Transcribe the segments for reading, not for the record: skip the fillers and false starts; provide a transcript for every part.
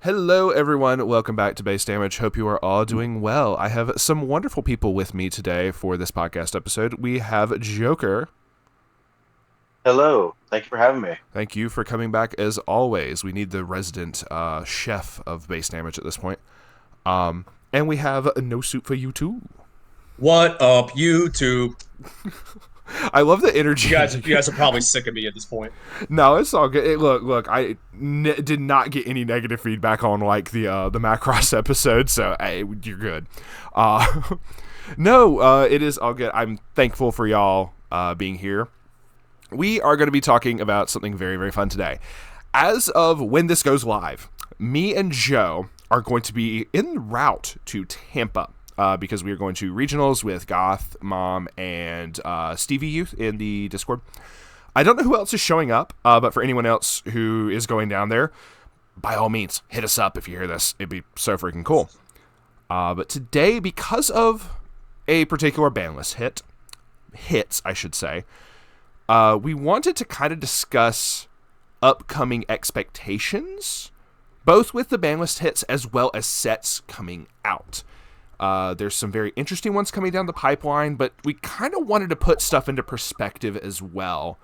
Hello, everyone. Welcome back to Base Damage. Hope you are all doing well. I have some wonderful people with me today for this podcast episode. We have Joker. Hello. Thank you for having me. Thank you for coming back as always. We need the resident chef of Base Damage at this point. And we have No Soup for You too. What up, YouTube? I love the energy. You guys are probably sick of me at this point. No, it's all good. Look. I did not get any negative feedback on like the Macross episode, so hey, you're good. It is all good. I'm thankful for y'all being here. We are going to be talking about something very, very fun today. As of when this goes live, me and Joe are going to be en route to Tampa. Because we are going to regionals with Goth, Mom, and Stevie Youth in the Discord. I don't know who else is showing up, but for anyone else who is going down there, by all means, hit us up if you hear this. It'd be so freaking cool. But today, because of a particular ban list hits, I should say, we wanted to kind of discuss upcoming expectations, both with the ban list hits as well as sets coming out. There's some very interesting ones coming down the pipeline, but we kind of wanted to put stuff into perspective as well.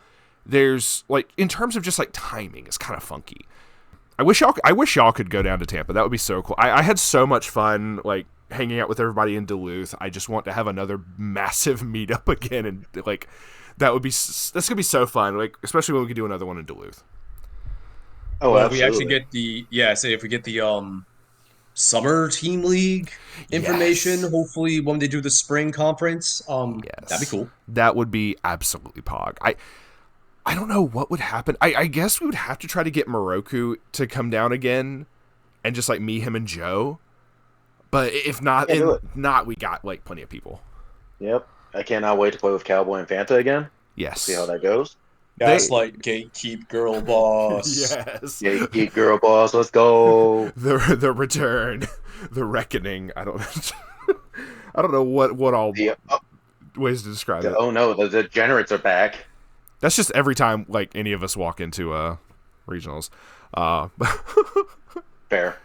There's like, in terms of just like timing, it's kind of funky. I wish y'all could go down to Tampa. That would be so cool. I had so much fun like hanging out with everybody in Duluth. I just want to have another massive meetup again, and like that's gonna be so fun. Like especially when we can do another one in Duluth. Oh, well, absolutely. we actually get if we get the summer team league information, Yes. hopefully when they do the spring conference, Yes. that'd be cool. That would be absolutely pog. I don't know what would happen. I guess we would have to try to get Moroku to come down again and just like me, him, and Joe. But if not, we got like plenty of people. Yep. I cannot wait to play with Cowboy and Fanta again. Yes. See how that goes. Gaslight, gatekeep, girl boss. Yes. Yeah, geek girl boss, let's go. The return, the reckoning. I don't know what all ways to describe it. Oh no, the degenerates are back. That's just every time like any of us walk into regionals. Fair.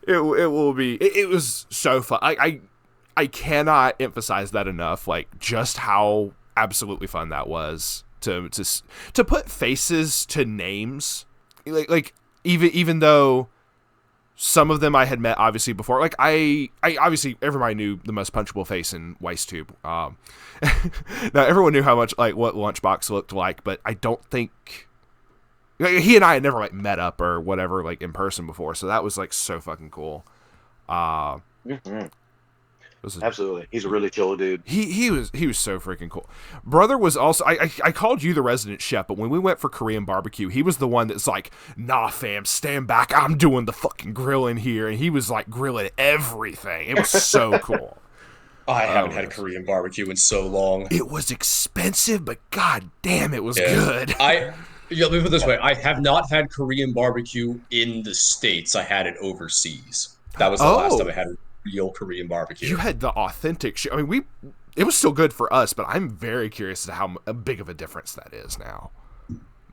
It will be. It was so fun. I cannot emphasize that enough. Like just how absolutely fun that was to put faces to names. Like even though some of them I had met obviously before. Like I obviously everybody knew the most punchable face in Weiss Tube. Now everyone knew how much like what Lunchbox looked like, but I don't think he and I had never like met up or whatever like in person before. So that was like so fucking cool. Absolutely. He's a really chill dude. He was so freaking cool. Brother was also I called you the resident chef, but when we went for Korean barbecue, he was the one that's like, nah fam, stand back, I'm doing the fucking grilling here, and he was like grilling everything. It was so cool. I haven't had a Korean barbecue in so long. It was expensive, but god damn it was good. Let me put it this way, I have not had Korean barbecue in the States. I had it overseas. That was the last time I had real Korean barbecue. You had the authentic shit. I mean, it was still good for us, but I'm very curious as to how big of a difference that is now.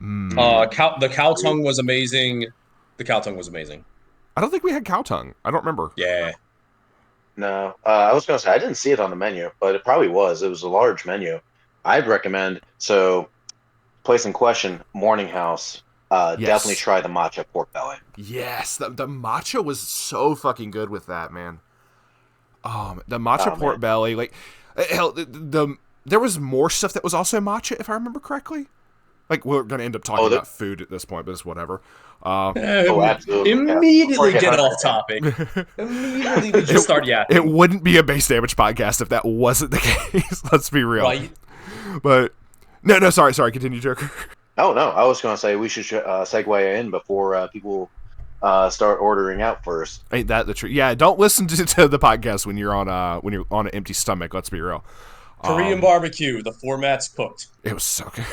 The cow tongue was amazing. I don't think we had cow tongue. I don't remember. Yeah. No. I was going to say, I didn't see it on the menu, but it probably was. It was a large menu. I'd recommend, place in question, Morning House. Yes. Definitely try the matcha pork belly. Yes, the matcha was so fucking good with that, man. The matcha pork belly, like hell, there was more stuff that was also matcha, if I remember correctly. Like we're gonna end up talking about food at this point, but it's whatever. Absolutely. Immediately get off topic. Immediately we just start yapping. It wouldn't be a Base Damage podcast if that wasn't the case. Let's be real. Right. But no, sorry. Continue, Joker. Oh no, I was going to say we should segue in before people start ordering out first. Ain't that the truth? Yeah, don't listen to the podcast when you're on an empty stomach. Let's be real. Korean barbecue. The format's cooked. It was so good.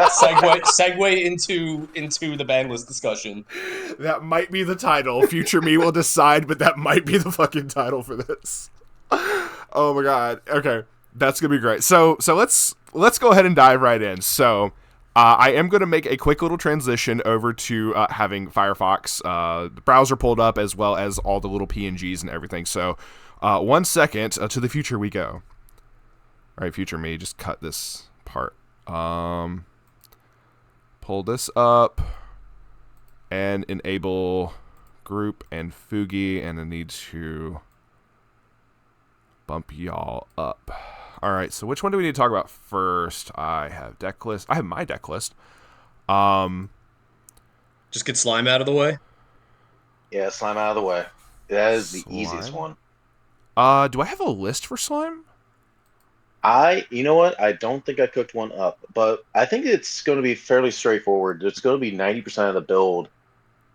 segue into the ban list discussion. That might be the title. Future me will decide, but that might be the fucking title for this. Oh my god. Okay, that's gonna be great. So let's go ahead and dive right in. So I am going to make a quick little transition over to having Firefox, the browser pulled up, as well as all the little PNGs and everything. So 1 second, to the future we go. All right, future me, just cut this part. Pull this up and enable group and Fugi, and I need to bump y'all up. All right, so which one do we need to talk about first? I have deck list. I have my deck list. Just get slime out of the way. Yeah, slime out of the way. That is the Slime? easiest one. Do I have a list for slime? You know what? I don't think I cooked one up, but I think it's going to be fairly straightforward. It's going to be 90% of the build.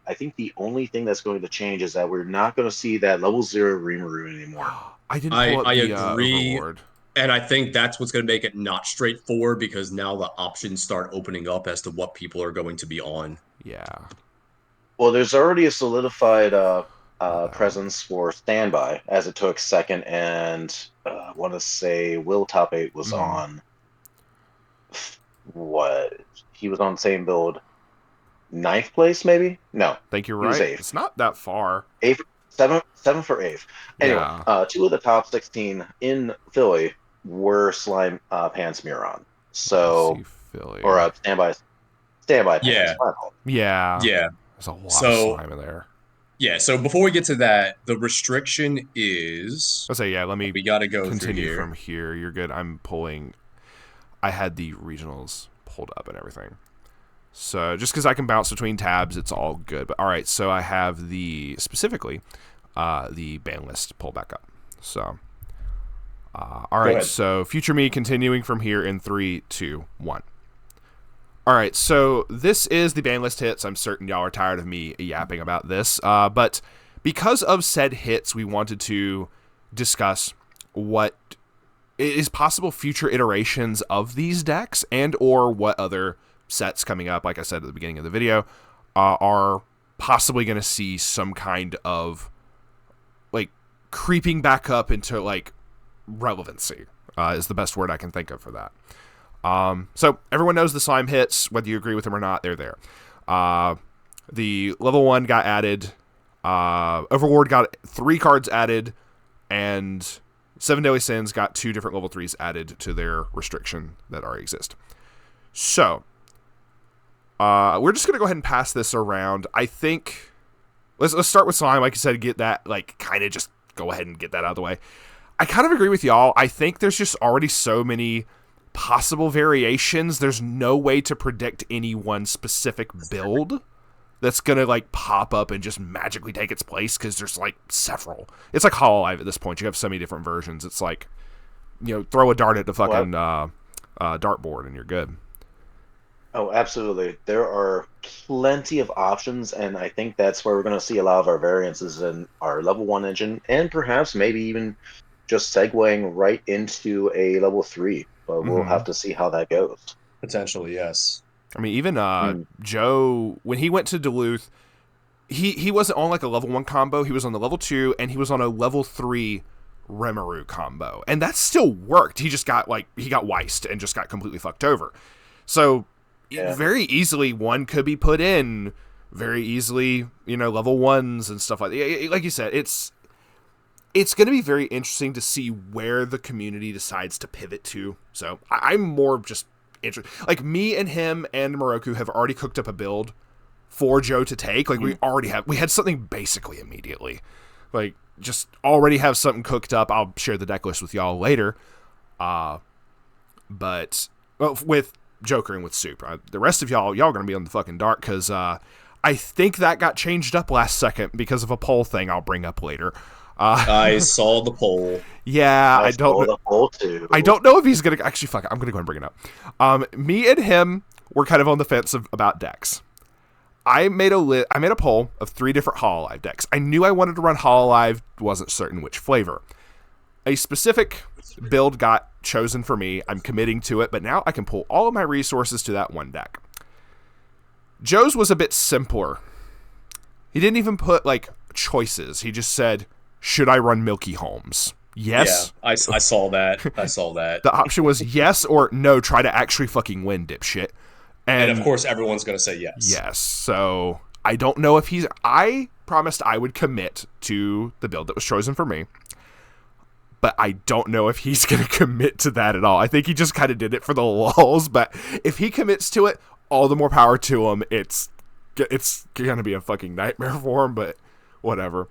I think the only thing that's going to change is that we're not going to see that level 0 Rimuru anymore. I didn't pull up I the agree. overlord. And I think that's what's going to make it not straightforward, because now the options start opening up as to what people are going to be on. Yeah. Well, there's already a solidified presence for standby, as it took second, and I want to say Will Top 8 was on. What? He was on the same build. 9th place, maybe? No. I think you're He was right. 8th. It's not that far. 8th, 7 for 8th. Anyway, Yeah. 2 of the top 16 in Philly were Slime Pants Miron. So, Let's see, Philly. or standby pants. Yeah. Yeah. Yeah. There's a lot of slime in there. Yeah, so before we get to that, the restriction is... I'll say, yeah, let me we got to go continue through here. from here. You're good. I had the regionals pulled up and everything. So just because I can bounce between tabs, it's all good. But all right, so I have specifically the ban list pulled back up. So, all right, so future me continuing from here in 3, 2, 1. All right, so this is the ban list hits. I'm certain y'all are tired of me yapping about this. But because of said hits, we wanted to discuss what is possible future iterations of these decks, and or what other sets coming up, like I said at the beginning of the video, are possibly going to see some kind of like creeping back up into like relevancy, is the best word I can think of for that. So everyone knows the slime hits, whether you agree with them or not, they're there. The level 1 got added, Overlord got 3 cards added, and 7 Deadly Sins got 2 different level 3s added to their restriction that already exist. So, we're just going to go ahead and pass this around. I think, let's start with slime, like you said, get that, like, kind of just go ahead and get that out of the way. I kind of agree with y'all. I think there's just already so many possible variations. There's no way to predict any one specific build that's going to, like, pop up and just magically take its place, because there's, like, several. It's like Hololive at this point. You have so many different versions. It's like, throw a dart at the fucking dartboard and you're good. Oh, absolutely. There are plenty of options, and I think that's where we're going to see a lot of our variances in our level 1 engine, and perhaps maybe even just segueing right into a level 3. But we'll have to see how that goes. Potentially, yes. I mean, even Joe, when he went to Duluth, he wasn't on like a level 1 combo. He was on the level 2, and he was on a level 3 Rimuru combo. And that still worked. He just got he got Weissed and just got completely fucked over. So very easily one could be put in, very easily, level 1s and stuff like that. Like you said, it's going to be very interesting to see where the community decides to pivot to. So I'm more just interested. Like, me and him and Moroku have already cooked up a build for Joe to take. Like, we had something basically immediately. Like, just already have something cooked up. I'll share the deck list with y'all later. But with Joker and with Soup, the rest of y'all are going to be on the fucking dark, because I think that got changed up last second because of a poll thing I'll bring up later. I saw the poll. Yeah, I don't know. The poll too. I don't know if he's gonna actually. Fuck it, I'm gonna go and bring it up. Me and him were kind of on the fence about decks. I made a poll of 3 different Hololive decks. I knew I wanted to run Hololive, wasn't certain which flavor. A specific build got chosen for me. I'm committing to it, but now I can pull all of my resources to that one deck. Joe's was a bit simpler. He didn't even put choices. He just said, should I run Milky Holmes? Yes. Yeah, I saw that. I saw that. The option was yes or no, try to actually fucking win, dipshit. And of course, everyone's going to say yes. Yes. So I don't know if he's. I promised I would commit to the build that was chosen for me, but I don't know if he's going to commit to that at all. I think he just kind of did it for the lulz. But if he commits to it, all the more power to him. It's going to be a fucking nightmare for him, but whatever.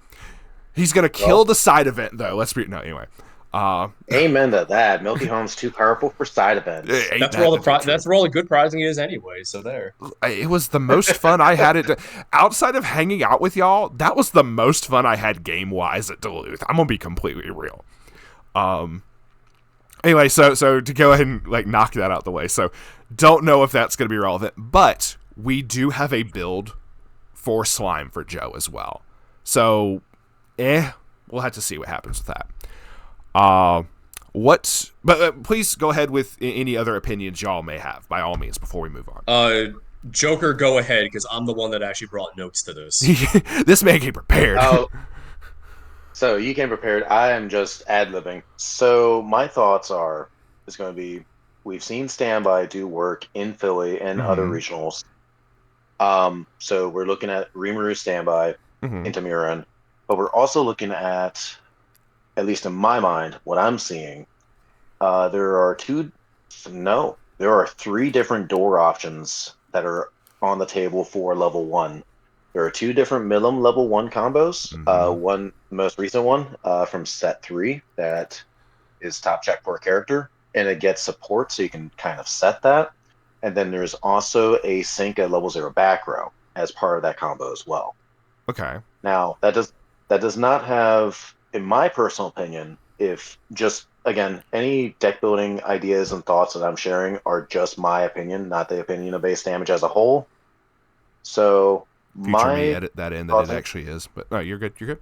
He's going to kill the side event, though. Anyway. Amen to that. Milky Home's too powerful for side events. That's where all the good prizing is anyway. So there. It was the most fun I had it outside of hanging out with y'all. That was the most fun I had game wise at Duluth. I'm gonna be completely real. Anyway, so to go ahead and like knock that out the way. So don't know if that's gonna be relevant, but we do have a build for slime for Joe as well. So we'll have to see what happens with that. But please go ahead with any other opinions y'all may have, by all means, before we move on. Joker, go ahead, because I'm the one that actually brought notes to this. This man came prepared. Oh, so you came prepared. I am just ad-libbing. So my thoughts is going to be, we've seen Standby do work in Philly and other regionals. So we're looking at Rimuru Standby into Murin, but we're also looking at least in my mind, what I'm seeing, there are three different door options that are on the table for level 1. There are 2 different minimum level 1 combos. The most recent one from set 3 that is top check for a character, and it gets support, so you can kind of set that. And then there's also a sync at level 0 back row as part of that combo as well. Okay. Now that does not have, in my personal opinion, if just, again, any deck building ideas and thoughts that I'm sharing are just my opinion, not the opinion of base damage as a whole. So Future me edit that in that it actually is, but no, you're good. You're good.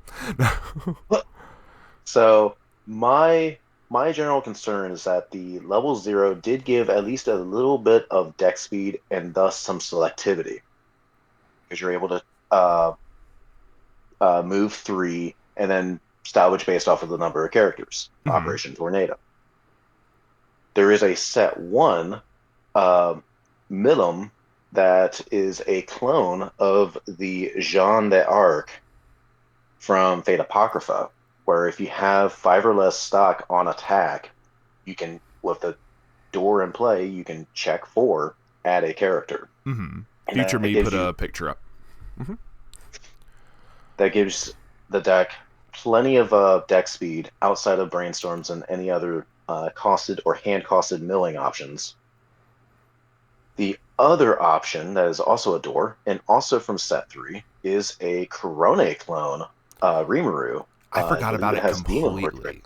So my general concern is that the level 0 did give at least a little bit of deck speed and thus some selectivity, because you're able to move 3 and then salvage based off of the number of characters. Operation Tornado. There is a set 1 Milim that is a clone of the Jeanne d'Arc from Fate Apocrypha, where if you have 5 or less stock on attack, you can, with the door in play, you can check 4, add a character. Future me put a picture up. That gives the deck plenty of deck speed outside of brainstorms and any other costed or hand-costed milling options. The other option that is also a door, and also from set 3, is a Corone clone, Rimuru. I forgot about it completely.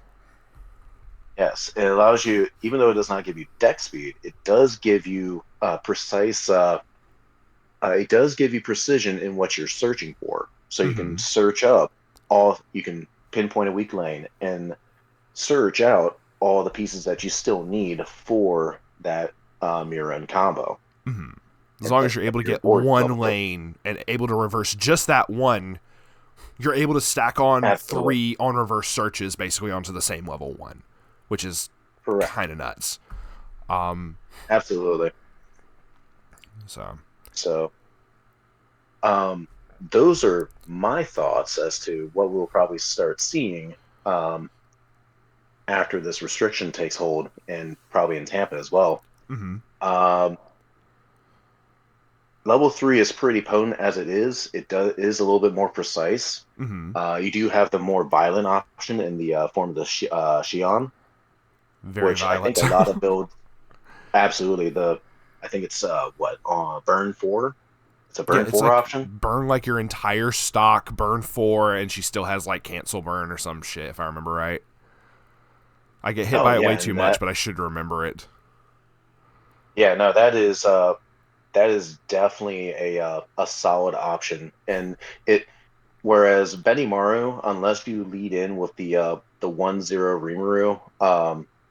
Yes, it allows you, even though it does not give you deck speed, it does give you precise. It does give you precision in what you're searching for. So you can search up you can pinpoint a weak lane and search out all the pieces that you still need for that Murin combo. As long as you're able to get one lane and able to reverse just that one, you're able to stack on 3 on reverse searches basically onto the same level 1, which is kind of nuts. Absolutely. So, those are my thoughts as to what we'll probably start seeing after this restriction takes hold, and probably in Tampa as well. Level 3 is pretty potent as it is. It is a little bit more precise. You do have the more violent option in the form of the Xian, which violent. I think a lot of builds. Absolutely, I think it's burn 4. It's a burn 4 option. Burn like your entire stock, burn 4, and she still has like cancel burn or some shit, if I remember right. I get hit by it way too much, but I should remember it. Yeah, no, that is definitely a solid option, and whereas Benimaru, unless you lead in with the 1-0 Rimuru,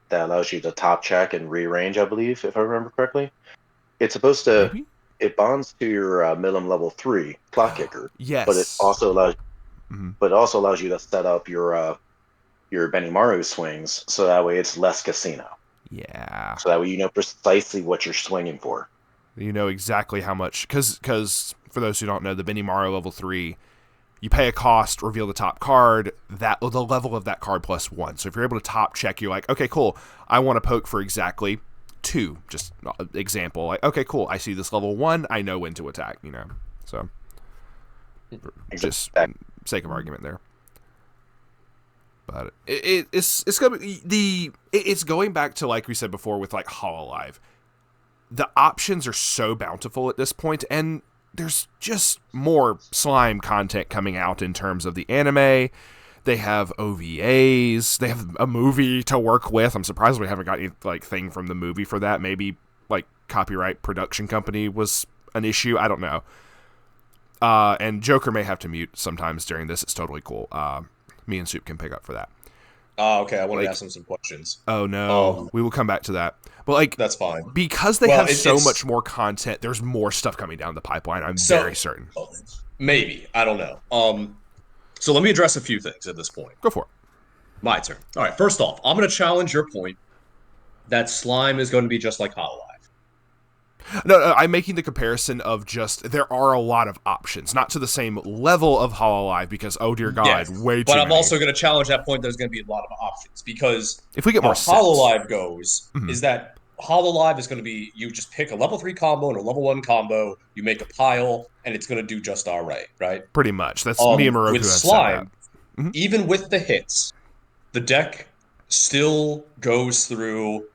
that allows you to top check and rearrange, I believe, if I remember correctly. It's supposed to. Maybe? It bonds to your Milim level 3 clock kicker. Yes. But it also allows you to set up your Benimaru swings, so that way it's less casino. Yeah. So that way you know precisely what you're swinging for. You know exactly how much, because for those who don't know, the Benimaru level 3, you pay a cost, reveal the top card, the level of that card plus 1. So if you're able to top check, you're like, okay, cool, I want to poke for exactly 2. Just example, like, okay, cool, I see this level 1, I know when to attack, you know. So just sake of argument there. But it's gonna be it's going back to, like we said before, with like Hololive. The options are so bountiful at this point, and there's just more slime content coming out in terms of the anime. They have OVAs. They have a movie to work with. I'm surprised we haven't got any like thing from the movie for that. Maybe like copyright production company was an issue. I don't know. And Joker may have to mute sometimes during this. It's totally cool. Me and Soup can pick up for that. Okay. I want to ask him some questions. Oh no, we will come back to that. But like, that's fine because they have so much more content. There's more stuff coming down the pipeline. I'm very certain. Maybe, I don't know. So let me address a few things at this point. Go for it. My turn. All right. First off, I'm going to challenge your point that slime is going to be just like Hololive. No, I'm making the comparison of just there are a lot of options, not to the same level of Hololive because, oh dear God, yes, way too But I'm many. also going to challenge that point. There's going to be a lot of options because if we get more Hololive goes, is that Hololive is going to be you just pick a level 3 combo and a level 1 combo, you make a pile, and it's going to do just all right, right? Pretty much. That's me and Moroku with have slime, said that. Even with the hits, the deck still goes through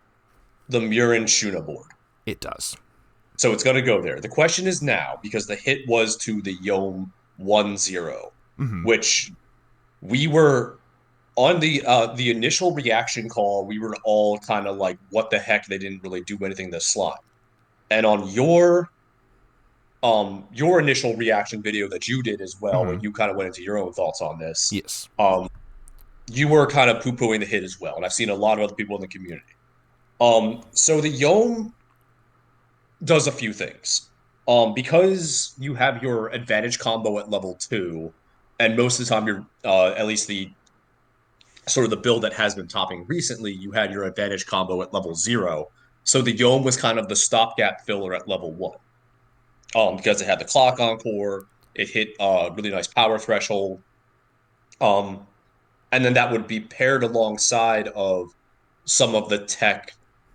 the Murin Shuna board. It does. So it's going to go there. The question is now, because the hit was to the Yom 1-0, which we were on the initial reaction call, we were all kind of like, what the heck? They didn't really do anything to slime. And on your initial reaction video that you did as well, when you kind of went into your own thoughts on this. Yes. You were kind of poo-pooing the hit as well. And I've seen a lot of other people in the community. So the Yom does a few things. Because you have your advantage combo at level 2, and most of the time you're at least the sort of the build that has been topping recently, you had your advantage combo at level 0. So the Yom was kind of the stopgap filler at level 1. Because it had the clock encore, it hit a really nice power threshold. And then that would be paired alongside of some of the tech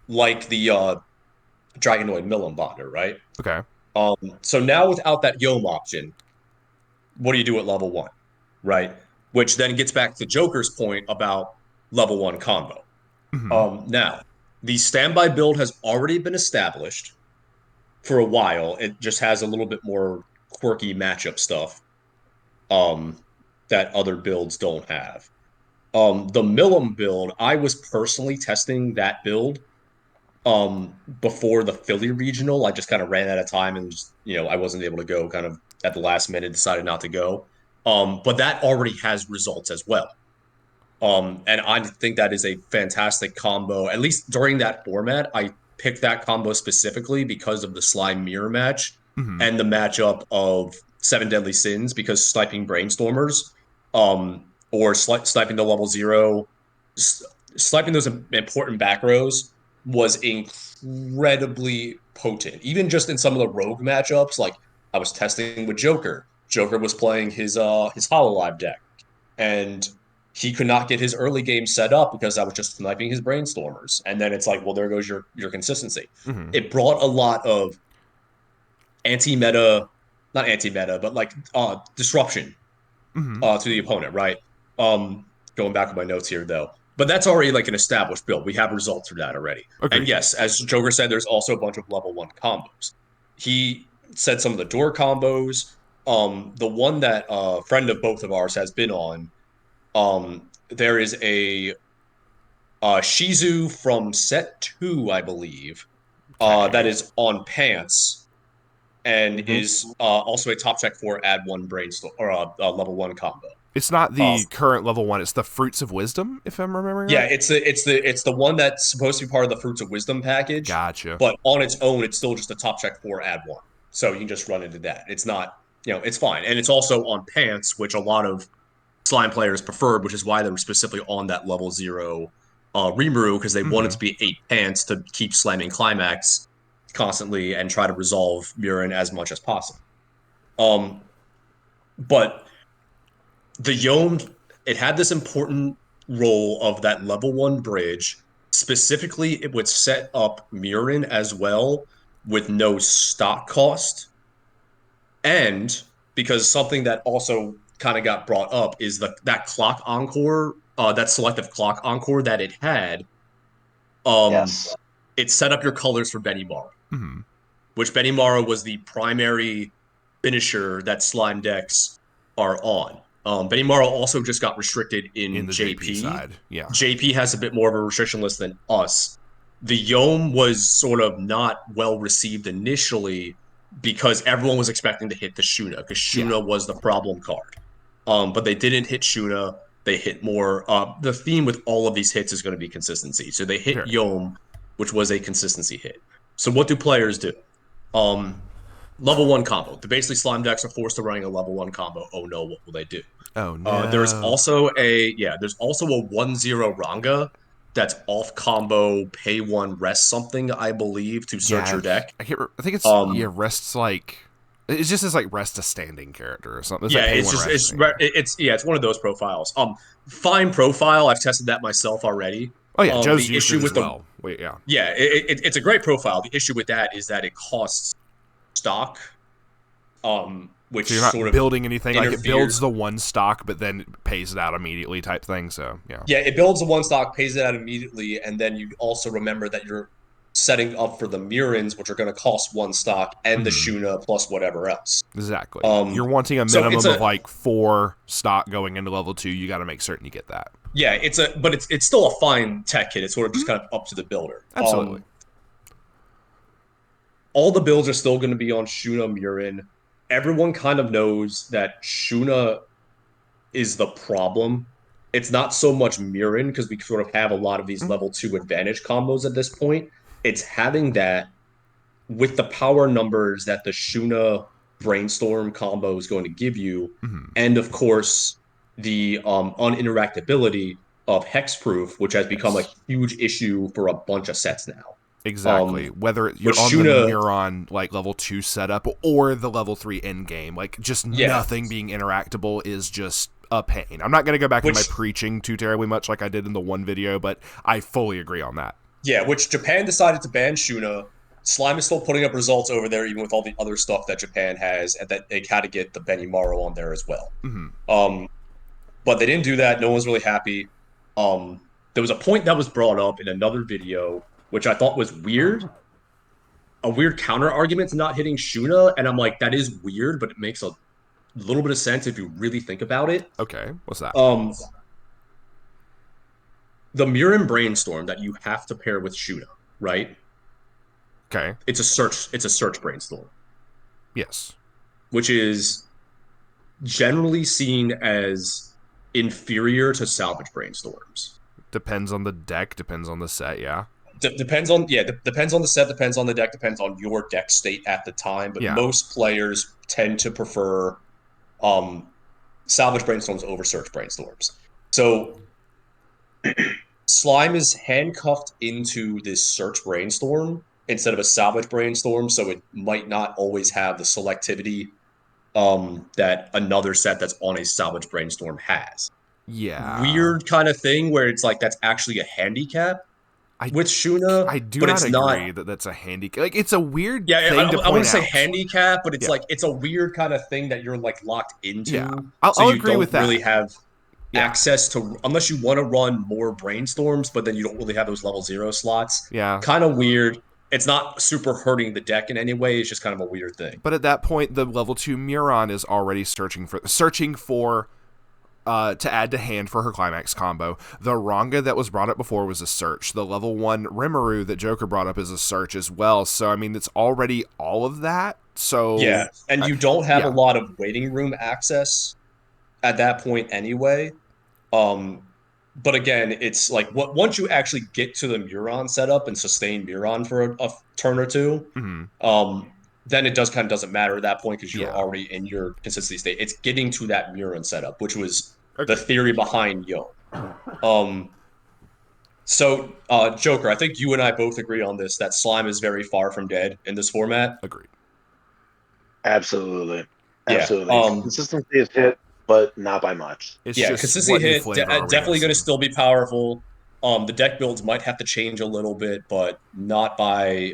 like the Dragonoid Millum Bonder, right? Okay. So now without that Yom option, what do you do at level 1, right? Which then gets back to Joker's point about level 1 combo. Now, the standby build has already been established for a while. It just has a little bit more quirky matchup stuff that other builds don't have. The Millum build, I was personally testing that build before the Philly regional. I just kind of ran out of time and just, I wasn't able to go kind of at the last minute, decided not to go. But that already has results as well. And I think that is a fantastic combo. At least during that format, I picked that combo specifically because of the slime mirror match and the matchup of 7 Deadly Sins, because sniping Brainstormers or sniping the level 0, sniping those important back rows was incredibly potent. Even just in some of the rogue matchups, like I was testing with Joker. Joker was playing his Hololive deck, and he could not get his early game set up because I was just sniping his Brainstormers. And then it's like, well, there goes your consistency. It brought a lot of not anti-meta, but like disruption to the opponent, right? Going back with my notes here, though. But that's already like an established build. We have results for that already. Agreed. And yes, as Joker said, there's also a bunch of level 1 combos. He said some of the door combos. The one that a friend of both of ours has been on, there is a Shizu from set 2, I believe, that is on pants and is also a top check 4 add 1 brainstorm or a level 1 combo. It's not the current level 1. It's the Fruits of Wisdom, if I'm remembering Yeah, right. it's the one that's supposed to be part of the Fruits of Wisdom package. Gotcha. But on its own, it's still just a top check 4 add 1. So you can just run into that. It's not, it's fine. And it's also on pants, which a lot of slime players preferred, which is why they were specifically on that level 0 Rimuru, because they wanted to be 8 pants to keep slamming Climax constantly and try to resolve Murin as much as possible. Um, but the Yom, it had this important role of that level 1 bridge. Specifically, it would set up Murin as well with no stock cost. And because something that also kind of got brought up is that clock encore, that selective clock encore that it had, um, Yes. it set up your colors for Benny Mara, Hmm. which Benny Mara was the primary finisher that slime decks are on. Benny Mara also just got restricted In in the JP JP. side, yeah. JP has a bit more of a restriction list than us. The Yom was sort of not well received initially because everyone was expecting to hit the Shuna because Yeah. Shuna was the problem card. But they didn't hit Shuna. They hit more. The theme with all of these hits is going to be consistency. So they hit Very. Yom, which was a consistency hit. So what do players do? Um, level 1 combo. The basically slime decks are forced to running a level 1 combo. Oh no, what will they do? Oh There's no. also a 1-0 Ranga that's off combo, pay 1, rest something, I believe, to search Yeah, your deck. I think it's Um, rests like it's just as like rest a standing character or something. It's like yeah, pay it's one just rest. Yeah. it's one of those profiles. Fine profile. I've tested that myself already. Oh yeah, Joe's The used it issue as with the well. Wait, yeah. yeah, it's a great profile. The issue with that is that it costs stock, So which you're sort not of building anything. Like it builds interferes. the one stock, but then pays it out immediately, type thing. So yeah. Yeah, it builds the 1 stock, pays it out immediately, and then you also remember that you're setting up for the Murins, which are going to cost 1 stock, and the Hmm. Shuna plus whatever else. Exactly. You're wanting a So it's minimum of a like 4 stock going into level 2. You got to make certain you get that. yeah, but it's still a fine tech kit. It's sort of just Mhm. kind of up to the builder. Absolutely. All the builds are still going to be on Shuna Murin. Everyone kind of knows that Shuna is the problem. It's not so much Murin because we sort of have a lot of these Mhm. level 2 advantage combos at this point. It's having that with the power numbers that the Shuna Brainstorm combo is going to give you, Mhm. and of course the uninteractability of Hexproof, which has become a Yes. huge issue for a bunch of sets now. Exactly. Whether With you're on the Shuna, Muron like level 2 setup or the level 3 end game, like just yeah, nothing being interactable is just a pain. I'm not going to go back into my which preaching too terribly much like I did in the one video, but I fully agree on that. which Japan decided to ban Shuna. Slime is still putting up results over there, even with all the other stuff that Japan has, and that they had to get the Benimaru on there as well. Hmm. Um, but they didn't do that. No one's really happy. There was a point that was brought up in another video, which I thought was weird. A weird counter argument to not hitting Shuna, and I'm like, that is weird, but it makes a little bit of sense if you really think about it. Okay, what's that? Um, the Murin Brainstorm that you have to pair with Shuna, right? Okay. It's a search brainstorm, Yes. which is generally seen as inferior to salvage brainstorms. Depends on the deck, depends on the set, yeah. Depends on depends on the set, depends on the deck, depends on your deck state at the time. But Yeah. most players tend to prefer um, salvage brainstorms over search brainstorms. So slime is handcuffed into this search brainstorm instead of a salvage brainstorm, so it might not always have the selectivity that another set that's on a salvage brainstorm has. Yeah. Weird kind of thing where it's like that's actually a handicap I with Shuna, I do but not it's not. agree that that's a handicap. Like it's a weird Yeah, thing to I point wouldn't say out. handicap, but it's Yeah. like it's a weird kind of thing that you're like locked Yeah. into, so I'll you agree don't with really that. have Yeah. access to unless you want to run more brainstorms, but then you don't really have those level 0 slots. Yeah. Kind of weird. It's not super hurting the deck in any way. It's just kind of a weird thing. But at that point, the level 2 Muron is already searching for to add to hand for her climax combo. The Ranga that was brought up before was a search. The level 1 Rimuru that Joker brought up is a search as well. So I mean, it's already all of that. So Yeah, and you don't have a yeah, lot of waiting room access at that point anyway. Um, but again, it's like once you actually get to the Muron setup and sustain Muron for a turn or two, mhm, um, then it does kind of doesn't matter at that point because you're yeah, already in your consistency state. It's getting to that Muron setup, which was the agreed. theory behind Yo. Um, So, Joker, I think you and I both agree on this that slime is very far from dead in this format. Agreed. Absolutely. Yeah. Absolutely. Consistency is hit, but not by much. It's Yeah, just consistency what new hit, flavor are we going to definitely going to see? still be powerful. The deck builds might have to change a little bit, but not by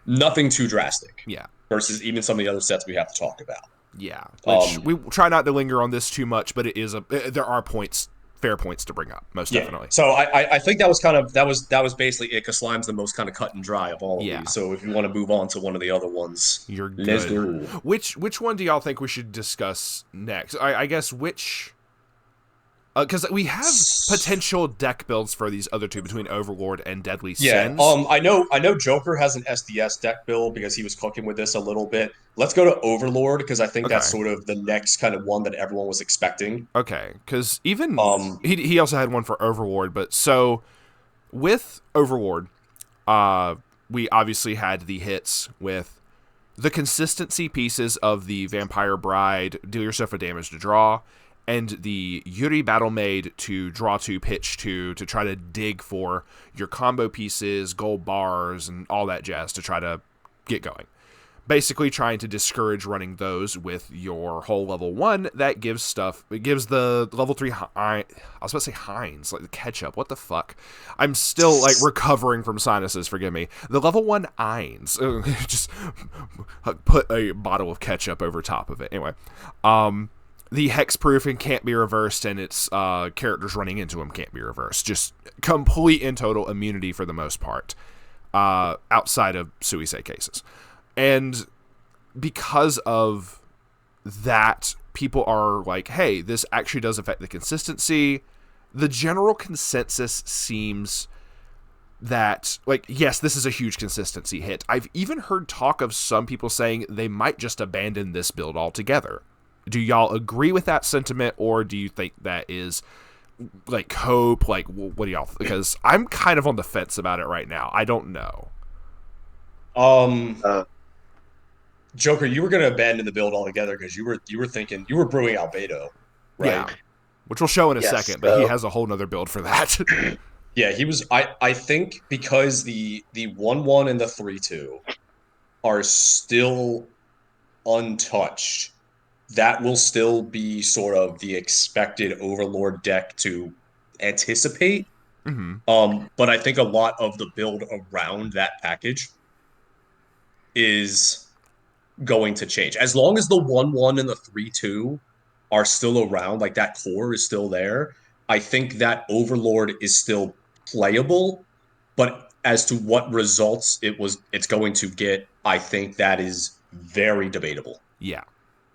nothing too drastic Yeah. versus even some of the other sets we have to talk about. Yeah. Which Um, we try not to linger on this too much, but there are fair points to bring up, most yeah. definitely. So I think that was kind of that was basically it because Slime's the most kind of cut and dry of all of Yeah. these. So if you want to move on to one of the other ones, You're let's good. go. Which one do y'all think we should discuss next? I guess which. Because we have potential deck builds for these other two between Overlord and Deadly Yeah, Sins. I know Joker has an SDS deck build because he was cooking with this a little bit. Let's go to Overlord because I think that's Okay. sort of the next kind of one that everyone was expecting. Okay. Because even Um, he also had one for Overlord, but so with Overlord, we obviously had the hits with the consistency pieces of the Vampire Bride, deal yourself a damage to draw, and the Yuri Battle Maid to draw 2, pitch 2, to try to dig for your combo pieces, gold bars, and all that jazz to try to get going. Basically trying to discourage running those with your whole level 1 that gives stuff. It gives the level 3 I was about to say Heinz, like the ketchup. What the fuck? I'm still like recovering from sinuses, forgive me. The level 1 Heinz. Just put a bottle of ketchup over top of it. Anyway, the hexproof and can't be reversed, and its characters running into them can't be reversed. Just complete and total immunity for the most part, outside of suicide cases. And because of that, people are like, hey, this actually does affect the consistency. The general consensus seems that, like, yes, this is a huge consistency hit. I've even heard talk of some people saying they might just abandon this build altogether. Do y'all agree with that sentiment, or do you think that is like hope? Like, what do y'all? Because I'm kind of on the fence about it right now. I don't know. um, Uh, Joker, you were going to abandon the build altogether because you were thinking you were brewing Albedo, right? Yeah, which we'll show in a yes. second, but he has a whole nother build for that. Yeah, he was. I think because the 1/1 and the 3/2 are still untouched, that will still be sort of the expected Overlord deck to anticipate. Mm-hmm. But I think a lot of the build around that package is going to change. As long as the 1/1 and the 3/2 are still around, like that core is still there, I think that Overlord is still playable. But as to what results it's going to get, I think that is very debatable. Yeah.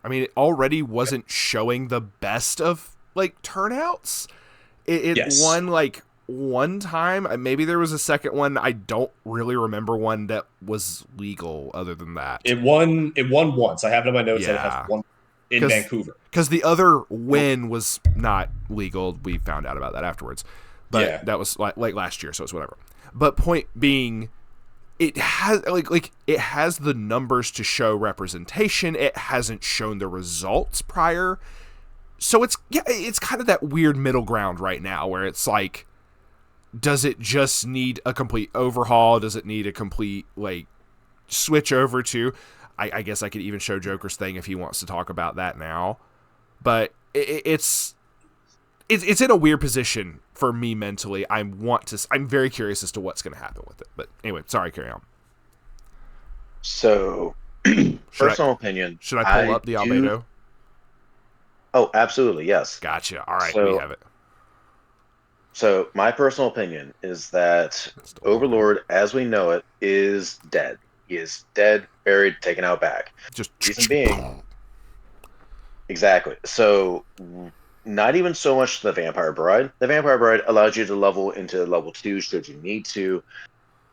I mean, it already wasn't showing the best of, like, turnouts. It Yes. won, like, one time. Maybe there was a second one. I don't really remember one that was legal other than that. It won once. I have it in my notes that it has Yeah. one in Vancouver. Because the other win was not legal. We found out about that afterwards. But Yeah. that was like last year, so it's whatever. But point being, it has like it has the numbers to show representation. It hasn't shown the results prior, so it's kind of that weird middle ground right now where it's like, does it just need a complete overhaul? Does it need a complete like switch over to? I guess I could even show Joker's thing if he wants to talk about that now, but it's in a weird position for me mentally. I'm very curious as to what's going to happen with it. But anyway, sorry, carry on. So, personal opinion, Should I pull I up the do. Albedo? Oh, absolutely, yes. Gotcha. All right, we So, have it. so my personal opinion is that That's the loading. Overlord, as we know it, is dead. He is dead, buried, taken out back. Just Reason being, exactly. So, not even so much the Vampire Bride. The Vampire Bride allows you to level into level 2 should you need to,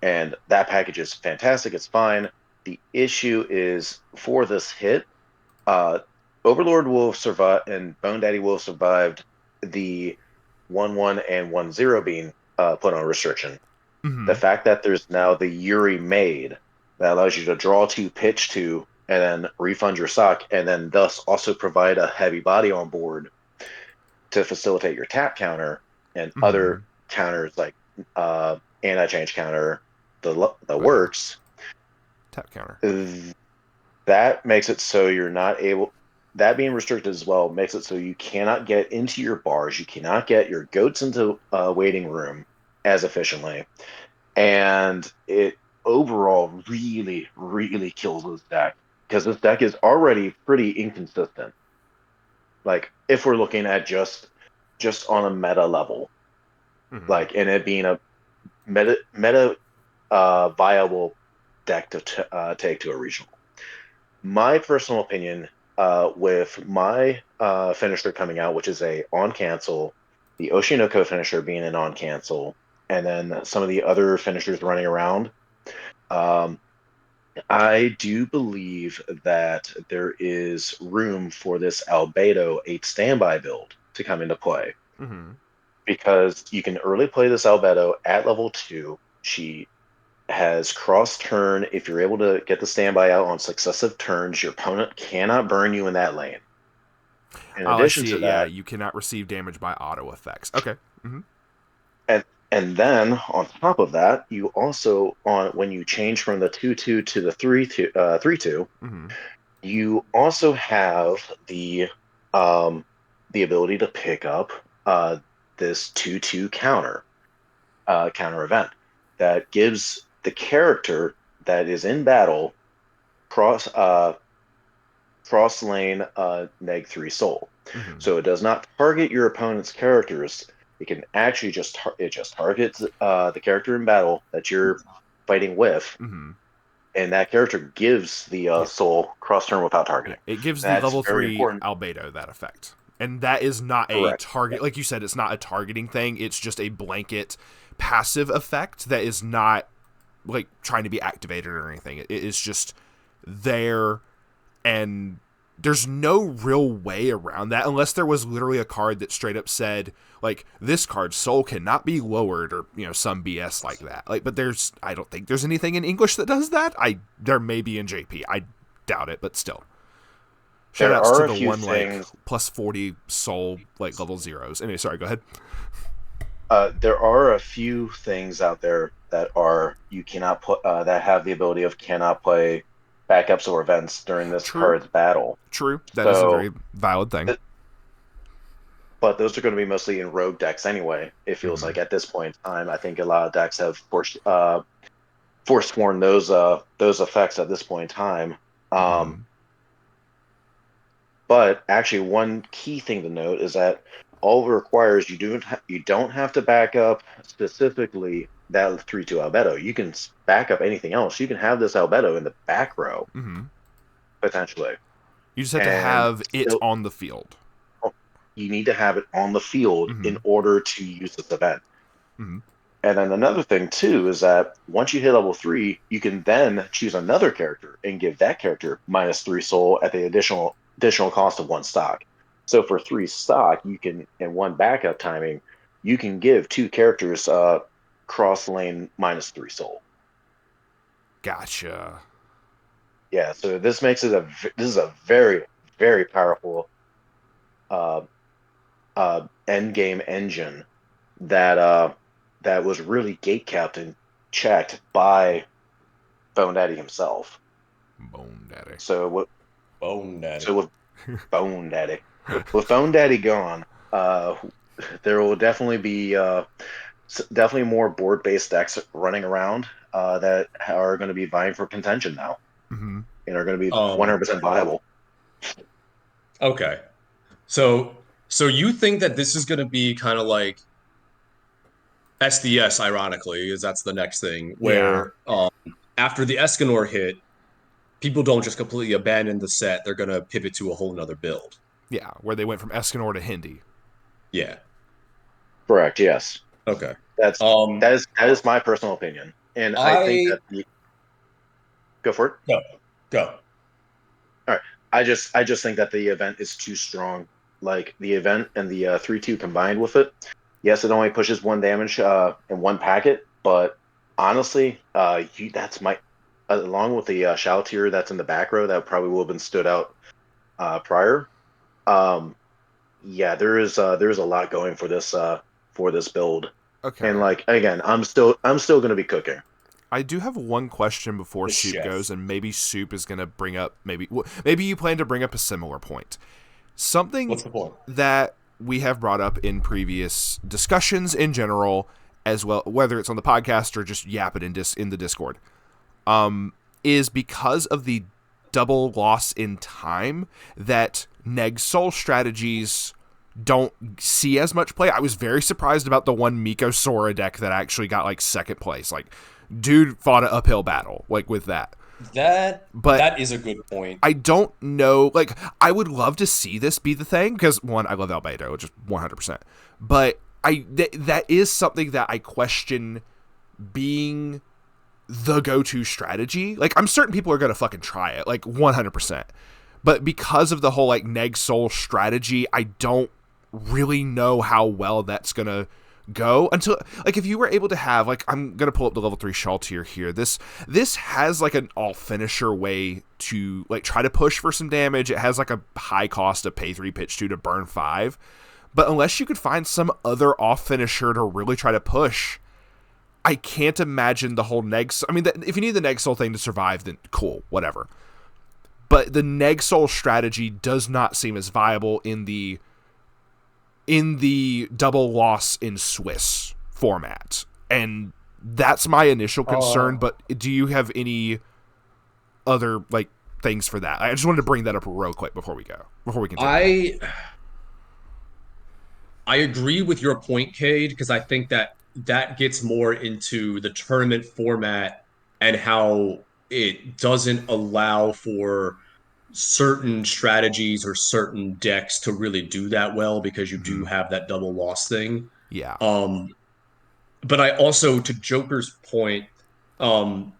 and that package is fantastic. It's fine. The issue is for this hit, uh, Overlord will survive, and Bone Daddy will have survived the 1/1 and 1/0 being put on restriction. The mm-hmm. fact that there's now the Yuri Maid that allows you to draw 2, pitch 2, and then refund your sock, and then thus also provide a heavy body on board to facilitate your tap counter and Mm-hmm. other counters like anti-change counter, the Oh yeah, works, tap counter. that makes it so you're not able. That being restricted as well makes it so you cannot get into your bars, you cannot get your goats into a waiting room as efficiently, and it overall really, really kills this deck because this deck is already pretty inconsistent. Like if we're looking at just on a meta level, Hmm. like and it being a meta viable deck to take to a regional. My personal opinion, with my finisher coming out, which is a on cancel, the Oshinoko finisher being an on cancel, and then some of the other finishers running around, um, I do believe that there is room for this Albedo 8 standby build to come into play Hmm. because you can early play this Albedo at level 2. She has cross turn. If you're able to get the standby out on successive turns, your opponent cannot burn you in that lane. In Oh, I addition see to it. Yeah, that, you cannot receive damage by auto effects. Okay. Hmm. and then on top of that, you also on when you change from the 2/2 to the 3/2, Hmm. you also have um the ability to pick up this 2/2 counter event that gives the character that is in battle cross cross lane neg 3 soul. Hmm. So it does not target your opponent's characters. It can actually it just targets the character in battle that you're fighting with, Hmm. and that character gives the Yeah. soul cross turn without Yeah. targeting. It gives the That's level very 3 important. albedo that effect. And that is not a Correct. target. Like you said, it's not a targeting thing. It's just a blanket passive effect that is not like trying to be activated or anything. It is just there, and there's no real way around that unless there was literally a card that straight up said like this card's soul cannot be lowered or some BS like that. Like, but I don't think there's anything in English that does that. There may be in JP. I doubt it, but still. Shout There outs to are a the few one like things. plus 40 soul like level zeros. Anyway, sorry, go ahead. There are a few things out there that are you cannot put that have the ability of cannot play backups or events during this True, card's battle. true. That is a So very valid thing. but those are going to be mostly in rogue decks anyway. It feels Mm-hmm. like at this point in time, I think a lot of decks have forsworn those effects at this point in time. Um, Mm-hmm. but actually, one key thing to note is that all it requires you don't have to back up specifically that 3/2 Albedo. You can back up anything else. You can have this Albedo in the back row Mm-hmm. potentially, You just have to and have it still on the field. you need to have it on the field Mm-hmm. in order to use this event. Mm-hmm. And then another thing too is that once you hit level 3, you can then choose another character and give that character -3 soul at the additional cost of 1 stock. So for 3 stock, you can in one backup timing, you can give 2 characters cross lane -3 soul. Gotcha. Yeah, so this is a very, very powerful uh, end game engine that that was really gate kept and checked by Bone Daddy himself. Bone Daddy. So what? Bone Daddy. So with Bone Daddy, with Bone Daddy gone, uh, there will definitely be definitely more board-based decks running around that are going to be vying for contention now Mm-hmm. and are going to be Um, 100% viable. okay. So you think that this is going to be kind of like SDS, ironically, is that's the next thing Yeah. where after the Escanor hit, people don't just completely abandon the set; they're going to pivot to a whole nother build. Yeah. Where they went from Escanor to Hindi. Yeah. Correct. Yes, Okay. that's Um, that is my personal opinion, and I think I that the go for it. go go. All right. I just think that the event is too strong. Like the event and the 3/2 combined with it. Yes, it only pushes 1 damage in one packet, but honestly, that's my along with the Shao tier that's in the back row that probably would have been stood out prior. Um, yeah, there is a lot going for this build. And Okay. like again, I'm still gonna be cooking. I do have one question before The Soup goes, chef. and maybe Soup is going to bring up maybe you plan to bring up a similar point. Something What's the point? that we have brought up in previous discussions in general, as well, whether it's on the podcast or just yap it in the Discord, is because of the double loss in time that neg soul strategies don't see as much play. I was very surprised about the one Miko Sora deck that actually got like second place. Like, dude fought an uphill battle like with that. That But that is a good point. I don't know. Like, I would love to see this be the thing because one, I love Albedo, which is 100%. But that is something that I question being the go-to strategy. Like, I'm certain people are gonna fucking try it, like 100%. But because of the whole like neg soul strategy, I don't really know how well that's gonna go until, like, if you were able to have, like, I'm gonna pull up the level 3 Shawl tier here. This has like an all finisher way to like try to push for some damage. It has like a high cost of pay 3 pitch 2 to burn 5. But unless you could find some other off finisher to really try to push, I can't imagine the whole neg. I mean, if you need the neg soul thing to survive, then cool, whatever. But the neg soul strategy does not seem as viable in the double loss in Swiss format, and that's my initial concern. Uh, But do you have any other like things for that? I just wanted to bring that up real quick before we continue. I I agree with your point, Cade, because I think that that gets more into the tournament format and how it doesn't allow for certain strategies or certain decks to really do that well because you do Mm-hmm. have that double loss thing. Yeah, Um, but I also, to Joker's point,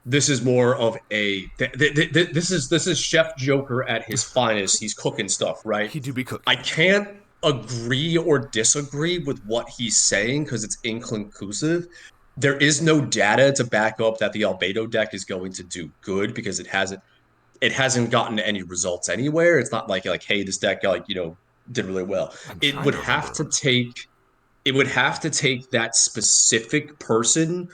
this is more of a this is Chef Joker at his finest. He's cooking stuff, right? he do be I cooking. can't agree or disagree with what he's saying because it's inconclusive. There is no data to back up that the Albedo deck is going to do good because it hasn't gotten any results anywhere. It's not like hey, this deck did really well. I'm It trying would to have to remember. take it would have to take that specific person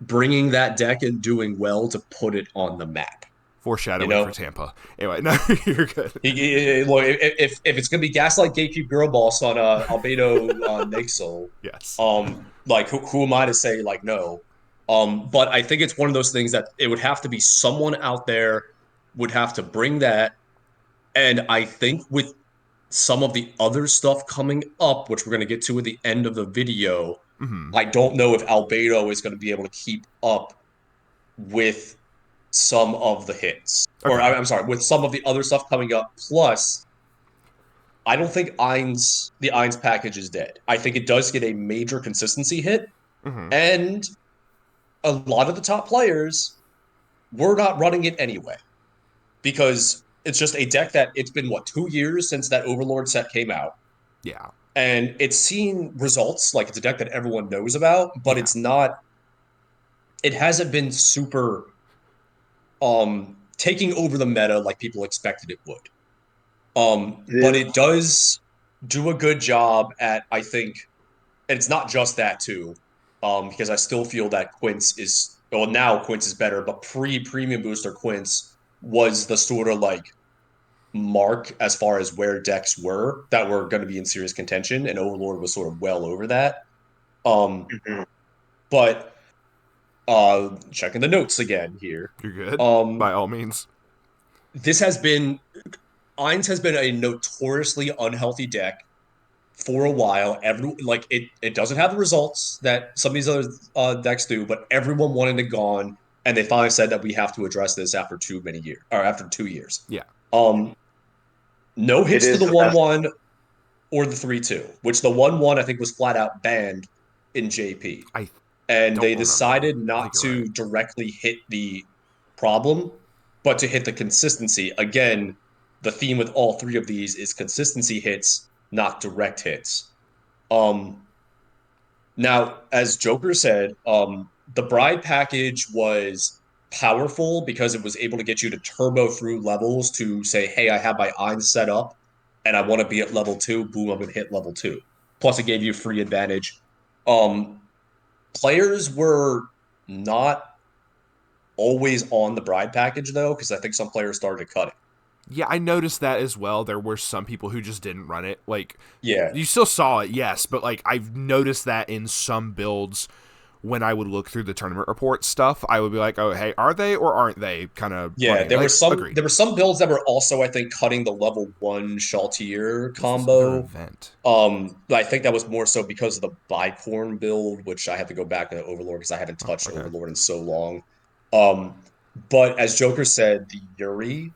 bringing that deck and doing well to put it on the map. You Foreshadowing for know, Tampa. Anyway, no, you're good. look, if it's gonna be Gaslight Gatekeep Girl Boss on Albedo Nexel, Yes. like who am I to say like no? But I think it's one of those things that it would have to be someone out there would have to bring that, and I think with some of the other stuff coming up, which we're gonna get to at the end of the video, Mm-hmm. I don't know if Albedo is going to be able to keep up with some of the hits, or Okay. I'm sorry, with some of the other stuff coming up. Plus, I don't think the Eins package is dead. I think it does get a major consistency hit, Mm-hmm. and a lot of the top players were not running it anyway because it's just a deck that it's been what 2 years since that Overlord set came out, Yeah. and it's seen results. Like it's a deck that everyone knows about, but Yeah. it's not. It hasn't been super taking over the meta like people expected it would. But This, it does do a good job at, I think, and it's not just that too, because I still feel that Quince is well now Quince is better, but pre-premium booster Quince was the sort of like mark as far as where decks were that were going to be in serious contention, and Overlord was sort of well over that. Um, mhm. but checking the notes again here. You're good. Um, By all means. this has been Eins has been a notoriously unhealthy deck for a while. It doesn't have the results that some of these other decks do, but everyone wanted it gone, and they finally said that we have to address this after too many years or after 2 years. Yeah. Um, no It hits to is the the one best. one or the 3-2, which the 1-1 I think was flat out banned in JP, I and don't they remember. decided I not think you're right. to directly hit the problem, but to hit the consistency. Again, the theme with all three of these is consistency hits, not direct hits. Um, Now, as Joker said, the Bride package was powerful because it was able to get you to turbo through levels to say, hey, I have my eyes set up and I want to be at level 2. Boom, I'm going to hit level 2. Plus, it gave you free advantage. Um, Players were not always on the bride package though, because I think some players started to cut it. Yeah, I noticed that as well. There were some people who just didn't run it. Like, Yeah, you still saw it, yes, but like I've noticed that in some builds when I would look through the tournament report stuff, I would be like, oh, hey, are they or aren't they kind of yeah. running? Like, agreed. There were some builds that were also, I think, cutting the level one Shaltier What's this other combo. event? I think that was more so because of the Bicorn build, which I have to go back to Overlord because I haven't Oh, touched okay. Overlord in so long. Um, but as Joker said, the Yuri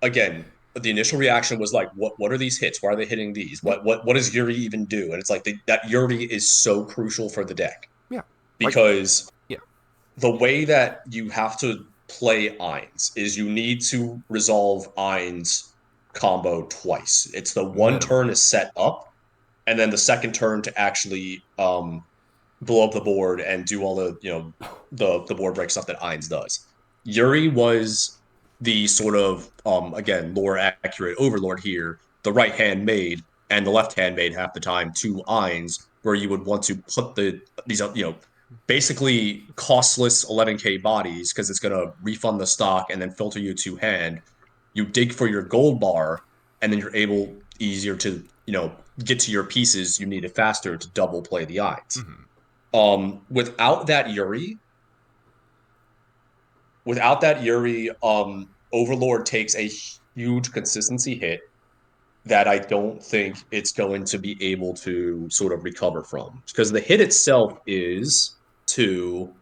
again, the initial reaction was like, what are these hits? Why are they hitting these? Yeah, What does Yuri even do? And it's like that Yuri is so crucial for the deck yeah. Like, because yeah. the way that you have to play Ainz is you need to resolve Ainz combo twice. It's the one Minimum. turn is set up, and then the second turn to actually blow up the board and do all the the board break stuff that Ainz does. Yuri was the sort of again lore accurate overlord here. The right hand made and the left hand made half the time two Ainz, where you would want to put these basically costless 11K bodies because it's going to refund the stock and then filter you to hand. You dig for your gold bar, and then you're able easier to get to your pieces. You need it faster to double play the Ainz. Mm-hmm. Without that Yuri, Overlord takes a huge consistency hit that I don't think it's going to be able to sort of recover from. Because the hit itself is to,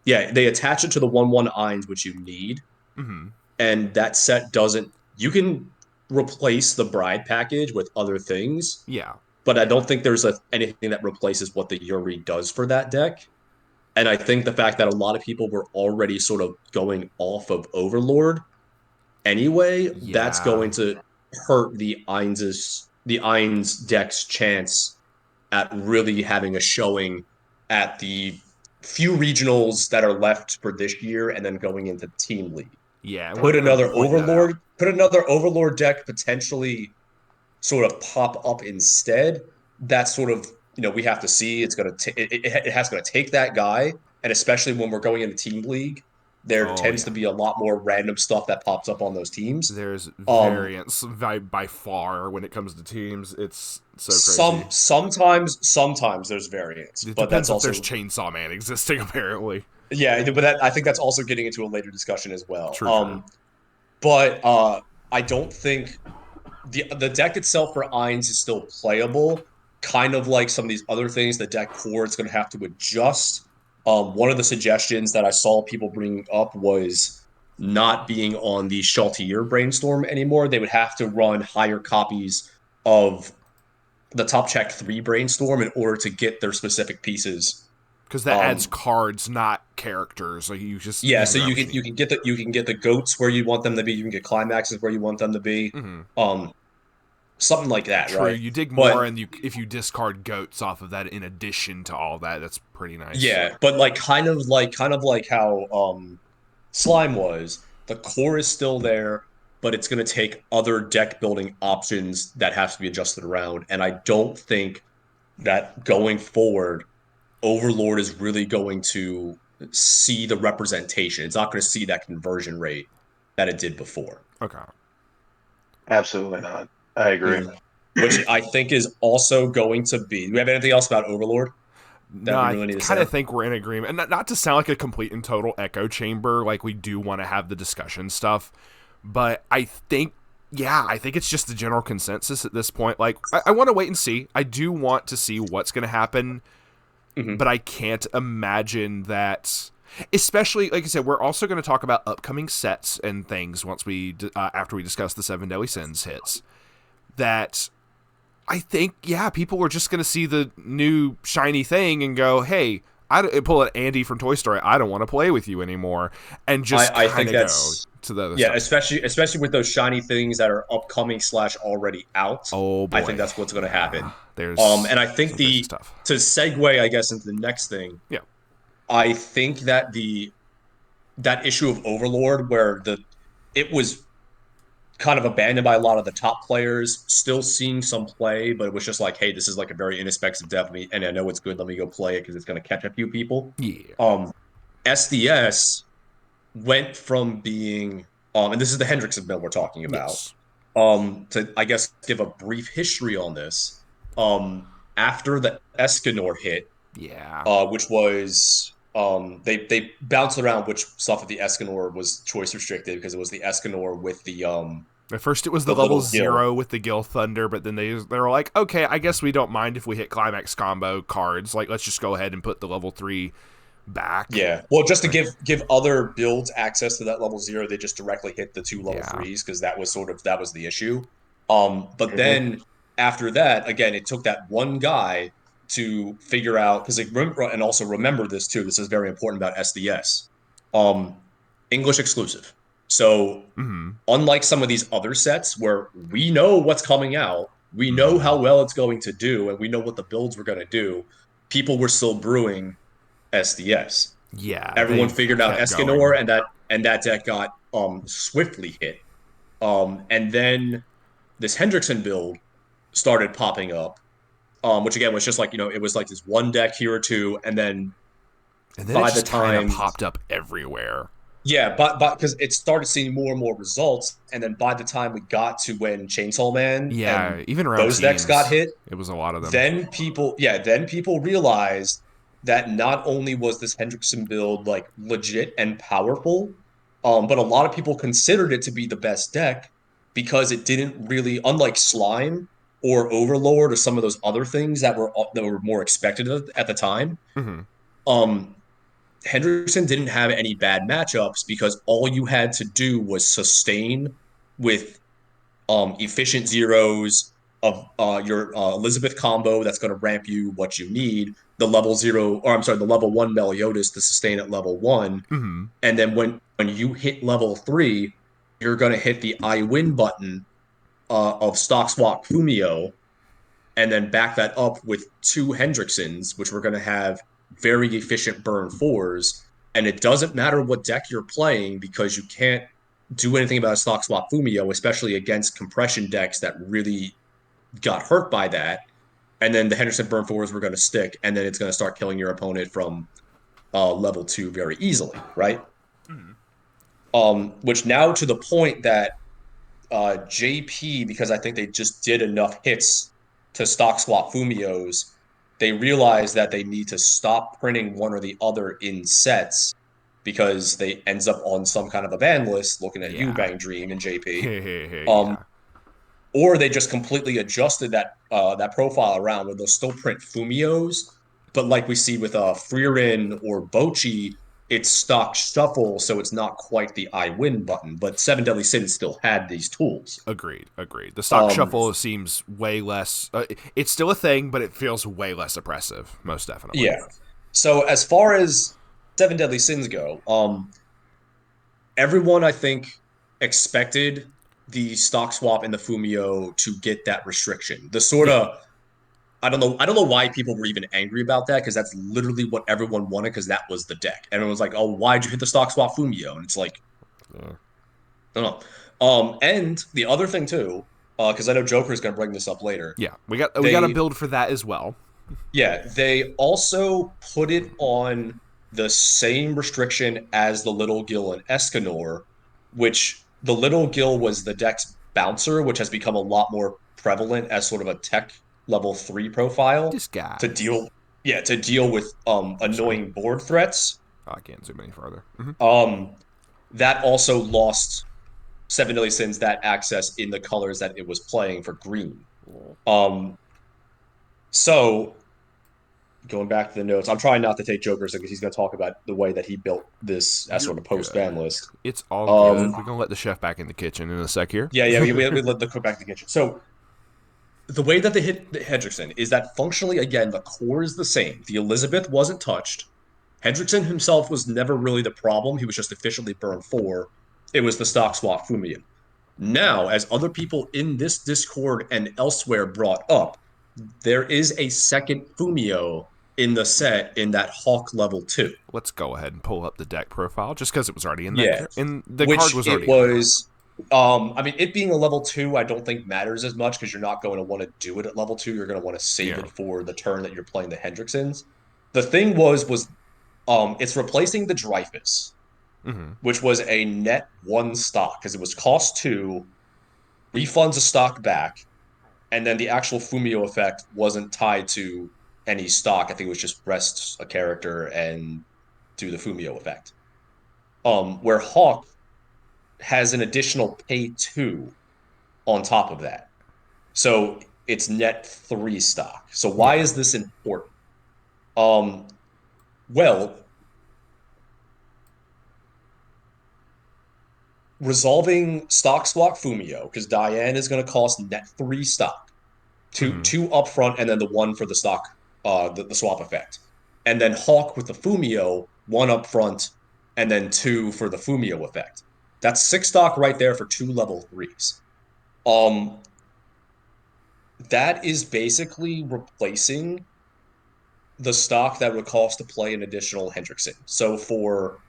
yeah, they attach it to the 1/1 Ainz, which you need. Mm-hmm. And that set doesn't, you can replace the bride package with other things, Yeah. but I don't think there's anything that replaces what the Yuri does for that deck. And I think the fact that a lot of people were already sort of going off of Overlord anyway, that's Yeah. going to hurt the Ainz deck's chance at really having a showing at the few regionals that are left for this year and then going into team league. Yeah. We're gonna point that out. Put another Overlord deck potentially sort of pop up instead. That's sort of we have to see. It's gonna it has gonna take that guy, and especially when we're going into team league, there Oh tends yeah. to be a lot more random stuff that pops up on those teams. There's Um, variance by far when it comes to teams. It's so crazy. sometimes there's variance, It but depends that's if there's also Chainsaw Man existing, apparently. yeah. But I think that's also getting into a later discussion as well. True, true. But I don't think the deck itself for Ainz is still playable. Kind of like some of these other things, the deck core is going to have to adjust. One of the suggestions that I saw people bringing up was not being on the Shaltier brainstorm anymore. They would have to run higher copies of the top check 3 brainstorm in order to get their specific pieces. Because that adds Um, cards, not characters. Like you just yeah, you can so grab what you need. you can get the goats where you want them to be. You can get climaxes where you want them to be. Mm-hmm. Um, Something like that, True. right? You dig more, But and if you discard goats off of that, in addition to all that, that's pretty nice. yeah, but like kind of like how slime was, the core is still there, but it's going to take other deck building options that have to be adjusted around. And I don't think that going forward, Overlord is really going to see the representation. It's not going to see that conversion rate that it did before. Okay. Absolutely not. I agree. Mm. Which I think is also going to be. Do we have anything else about Overlord No, that we I really need to kind say? of think we're in agreement, and not to sound like a complete and total echo chamber. Like we do want to have the discussion stuff, but I think, yeah, I think it's just the general consensus at this point. Like I want to wait and see. I do want to see what's going to happen, Mm-hmm. but I can't imagine that. Especially, like I said, we're also going to talk about upcoming sets and things once after we discuss the Seven Deadly Sins hits. That I think, yeah, people were just going to see the new shiny thing and go, hey, pull an Andy from Toy Story. I don't want to play with you anymore, and just I kind think of go that's to the other yeah, stuff. especially with those shiny things that are upcoming slash already out. Oh I think boy, that's what's going to yeah, happen. there's And I think some crazy the stuff. to segue, I guess, into the next thing. Yeah, I think that that issue of Overlord, where it was kind of abandoned by a lot of the top players. Still seeing some play, but it was just like, hey, this is like a very inexpensive deck, and I know it's good. Let me go play it because it's going to catch a few people. Yeah. SDS went from being, and this is the Hendrickson build we're talking about. Yes. To I guess give a brief history on this. After the Escanor hit, Yeah. which was they bounced around which stuff of the Escanor was choice restricted because it was the Escanor with At first, it was the the level little gill. 0 with the Gil Thunder, but then they were like, okay, I guess we don't mind if we hit Climax combo cards. Like, let's just go ahead and put the level 3 back. Yeah, well, just to give other builds access to that level 0, they just directly hit the 2 level Yeah. 3s because that was the issue. But Mhm. then after that, again, it took that one guy to figure out because and also remember this too. This is very important about SDS. Um, English exclusive. So Mm-hmm. unlike some of these other sets where we know what's coming out, we know how well it's going to do, and we know what the builds we're going to do, people were still brewing SDS. Yeah, Everyone they've figured out kept Escanor, going. and that deck got swiftly hit. And then this Hendrickson build started popping up, which again was just like it was like this one deck here or two, and then And then it by the just kind of time popped up everywhere. yeah, but because it started seeing more and more results, and then by the time we got to when Chainsaw Man Yeah, and even around those decks got teams, hit, it was a lot of them. then people realized that not only was this Hendrickson build like legit and powerful, but a lot of people considered it to be the best deck because it didn't really, unlike Slime or Overlord or some of those other things that were more expected at the time. Mm-hmm. Um, Hendrickson didn't have any bad matchups because all you had to do was sustain with efficient zeros of your Elizabeth combo that's going to ramp you what you need. The level 0, or I'm sorry, the level 1 Meliodas to sustain at level 1. Mm-hmm. And then when you hit level 3, you're going to hit the I win button of Stock Swap Fumio, and then back that up with 2 Hendricksons, which we're going to have very efficient burn 4s. And it doesn't matter what deck you're playing because you can't do anything about a Stock Swap Fumio, especially against compression decks that really got hurt by that. And then the Henderson burn 4s were going to stick, and then it's going to start killing your opponent from level 2 very easily, right? Mm-hmm. Which now to the point that JP, because I think they just did enough hits to stock swap Fumios, they realized that they need to stop printing one or the other in sets because they ends up on some kind of a ban list looking at you, Yeah. Bang Dream and JP. Hey, hey, hey, Um, yeah. or they just completely adjusted that profile around where they'll still print Fumios, but like we see with Freerin or Bochi, it's stock shuffle, so it's not quite the I win button. But Seven Deadly Sins still had these tools. Agreed. Agreed. The stock Um, shuffle seems way less. It's still a thing, but it feels way less oppressive. Most definitely. yeah. So as far as Seven Deadly Sins go, everyone I think expected the stock swap and the Fumio to get that restriction. The sort Yeah. of I don't know why people were even angry about that because that's literally what everyone wanted because that was the deck. Everyone was like, "Oh, why'd you hit the stock swap Fumio?" And it's like, Yeah. I don't know. And the other thing too, because I know Joker's going to bring this up later. Yeah. We got a They build for that as well. Yeah, they also put it on the same restriction as the Little Gill and Escanor, which the Little Gill was the deck's bouncer, which has become a lot more prevalent as sort of a tech level 3 profile to Disguise. deal to deal with I'm sorry. annoying board threats. Oh, I can't zoom any farther. Mm-hmm. Um that also lost Seven Deadly Sins that access in the colors that it was playing for green. Um so going back to the notes, I'm trying not to take Joker's because he's going to talk about the way that he built this as You're sort of post ban good. list. It's all good. Um, We're gonna let the chef back in the kitchen in a sec here. we let the cook back to the kitchen. So the way that they hit Hendrickson is that functionally, again, the core is the same. The Elizabeth wasn't touched. Hendrickson himself was never really the problem. He was just efficiently burned 4. It was the stock swap Fumio. Now, as other people in this Discord and elsewhere brought up, there is a second Fumio in the set in that Hawk level 2. Let's go ahead and pull up the deck profile just because it was already in that. Yeah, And the card which was it already in there. was I mean, it being a level 2, I don't think matters as much because you're not going to want to do it at level 2. You're going to want to save Yeah. it for the turn that you're playing the Hendricksons. The thing was it's replacing the Dreyfus, Mm-hmm. which was a net 1 stock because it was cost 2, refunds a stock back, and then the actual Fumio effect wasn't tied to any stock. I think it was just rest a character and do the Fumio effect. Where Hawk has an additional pay 2 on top of that. So it's net 3 stock. So why Yeah. is this important? Um, well, resolving stock swap Fumio, because Diane is going to cost net 3 stock, Mm-hmm. two upfront, and then the 1 for the stock, the swap effect. And then Hawk with the Fumio, 1 upfront, and then 2 for the Fumio effect. That's 6 stock right there for 2 level 3s. Um, that is basically replacing the stock that would cost to play an additional Hendrickson. So for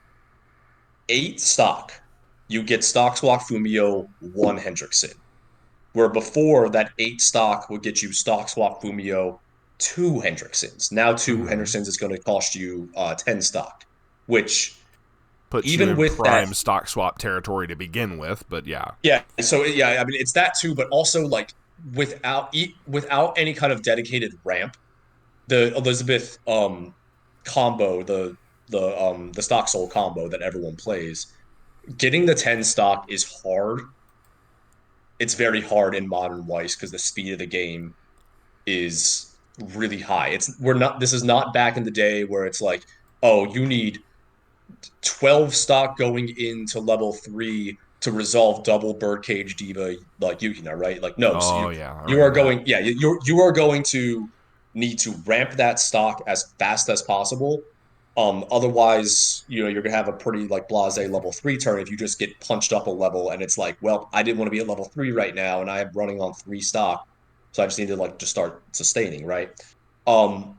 8 stock, you get stock swap Fumio, 1 Hendrickson. Where before that 8 stock would get you stock swap Fumio, 2 Hendricksons. Now 2 Mm-hmm. Hendricksons is going to cost you 10 stock, which Puts you even in with that, prime stock swap territory to begin with, but yeah. yeah. So yeah, I mean it's that too, but also like without any kind of dedicated ramp, the Elizabeth combo, the stock soul combo that everyone plays, getting the 10 stock is hard. It's very hard in modern Weiss because the speed of the game is really high. It's we're not this is not back in the day where it's like, oh, you need 12 stock going into level 3 to resolve double birdcage diva like Yukina, right? Like no, so Oh you yeah, I you are remember that. going, yeah, you are going to need to ramp that stock as fast as possible. Otherwise, you're gonna have a pretty like blase level 3 turn if you just get punched up a level and it's like, well, I didn't want to be at level 3 right now and I'm running on 3 stock, so I just need to like just start sustaining, right? Um,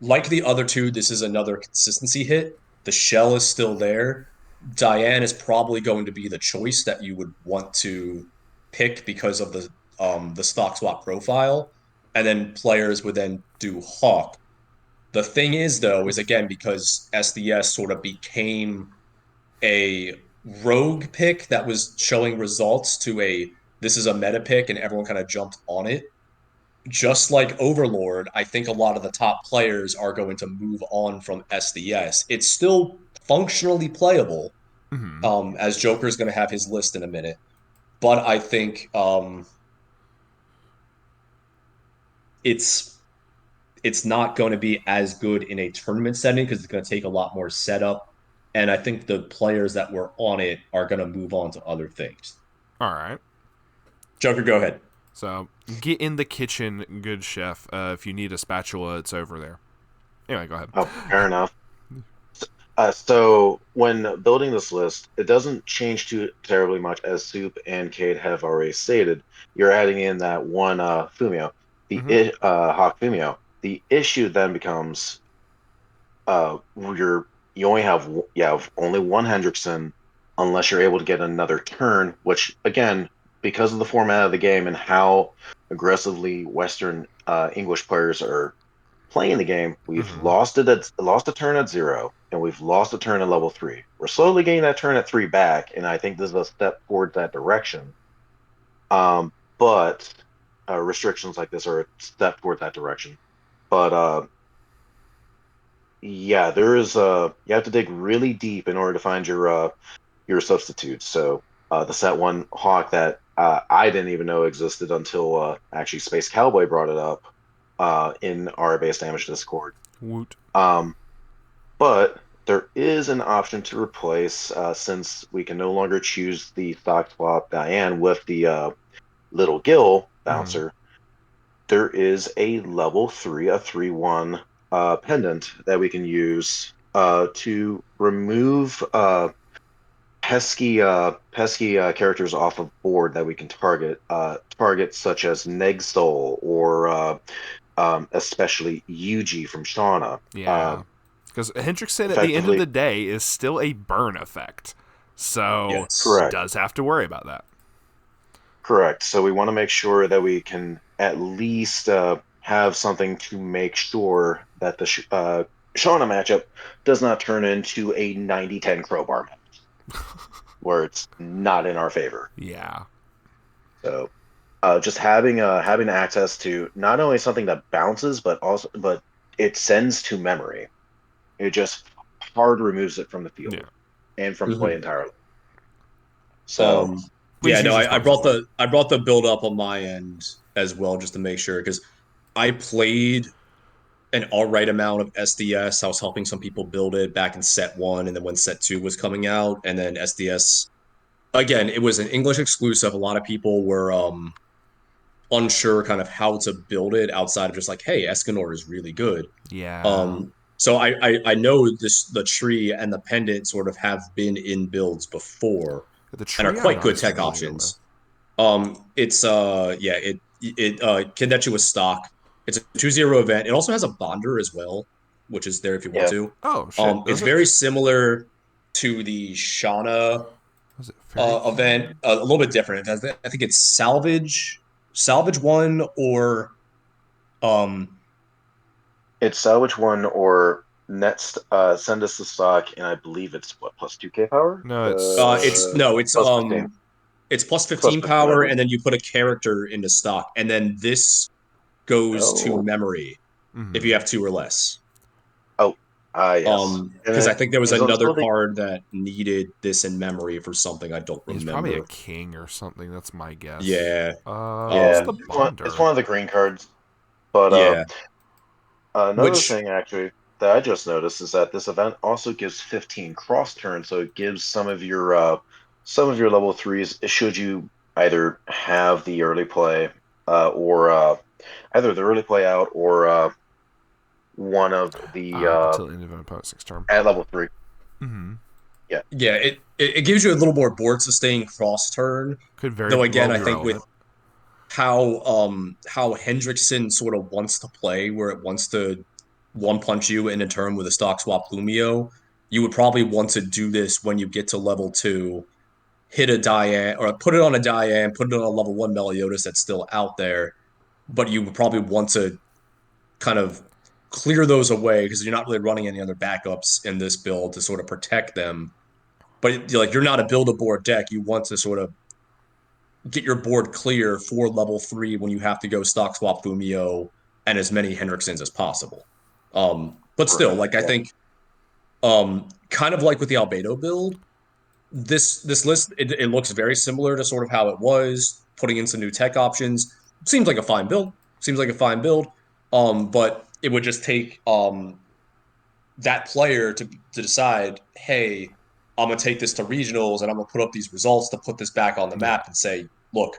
like the other two, this is another consistency hit. The shell is still there. Diane is probably going to be the choice that you would want to pick because of the stock swap profile. And then players would then do Hawk. The thing is, though, is again, because SDS sort of became a rogue pick that was showing results to a this is a meta pick and everyone kind of jumped on it, just like Overlord, I think a lot of the top players are going to move on from SDS. It's still functionally playable, Mm-hmm. as Joker's going to have his list in a minute. But I think it's it's not going to be as good in a tournament setting because it's going to take a lot more setup. And I think the players that were on it are going to move on to other things. All right. Joker, go ahead. So get in the kitchen, good chef. If you need a spatula, it's over there. Anyway, go ahead. Oh, fair enough. So when building this list, it doesn't change too terribly much, as Soup and Cade have already stated. You're adding in that one Fumio, Mm-hmm. Hawk Fumio. The issue then becomes you only have you have only one Hendrickson unless you're able to get another turn, which again, because of the format of the game and how aggressively Western English players are playing the game, we've Mm-hmm. lost a turn at 0, and we've lost a turn at level 3. We're slowly getting that turn at 3 back, and I think this is a step towards that direction. But restrictions like this are a step towards that direction. But yeah, there is you have to dig really deep in order to find your substitutes. So the set one Hawk that I didn't even know existed until actually Space Cowboy brought it up in our base damage Discord. Woot. Um, but there is an option to replace since we can no longer choose the stock swap Diane with the Little Gill Mm-hmm. bouncer. There is a level 3, a 3/1 pendant that we can use to remove pesky characters off of board that we can target. Targets such as Negsoul or especially Yuji from Shauna. Yeah. Because Hendrickson at the end of Effectively, the day is still a burn effect. So Yes. Correct. does have to worry about that. Correct. So we want to make sure that we can at least have something to make sure that the Shauna matchup does not turn into a 90-10 crowbar match, where it's not in our favor. Yeah. So just having access to not only something that bounces, but it sends to memory. It just hard removes it from the Yeah. field and from play Mhm. entirely. So Um, Please yeah, no, use responsibly. I brought the build up on my end as well just to make sure because I played an all right amount of SDS. I was helping some people build it back in set one, and then when set two was coming out, and then SDS again, it was an English exclusive. A lot of people were unsure kind of how to build it outside of just like, hey, Escanor is really good. Yeah. So I know this the tree and the pendant sort of have been in builds before The and are tree I'm quite not good as tech familiar with. options. It's yeah, it Kendechi was stock. It's a 2-0 event. It also has a bonder as well, which is there if you want yeah, to. Oh shit. It's Does it? very similar to the Shauna Was it Fairy event, King? a little bit different. I think it's salvage one or um it's salvage one or next send us the stock, and I believe it's what plus 2K power. No, it's it's no, Plus 15. it's plus Plus 15 15, I power, believe. and then you put a character into stock, and then this goes to Oh, memory if you mm-hmm. have two or less. oh, yes. And Because I it think there was is another until the card that needed this in memory for something I don't He's probably a remember. king or something. That's my guess. Yeah. What's yeah, the Um, it's bonder? one of the green cards. But yeah. another Which thing actually that I just noticed is that this event also gives 15 cross turns, so it gives some of your level threes should you either have the early play or either the early play out or one of the Until the end of an opponent's sixth turn. at level three. Mm-hmm. Yeah, yeah, it gives you a little more board sustaining cross turn. Could very Though well again, I be think with relevant. how Hendrickson sort of wants to play, where it wants to one punch you in a turn with a stock swap Lumio, you would probably want to do this when you get to level two, hit a Diane or put it on a Diane, put it on a level one Meliodas that's still out there, but you would probably want to kind of clear those away because you're not really running any other backups in this build to sort of protect them. But like you're not a build a board deck, you want to sort of get your board clear for level three when you have to go stock swap Fumio and as many Hendricksons as possible. But still, correct. like I Yeah, think, kind of like with the Albedo build, this list it looks very similar to sort of how it was, putting in some new tech options. Seems like a fine build. Seems like a fine build. But it would just take that player to decide, hey, I'm gonna take this to regionals and I'm gonna put up these results to put this back on the Yeah. map and say, look,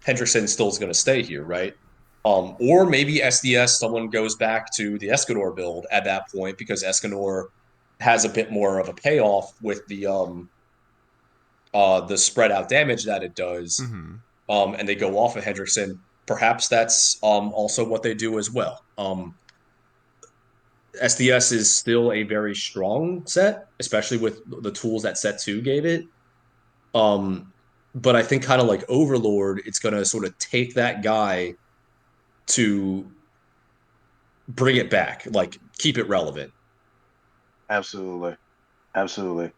Hendrickson still is gonna stay here, right? Or maybe SDS, someone goes back to the Escanor build at that point because Escanor has a bit more of a payoff with the spread out damage that it does, Mm-hmm. and they go off of Hendrickson. Perhaps that's also what they do as well. SDS is still a very strong set, especially with the tools that set two gave it. Um, but I think kind of like Overlord, it's gonna sort of take that guy to bring it back, like keep it relevant. absolutely, absolutely.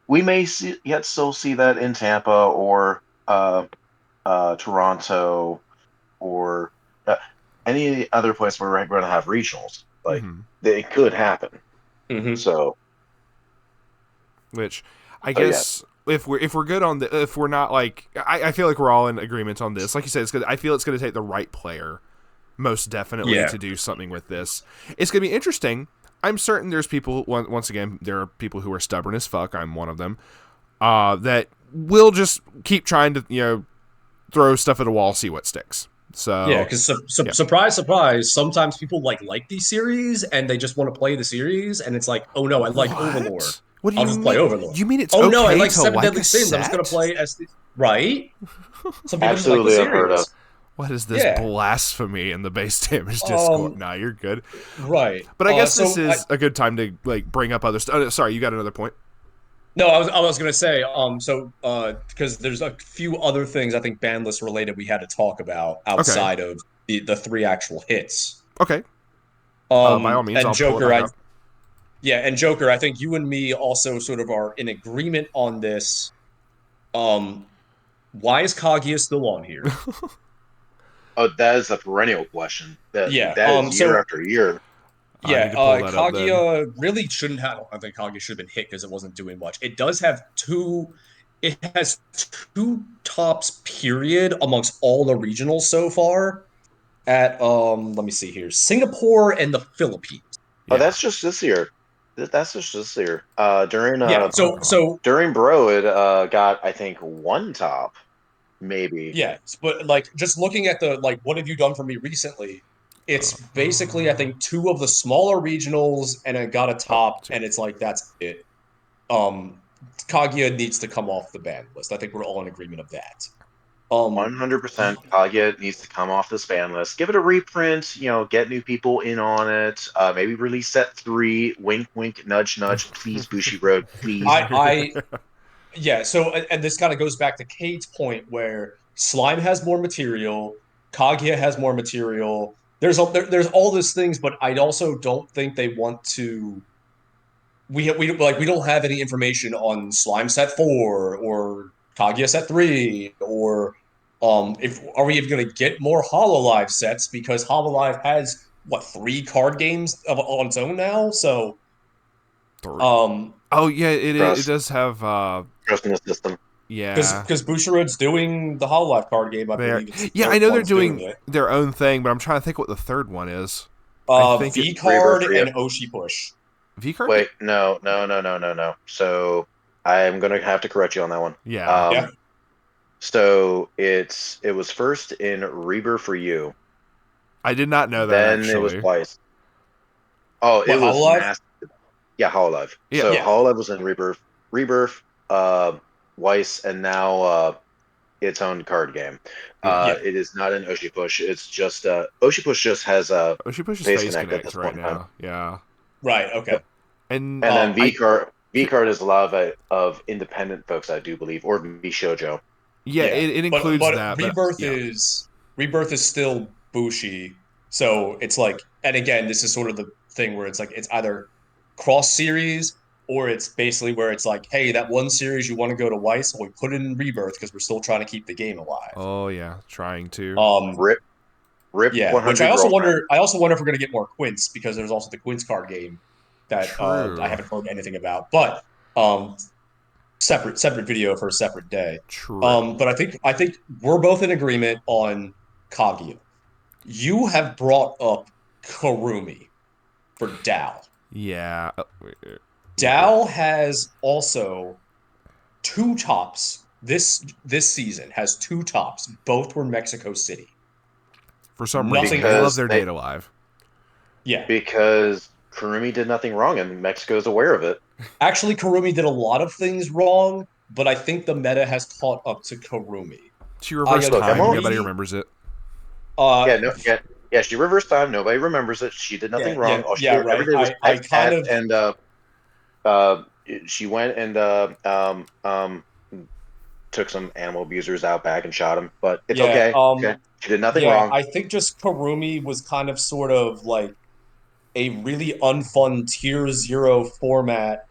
We may yet still see that in Tampa or Toronto or uh, any other place where we're going to have regionals. Like Mm-hmm. it could happen. Mm-hmm. So, Which I so yeah, guess if we're good on the if we're not like I feel like we're all in agreement on this. Like you said, it's good. I feel it's going to take the right player most definitely Yeah. to do something with this. It's going to be interesting. I'm certain there's people. Once again, there are people who are stubborn as fuck. I'm one of them. That will just keep trying to throw stuff at a wall, see what sticks. Yeah, So because yeah. surprise, surprise, sometimes people like these series and they just want to play the series, and it's like, oh no, I like Overlord. What? What do I'll you just play mean? Overlord. You mean it's Oh no, I okay like to Seven like Deadly a Sins. I'm just gonna set? play as right. Some people just like the absolutely unheard of. series. What is this Yeah. blasphemy in the base damage Discord? Um. Nah, you're good. Right. But I guess this So I is a good time to like bring up other stuff. Sorry, you got another point? No, I was gonna say, because there's a few other things I think ban list related we had to talk about Okay. outside of the three actual hits. Okay. By all means, And I'll pull it Joker, back up. I think you and me also sort of are in agreement on this. Um, why is Kaguya still on here? Oh, that is a perennial question. That Yeah. that is year after year. I need to pull that up then. Kaguya really shouldn't have. I think Kaguya should have been hit because it wasn't doing much. It does have two. It has two tops. Period amongst all the regionals so far. At let me see here, Singapore and the Philippines. Oh, Yeah. that's just this year. That's just this year. Yeah. So During Bro, it got I think one top, maybe. yeah, but like just looking at the like what have you done for me recently? It's basically I think two of the smaller regionals and it got a Oh, top two. and it's like that's it. Um Kaguya needs to come off the ban list. I think we're all in agreement of that. Um 100% Kaguya needs to come off this ban list. Give it a reprint, get new people in on it. Maybe release set 3. Wink, wink, nudge, nudge. Please, Bushiroad, please. I yeah, so and this kind of goes back to Cade's point where Slime has more material, Kaguya has more material. There's all these things, but I also don't think they want to. We don't have any information on Slime Set 4 or Kaguya Set 3 or if are we even going to get more Hololive sets because Hololive has what 3 card games on its own now. So Three. um Oh yeah, it Trust. does have. Trust in the system. Yeah. because Bushiroad's doing the Hololive card game, I There. believe it's Yeah, third I know they're one's doing doing it. their own thing, but I'm trying to think what the third one is. I think it V Rebirth card for you. and Oshi push. V card. Wait, no, no, no, no, no, no. So I'm gonna have to correct you on that one. Yeah. Yeah. So it was first in Rebirth for you, I did not know that then it was actually. Weiss. Oh, it What was Hololive? massive. Yeah, Hololive. Yeah. So Yeah. Hololive was in Rebirth, Weiss, and now its own card game. Yeah. Yeah. It is not an Oshi Push. It's just Oshi Push just has a Oh, she pushes Face Face Connect at Connect this right point in time. now. Yeah. Right. Okay. Yep. And And then Um. I. V card is a lot of independent folks, I do believe, or V Shoujo. Yeah, Yeah. it But includes but that, but Rebirth yeah. is Rebirth is still Bushi. So it's like, and again, this is sort of the thing where it's like it's either cross series or it's basically where it's like, hey, that one series you want to go to Weiss, well, we put it in Rebirth because we're still trying to keep the game alive. Oh yeah, trying to. Um. Rip, rip Yeah, which 100 girlfriend. I also wonder if we're going to get more Quints because there's also the Quints card game that I True. haven't heard anything about. But um, separate video for a separate day. True. But I think we're both in agreement on Kaguya. You have brought up Karumi for Dal. Yeah. Yeah. Dal has also 2 tops this season. Has 2 tops. Both were Mexico City. For some reason, Nothing they love because their else. they data live. Yeah, because Kurumi did nothing wrong and Mexico's aware of it. actually, Karumi did a lot of things wrong, but I think the meta has caught up to Karumi. She I reversed Look, I'm time. all, Nobody agree. remembers it. Uh, yeah, no, yeah, yeah. She reversed time. Nobody remembers it. She did nothing wrong. All she yeah, did every right. day was I pet kind cat, of and uh, she went and took some animal abusers out back and shot him. But it's yeah, okay. Okay, she did nothing yeah. wrong. I think just Karumi was kind of sort of like a really unfun tier 0 format.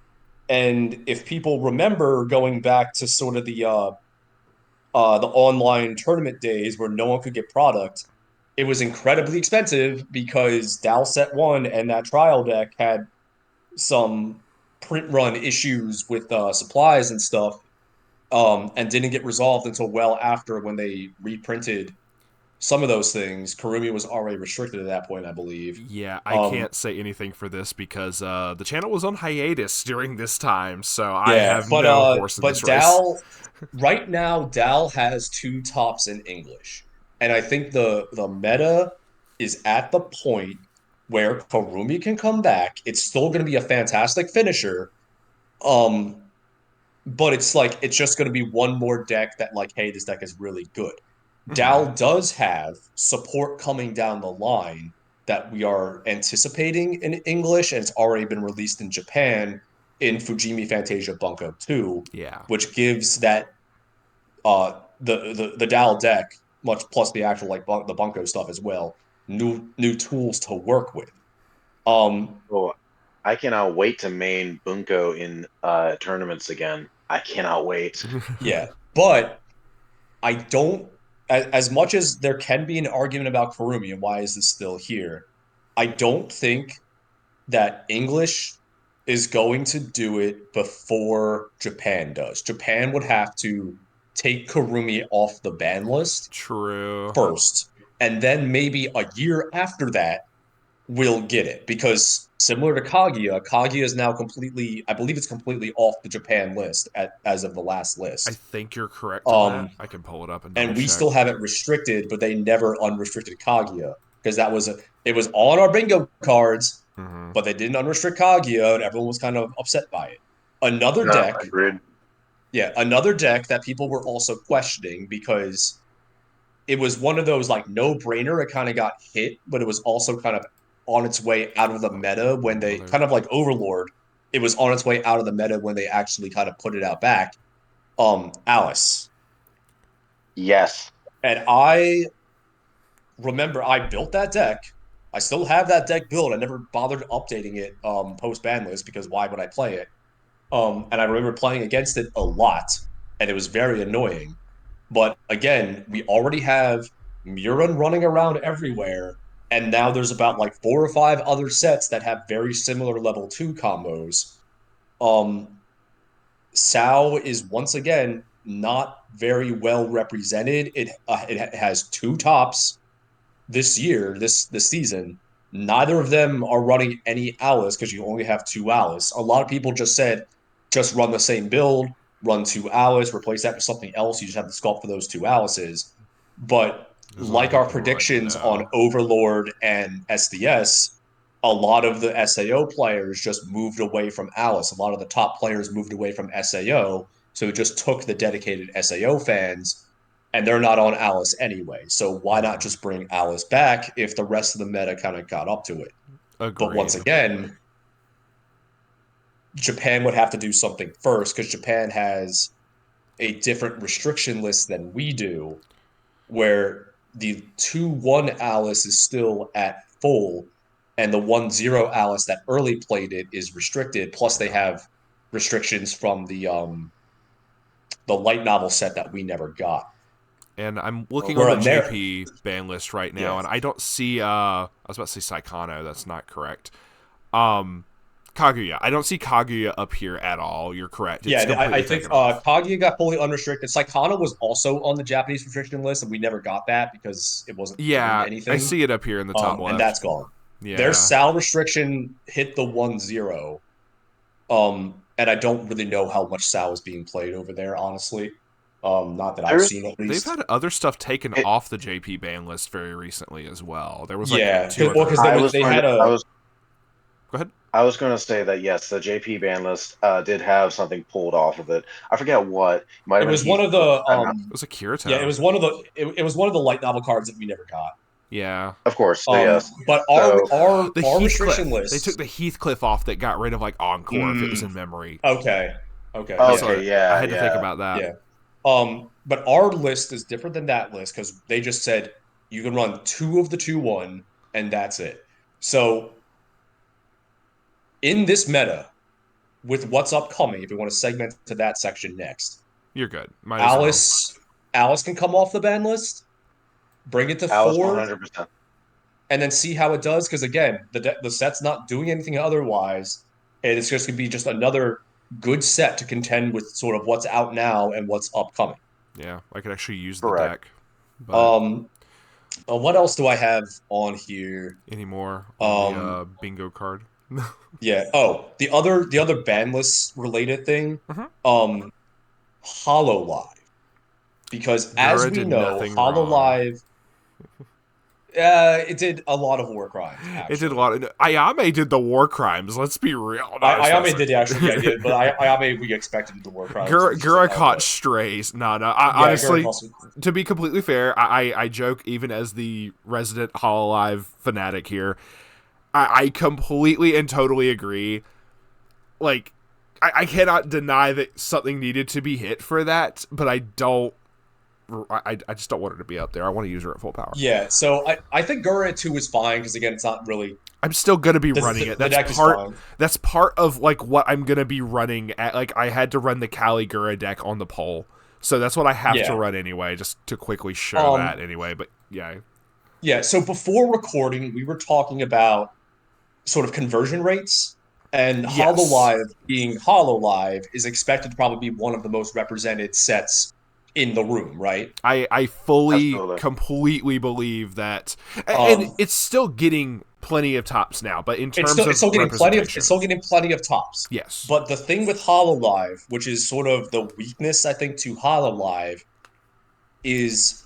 And if people remember going back to sort of the online tournament days where no one could get product, it was incredibly expensive because Dal Set 1 and that trial deck had some print run issues with supplies and stuff, and didn't get resolved until well after when they reprinted some of those things. Karumi was already restricted at that point, I believe. Yeah, I Um, can't say anything for this because the channel was on hiatus during this time, so I yeah, have no horse in but this race. Dal right now Dal has 2 tops in English, and I think the meta is at the point where Karumi can come back. It's still going to be a fantastic finisher. Um, but it's like it's just going to be one more deck that like, hey, this deck is really good. Hmm. Dal does have support coming down the line that we are anticipating in English, and it's already been released in Japan. in Fujimi Fantasia Bunko 2, Yeah. which gives that the Dal deck, much plus the actual like the Bunko stuff as well, new tools to work with. Um, Oh, I cannot wait to main Bunko in tournaments again. I cannot wait. yeah, but I don't. As much as there can be an argument about Kurumi and why is this still here, I don't think that English is going to do it before Japan does. Japan would have to take Kurumi off the ban list True. first, and then maybe a year after that, we'll get it. Because similar to Kaguya, Kaguya is now completely, I believe it's completely off the Japan list as of the last I list. think you're correct on that. Um, I can pull it up and double and we check. still have it restricted, but they never unrestricted Kaguya because it was on our bingo cards, Mm-hmm. but they didn't unrestrict Kaguya, and everyone was kind of upset by it. Another No, deck, agreed. yeah, another deck that people were also questioning because it was one of those like no brainer. It kind of got hit, but it was also kind of on its way out of the meta when they Another. kind of like Overlord. It was on its way out of the meta when they actually kind of put it out back. Alice. Yes. And I remember I built that deck. I still have that deck built. I never bothered updating it post ban list because why would I play it? And I remember playing against it a lot, and it was very annoying. But again, we already have Murin running around everywhere, and now there's about like 4 or 5 other sets that have very similar level 2 combos. Um, Sao is once again not very well represented. It has 2 tops this year, this season. Neither of them are running any Alice because you only have 2 Alice. A lot of people just said just run the same build, run 2 Alice, replace that with something else. You just have to sculpt for those 2 Alices. But There's a lot of like our people who are like, predictions on no. Overlord and SDS, a lot of the SAO players just moved away from Alice. A lot of the top players moved away from SAO. So it just took the dedicated SAO fans, and they're not on Alice anyway. So why not Mm-hmm. just bring Alice back if the rest of the meta kind of got up to it? But once Agreed. again, Japan would have to do something first because Japan has a different restriction list than we do, where the 2-1 Alice is still at full, and the 1-0 Alice that early played it is restricted. Plus, they Yeah. have restrictions from the light novel set that we never got. And I'm looking on Where the America, JP ban list right now, yeah, and I don't see. I was about to say Saikano. That's not correct. Um, Kaguya. I don't see Kaguya up here at all. You're correct. It's yeah, I completely think taken off. Kaguya got fully unrestricted. Saikana was also on the Japanese restriction list, and we never got that because it wasn't doing Yeah, I anything. see it up here in the top And left. that's gone. Their Yeah. Sal restriction hit the 1-0. And I don't really know how much Sal is being played over there, honestly. Not that I've There's seen at They've least. had other stuff taken it. off the JP ban list very recently as well. There was like Yeah, two because other. I was they going had to. a Go ahead. I was going to say that yes, the JP ban list did have something pulled off of it. I forget what. It might it have been was one of Heathcliff. the I'm not. It was a yeah, it Kirito. was one of it was one of the light novel cards that we never got. Yeah. Of course, so yes. But So The our restriction Heathcliff. They took list. the Heathcliff off that got rid of like Encore if it was Mm, in memory. okay, okay, That's yeah, okay, what I yeah, had to think yeah. about that. yeah. But our list is different than that list because they just said you can run 2 of the 2-1 and that's it. So in this meta, with what's upcoming, if we want to segment to that section next, You're good. Might as well. Alice can come off the ban list, bring it to Alice 4, 100%. and then see how it does. Because again, the set's not doing anything otherwise, and it's just gonna be just another good set to contend with sort of what's out now and what's upcoming. Yeah, I could actually use the Correct. deck, but Um, what else do I have on here? anymore on the Um, bingo card. yeah. Oh, the other ban list related thing, Uh-huh. um, Hololive. Because as Gura we did know, nothing wrong. Hololive it did a lot of war crimes, It did a actually. lot. Ayame did the war crimes. Let's be real. No, I was Ayame messing. did actually, yeah, he did, but Ayame we expected him to war crimes. It was just Gura about caught what. strays. No, no. Yeah, Garrett Honestly, also. to be completely fair, I joke even as the resident Hololive fanatic here. I completely and totally agree. Like, I cannot deny that something needed to be hit for that, but I just don't want her to be up there. I want to use her at full power. Yeah, so I think Gura at 2 is fine because again, it's not really. I'm still gonna be running it. The deck is fine. That's part of like what I'm gonna be running at. Like I had to run the Kali Gura deck on the poll, so that's what I have to run anyway, just to quickly show that anyway. But yeah. Yeah. So before recording, we were talking about sort of conversion rates, and Hololive being Hololive is expected to probably be one of the most represented sets in the room, right? I fully, completely believe that, and it's still getting plenty of tops now. But in terms of it's still getting plenty of tops. Yes. But the thing with Hololive, which is sort of the weakness, I think, to Hololive, is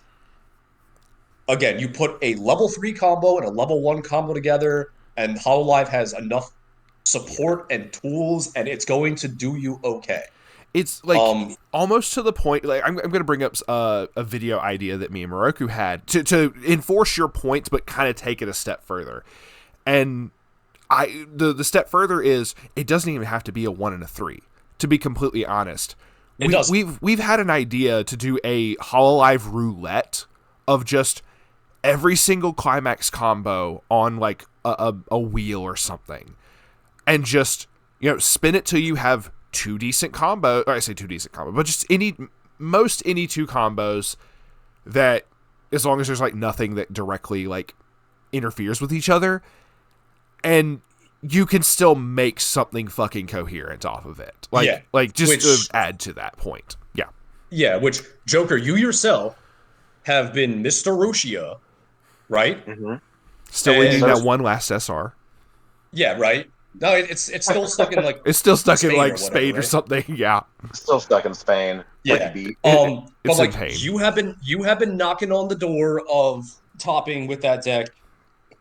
again, you put a level 3 combo and a level 1 combo together, and Hololive has enough support and tools, and it's going to do you okay. It's like almost to the point. Like I'm going to bring up a video idea that me and Moroku had to enforce your points, but kind of take it a step further. And the step further is it doesn't even have to be a 1 and a 3. To be completely honest, we've had an idea to do a Hololive roulette of just every single climax combo on like a wheel or something, and just spin it till you have 2 decent combos. Or I say 2 decent combos, but just any 2 combos that, as long as there's like nothing that directly like interferes with each other, and you can still make something fucking coherent off of it. Like just to add to that point. Yeah. Yeah, which Joker, you yourself have been Mr. Rushia, right? Mm-hmm. Still needing that one last SR. Yeah, right. No, it's still stuck in like it's still stuck in like Spain or something. Yeah, it's still stuck in Spain. Yeah. But like you have been knocking on the door of topping with that deck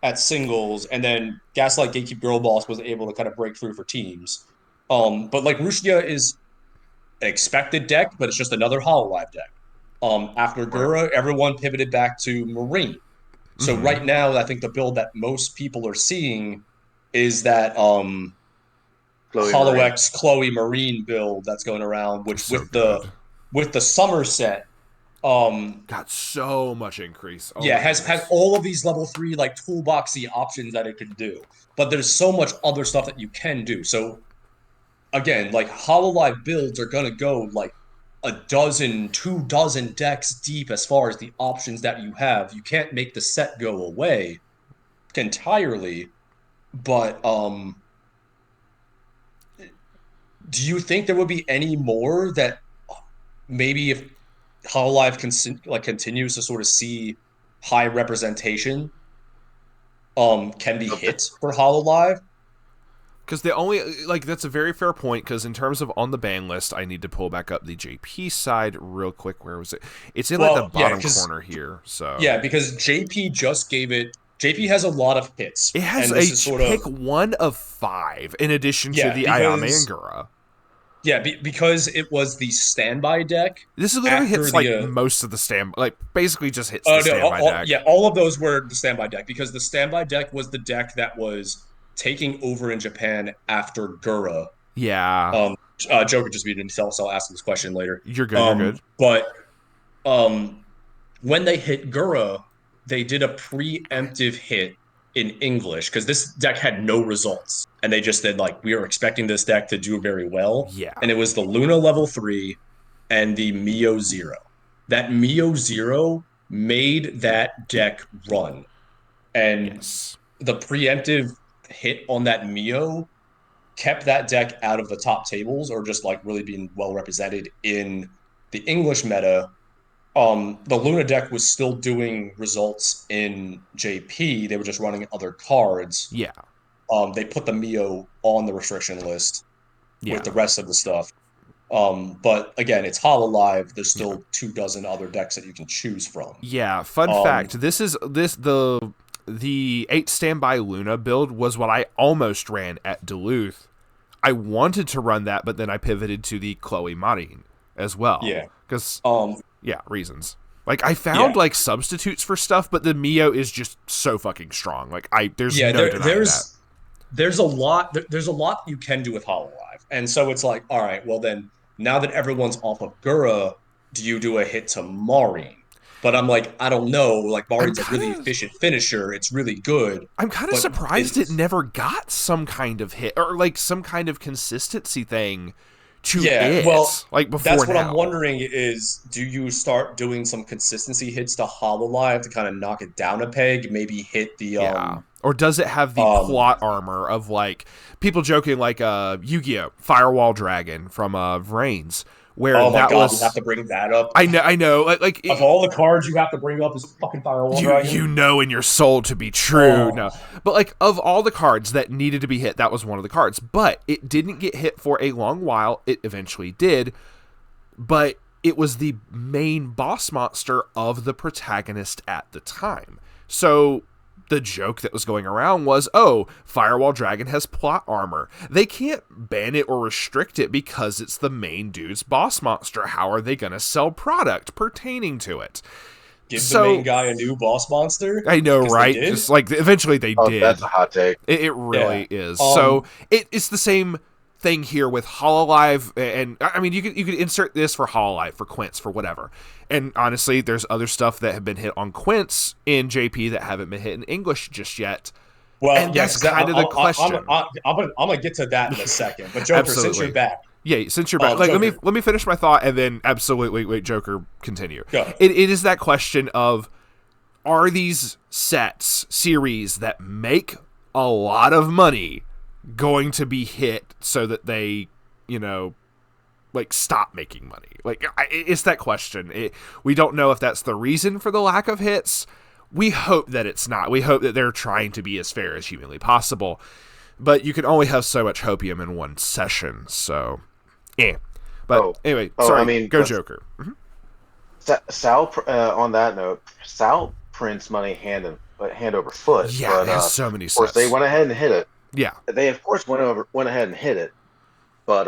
at singles, and then Gaslight Gatekeep Girl Boss was able to kind of break through for teams. But like Rushia is an expected deck, but it's just another Hololive deck. After Gura, everyone pivoted back to Marine. So right now, I think the build that most people are seeing is that HoloX Chloe Marine build that's going around, which with the Somerset got so much increase. Has all of these level 3 like toolboxy options that it can do. But there's so much other stuff that you can do. So again, like Hololive builds are gonna go like 2 dozen decks deep as far as the options that you have. You can't make the set go away entirely, but do you think there would be any more that maybe if Hololive continues to sort of see high representation can be hit for Hololive? Because the only, that's a very fair point, because in terms of on the ban list, I need to pull back up the JP side real quick. Where was it? It's in the bottom corner here. So yeah, because JP just gave it. JP has a lot of hits. It has pick 1 of 5 in addition to the Ayame and Gura. Yeah, because it was the standby deck. This is literally hits most of the standby, basically just hits the standby deck. Yeah, all of those were the standby deck, because the standby deck was the deck that was taking over in Japan after Gura. Yeah. Joker just muted himself, so I'll ask him this question later. You're good, you're good. But when they hit Gura, they did a preemptive hit in English, because this deck had no results. And they just said, we are expecting this deck to do very well. Yeah. And it was the Luna level 3 and the Mio 0. That Mio 0 made that deck run. And the preemptive hit on that Mio kept that deck out of the top tables, or just really being well represented in the English meta. The Luna deck was still doing results in JP. They were just running other cards. Yeah. They put the Mio on the restriction list with the rest of the stuff. But again, it's Hololive. There's still 2 dozen other decks that you can choose from. Yeah. Fun fact: the 8 standby Luna build was what I almost ran at Duluth. I wanted to run that, but then I pivoted to the Chloe Marine as well. Yeah. Because reasons. I found substitutes for stuff, but the Mio is just so fucking strong. There's no denying that. there's a lot. There's a lot you can do with Hololive, and so it's like, all right, well then, now that everyone's off of Gura, do you do a hit to Maureen? But I'm like, I don't know. Like I'm Maureen's a kind really of efficient finisher. It's really good, I'm kind of but surprised it is never got some kind of hit or like some kind of consistency thing to yeah. Well, it like before that's what I'm now. wondering is, do you start doing some consistency hits to Hololive to kind of knock it down a peg? Maybe hit the Yeah. Or does it have the um. plot armor of like people joking like Yu-Gi-Oh! Firewall Dragon from Vrains, where Oh my that God, we have was to bring that up. I know like Of all the cards you have to bring up is fucking Firewall you Dragon. know in your soul to be true. Oh, No. But like of all the cards that needed to be hit, that was one of the cards. But it didn't get hit for a long while. It eventually did. But it was the main boss monster of the protagonist at the time. So the joke that was going around was, oh, Firewall Dragon has plot armor. They can't ban it or restrict it because it's the main dude's boss monster. How are they going to sell product pertaining to it? give the main So guy a new boss monster I know, because they right? did. Just like eventually they Oh, that's did. a hot take. It Yeah. really is. So it's the same thing here with Hololive, and I mean you could insert this for Hololive, for Quince, for whatever. And honestly, there's other stuff that have been hit on Quince in JP that haven't been hit in English just yet. Well, And yeah, that's because kind of the question. I'm gonna get to that in a second. But Joker, since you're Absolutely. back, Yeah, since you're back, like Joker, let me finish my thought, and then absolutely wait, Joker, continue. go. It is that question of, are these sets, series that make a lot of money going to be hit so that they, you know, like stop making money? Like, it's that question. We don't know if that's the reason for the lack of hits. We hope that it's not. We hope that they're trying to be as fair as humanly possible. But you can only have so much hopium in one session, so But anyway, sorry, I mean, go Joker. Mm-hmm. Sal. On that note, Sal prints money hand over foot. Yeah, But it has so many of course, they sets. went ahead and hit it. Yeah. They of course went ahead and hit it. But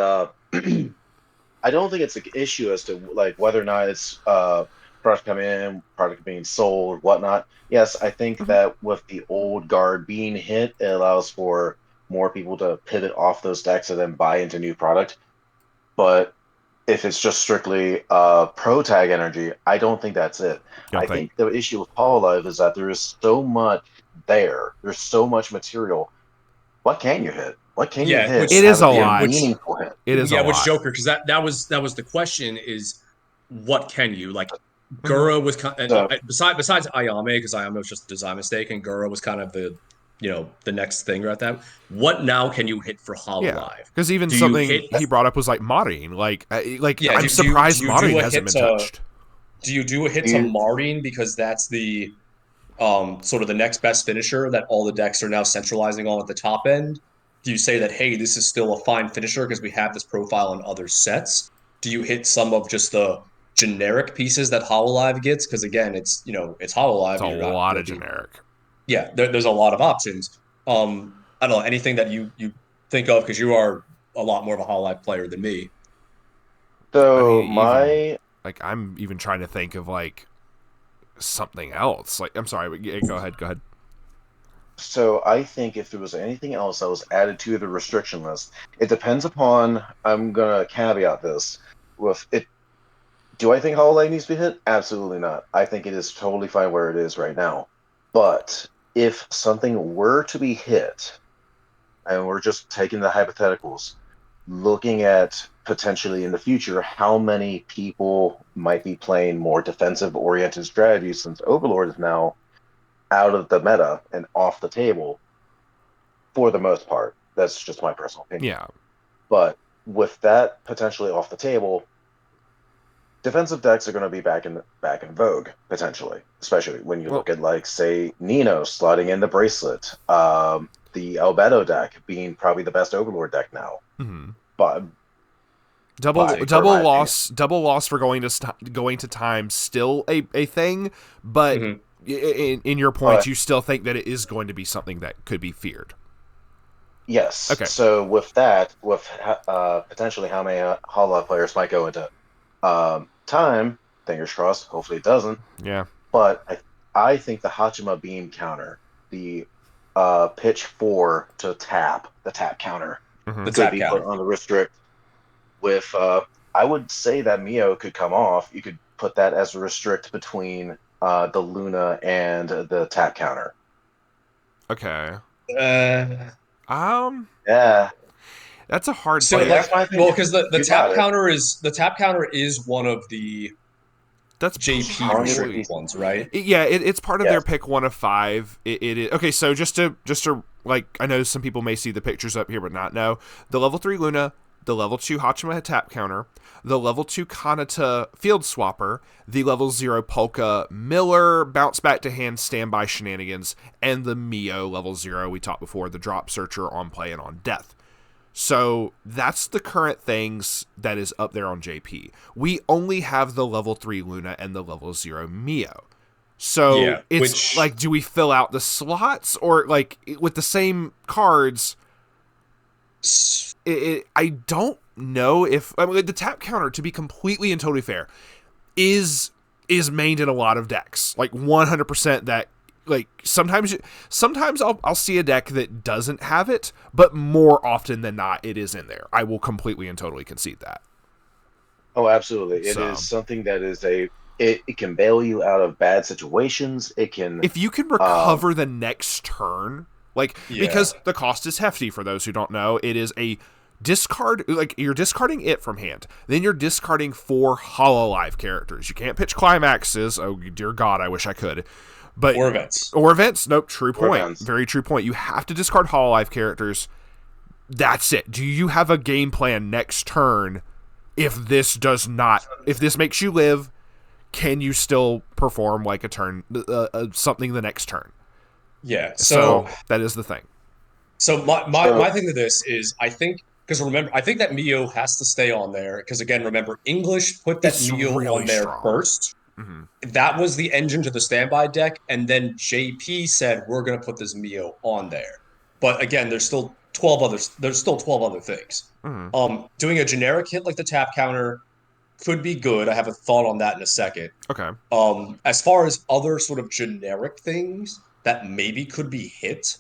I don't think it's an issue as to like whether or not it's product coming in, product being sold, whatnot. Yes, I think Mm-hmm. that with the old guard being hit, it allows for more people to pivot off those decks and then buy into new product. But if it's just strictly pro tag energy, I don't think that's it. Don't I think. think the issue with Hololive is that there is so much there. There's so much material. What can you hit? What can you Yeah, hit It and have is it a be a lot. meaningful hit? It is a lot. Joker, because that was the question is, what can you like? Mm-hmm. Gura was kind of, So, besides Ayame, because Ayame was just a design mistake, and Gura was kind of the the next thing right there. What now can you hit for Yeah, Hololive? because even Do you something hit? he brought up was like Marine. Like Yeah, I'm do surprised you do Marine a hasn't hit been to touched. do you do a hit to you, Marine because that's the sort of the next best finisher that all the decks are now centralizing on at the top end? Do you say that, hey, this is still a fine finisher because we have this profile in other sets? Do you hit some of just the generic pieces that Hololive gets? Because again, it's it's It's Hololive. a You're not lot of generic. yeah. There's a lot of options. I don't know anything that you think of because you are a lot more of a Hololive player than me. I so mean, even my like I'm even trying to think of like something else. Like I'm sorry, but yeah, go ahead, go ahead. So I think if there was anything else that was added to the restriction list, it depends upon. I'm gonna caveat this with it. Do I think Hololive needs to be hit? Absolutely not. I think it is totally fine where it is right now. But if something were to be hit, and we're just taking the hypotheticals, looking at potentially in the future how many people might be playing more defensive oriented strategies since Overlord is now out of the meta and off the table for the most part. That's just my personal opinion. Yeah. But with that potentially off the table, defensive decks are going to be back in vogue potentially, especially when you Well, look at like say Nino slotting in the bracelet, the Albedo deck being probably the best Overlord deck now. mm-hmm. But per double my opinion, loss for going to time still a thing, but Mhm. in your points, but you still think that it is going to be something that could be feared. yes. Okay. So with that, with potentially how many Hollow players might go into time, fingers crossed. Hopefully it doesn't. Yeah. But I think the Hachima beam counter, the pitch 4 to tap, the tap counter The could tap be put counter. on the restrict. With I would say that Mio could come off. You could put that as a restrict between the Luna and the tap counter. Okay. Uh, Yeah, That's a hard so but thing. that's like, my well, opinion. because the You got it. the tap counter is one of the That's JP restricted probably ones, right? yeah. It's part of their Yes. pick 1 of 5. It is okay. So just to like, I know some people may see the pictures up here but not know the level 3 Luna, the level 2 Hachima tap counter, the level 2 Kanata field swapper, the level 0 Polka Miller bounce back to hand standby shenanigans, and the Mio level 0 we talked before, the drop searcher on play and on death. So that's the current things that is up there on JP. We only have the level 3 Luna and the level 0 Mio. So Yeah, it's which like, do we fill out the slots or like with the same cards? I don't know if I mean, the tap counter, to be completely and totally fair, is mained in a lot of decks. Like 100% that like sometimes I'll see a deck that doesn't have it, but more often than not it is in there. I will completely and totally concede that. Oh, absolutely. It So is something that is it can bail you out of bad situations. It can if you can um recover the next turn, like yeah, because the cost is hefty for those who don't know, it is a discard, like you're discarding it from hand, then you're discarding 4 Hololive characters. You can't pitch climaxes. Oh dear God, I wish I could. But or events. or events, nope, true or point. events. Very true point. You have to discard Hololive characters. That's it. Do you have a game plan next turn if this does not, if this makes you live, can you still perform like a turn, something the next turn? Yeah. So So that is the thing. so my So thing to this is I think because remember I think that Mio has to stay on there because again remember English put that It's Mio really on there strong. first. Hmm. That was the engine to the standby deck, and then JP said we're gonna put this Mio on there. But again, there's still 12 other things. Hmm. Doing a generic hit like the tap counter could be good. I have a thought on that in a second. Okay. As far as other sort of generic things that maybe could be hit,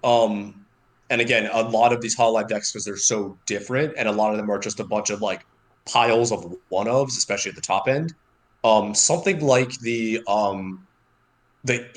um, and again, a lot of these Hololive decks because they're so different, and a lot of them are just a bunch of like piles of one ofs, especially at the top end. Something like the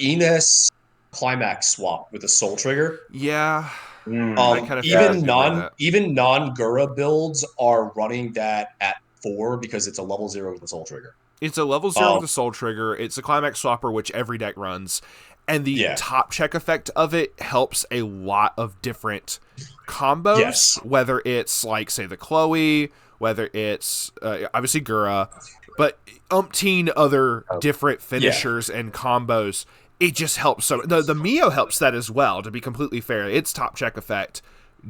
Enos climax swap with the Soul Trigger. Yeah, I kind of figured yes. you'd bring that. Even non-Gura builds are running that at 4 because it's a level 0 with the Soul Trigger. It's a level 0 Um, with a Soul Trigger. It's a Climax Swapper, which every deck runs. And the yeah, top check effect of it helps a lot of different combos, yes, whether it's like, say, the Chloe, whether it's obviously Gura, but umpteen other different yeah. finishers and combos. It just helps. So the Mio helps that as well, to be completely fair. Its top check effect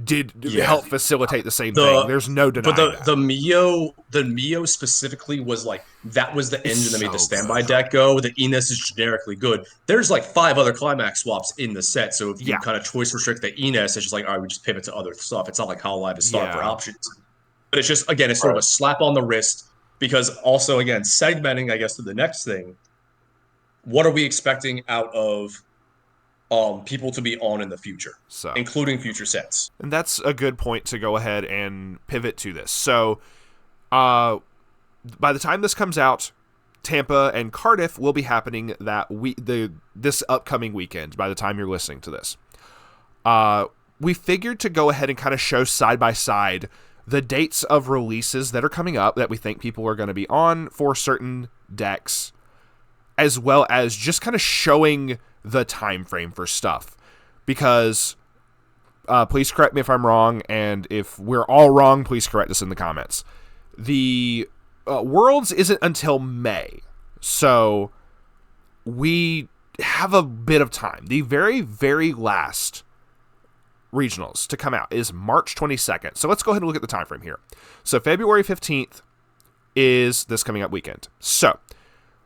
did Yeah. help facilitate the same thing. The There's no but denying that. the Mio specifically was like that was the It's engine that made the so standby good. deck go. The Enos is generically good. There's like 5 other climax swaps in the set, so if you Yeah. kind of choice restrict the Enos, it's just like all right, we just pivot to other stuff. It's not like Hololive is starved for Yeah. options, but it's just again, it's sort of Right. a slap on the wrist because also again segmenting, I guess, to the next thing. What are we expecting out of people to be on in the future, So. including future sets? And that's a good point to go ahead and pivot to this. So, uh, by the time this comes out, Tampa and Cardiff will be happening this upcoming weekend. By the time you're listening to this, we figured to go ahead and kind of show side by side the dates of releases that are coming up that we think people are going to be on for certain decks, as well as just kind of showing the time frame for stuff, because please correct me if I'm wrong, and if we're all wrong, please correct us in the comments. The Worlds isn't until May, so we have a bit of time. The very, very last regionals to come out is March 22nd. So let's go ahead and look at the time frame here. So February 15th is this coming up weekend. So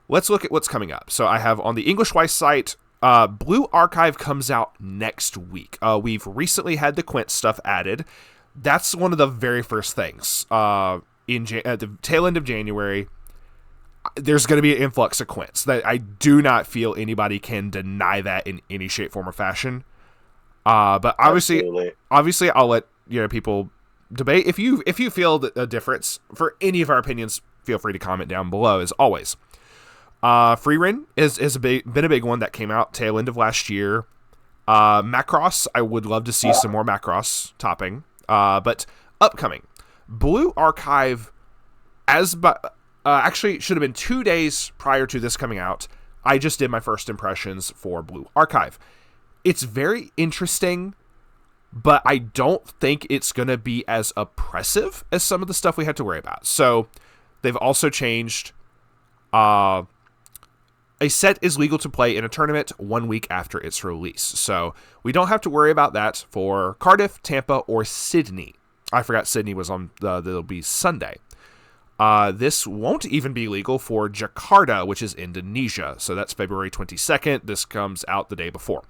let's look at what's coming up. So I have on the English Weiss site, Blue Archive comes out next week. We've recently had the Quint stuff added. That's one of the very first things. At the tail end of January, there's going to be an influx of Quints. That I do not feel anybody can deny that in any shape, form, or fashion. But Absolutely. obviously, I'll let people debate. If you feel a difference for any of our opinions, feel free to comment down below. As always, Freerin is been a big one that came out tail end of last year. Macross, I would love to see some more Macross topping. But upcoming, Blue Archive, actually should have been 2 days prior to this coming out. I just did my first impressions for Blue Archive. It's very interesting, but I don't think it's going to be as oppressive as some of the stuff we had to worry about. So they've also changed. A set is legal to play in a tournament 1 week after its release. So we don't have to worry about that for Cardiff, Tampa, or Sydney. I forgot Sydney was on that'll be Sunday. This won't even be legal for Jakarta, which is Indonesia. So that's February 22nd. This comes out the day before.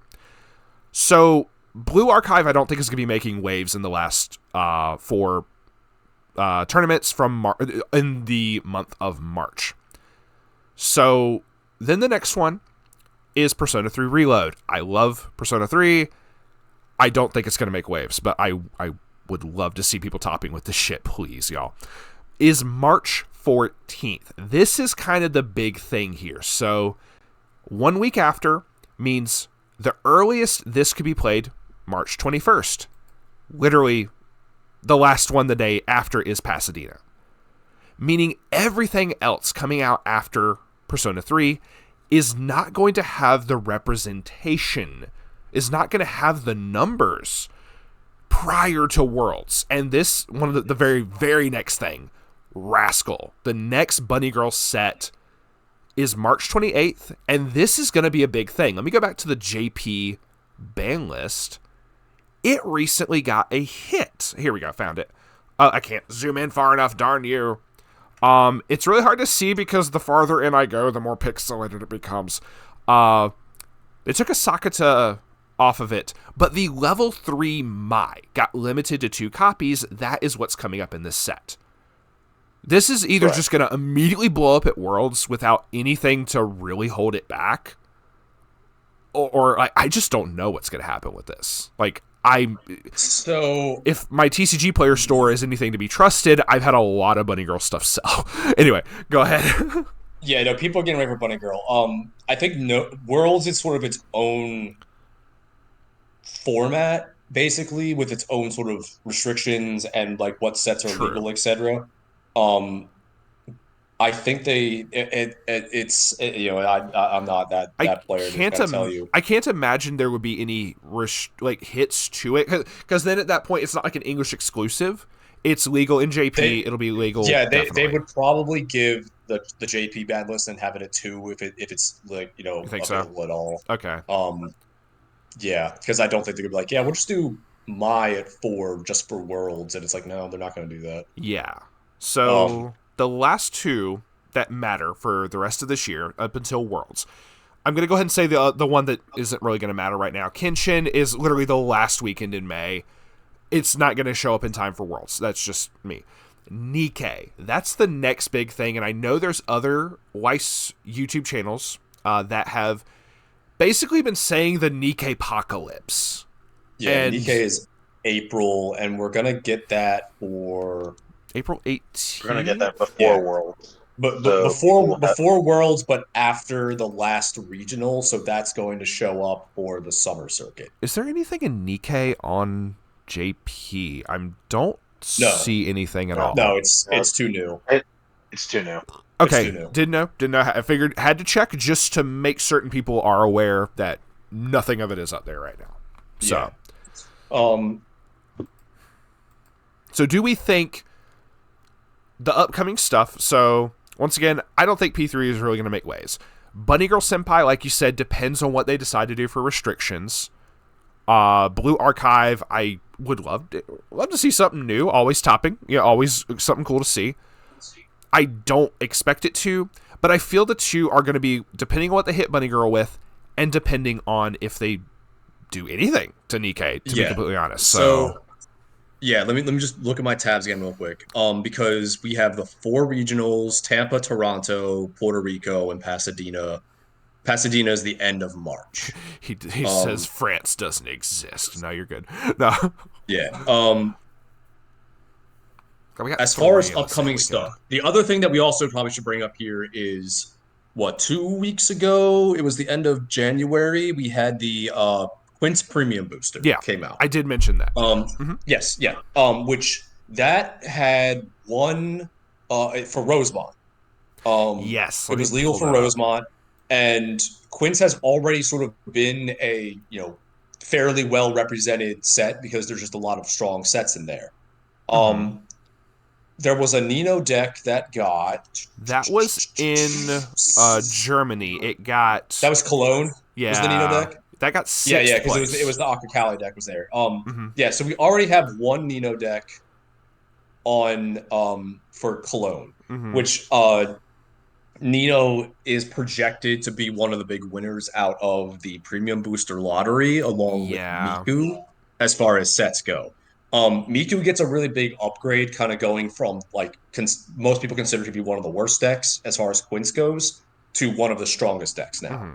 So Blue Archive, I don't think is going to be making waves in the last 4 tournaments in the month of March. So then the next one is Persona 3 Reload. I love Persona 3. I don't think it's going to make waves, but I would love to see people topping with this shit, please, y'all. Is March 14th. This is kind of the big thing here. So 1 week after means the earliest this could be played, March 21st. Literally, the last one the day after is Pasadena. Meaning everything else coming out after Persona 3 is not going to have the representation, is not going to have the numbers prior to Worlds. And this, one of the very, very next thing, Rascal. The next Bunny Girl set is March 28th, and this is going to be a big thing. Let me go back to the JP ban list. It recently got a hit. Here we go, found it. I can't zoom in far enough, darn you. It's really hard to see because the farther in I go, the more pixelated it becomes. They took a Sakata off of it, but the level 3 Mai got limited to 2 copies. That is what's coming up in this set. This is either just going to immediately blow up at Worlds without anything to really hold it back, or I just don't know what's going to happen with this. Like, if my TCG player store is anything to be trusted, I've had a lot of Bunny Girl stuff sell. Anyway, go ahead. Yeah, no, people are getting ready for Bunny Girl. I think Worlds is sort of its own format, basically, with its own sort of restrictions and like what sets are legal, etc. I think I'm not that player to tell you. I can't imagine there would be any hits to it, because then at that point it's not like an English exclusive. It's legal in JP. It'll be legal. Yeah, they would probably give the JP ban list and have it at 2 if it's like you think available so? At all. Okay. Yeah, because I don't think they're gonna be like, yeah, we'll just do Mai at 4 just for Worlds, and it's like, no, they're not gonna do that. Yeah. So the last 2 that matter for the rest of this year up until Worlds, I'm going to go ahead and say the one that isn't really going to matter right now. Kenshin is literally the last weekend in May. It's not going to show up in time for Worlds. That's just me. Nikkei, that's the next big thing, and I know there's other Weiss YouTube channels that have basically been saying the Nikkei apocalypse. Yeah, and Nikkei is April, and we're going to get that for April 18th. We're gonna get that before Worlds, but before Worlds, but after the last regional. So that's going to show up for the summer circuit. Is there anything in Nikkei on JP? I don't see anything at all. No, it's too new. It's too new. Okay, didn't know. I figured had to check just to make certain people are aware that nothing of it is up there right now. So, so do we think the upcoming stuff? So once again, I don't think P3 is really going to make waves. Bunny Girl Senpai, like you said, depends on what they decide to do for restrictions. Blue Archive, I would love to see something new, always topping. Yeah, always something cool to see. I don't expect it to, but I feel the 2 are going to be depending on what they hit Bunny Girl with, and depending on if they do anything to Nikkei, to be completely honest. So yeah, let me just look at my tabs again real quick. Because we have the 4 regionals: Tampa, Toronto, Puerto Rico, and Pasadena. Pasadena is the end of March. He says France doesn't exist. No, you're good. No. Yeah. We got As far as three on the same upcoming weekend. stuff, the other thing that we also probably should bring up here is what, 2 weeks ago? It was the end of January. We had the Quince Premium Booster Yeah, came out. I did mention that. Yes, yeah. Which that had one for Rosemont. Yes, It let me was legal pull for that up. Rosemont, and Quince has already sort of been a fairly well represented set because there's just a lot of strong sets in there. Um, there was a Nino deck that got That was in Germany. It that got was Cologne. Was the Nino yeah, deck? that got Yeah, sixth because it was place. the Akakali deck was there. Yeah, so we already have one Nino deck on for Cologne, which Nino is projected to be one of the big winners out of the premium booster lottery, along with Yeah. Miku, as far as sets go. Miku gets a really big upgrade, kind of going from like most people consider to be one of the worst decks as far as Quince goes to one of the strongest decks now.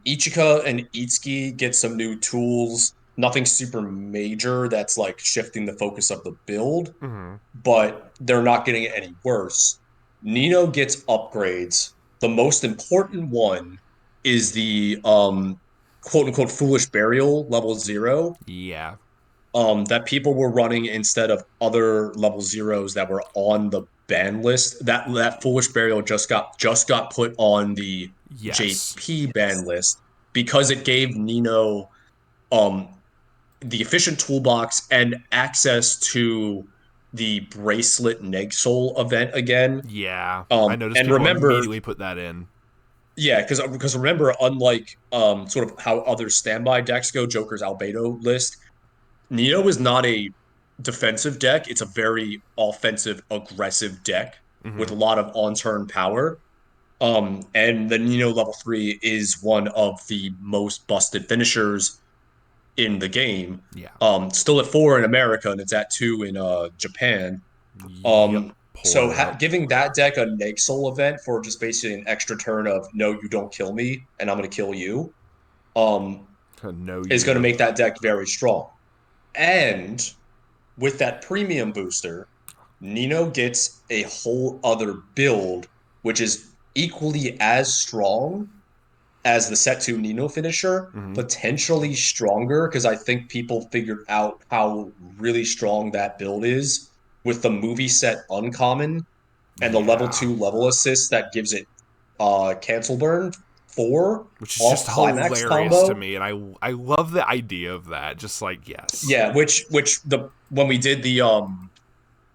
Ichika and Itsuki get some new tools. Nothing super major that's like shifting the focus of the build, but they're not getting it any worse. Nino gets upgrades. The most important one is the quote unquote foolish burial level 0 Yeah. that people were running instead of other level zeros that were on the ban list. That foolish burial just got put on the Yes. JP ban list because it gave Nino um the efficient toolbox and access to the bracelet Negsol event again. Yeah. I noticed And people remember, immediately put that in. yeah, because remember, unlike sort of how other standby decks go, Joker's Albedo list, Neo is not a defensive deck. It's a very offensive, aggressive deck with a lot of on-turn power. And the Nino level 3 is one of the most busted finishers in the game. Yeah. Still at 4 in America, and it's at 2 in Japan. Yep. So Pulling it up. giving that deck a Nexal event for just basically an extra turn of no, you don't kill me, and I'm going to kill you, um, Know is going to you. make that deck very strong. And with that premium booster, Nino gets a whole other build, which is equally as strong as the set 2 Nino finisher, potentially stronger because I think people figured out how really strong that build is with the movie set uncommon and the level Yeah. 2 level assist that gives it cancel burn 4 Which is just off climax hilarious to combo. me, and I love the idea of that. Just like yes. Yeah, which the when we did the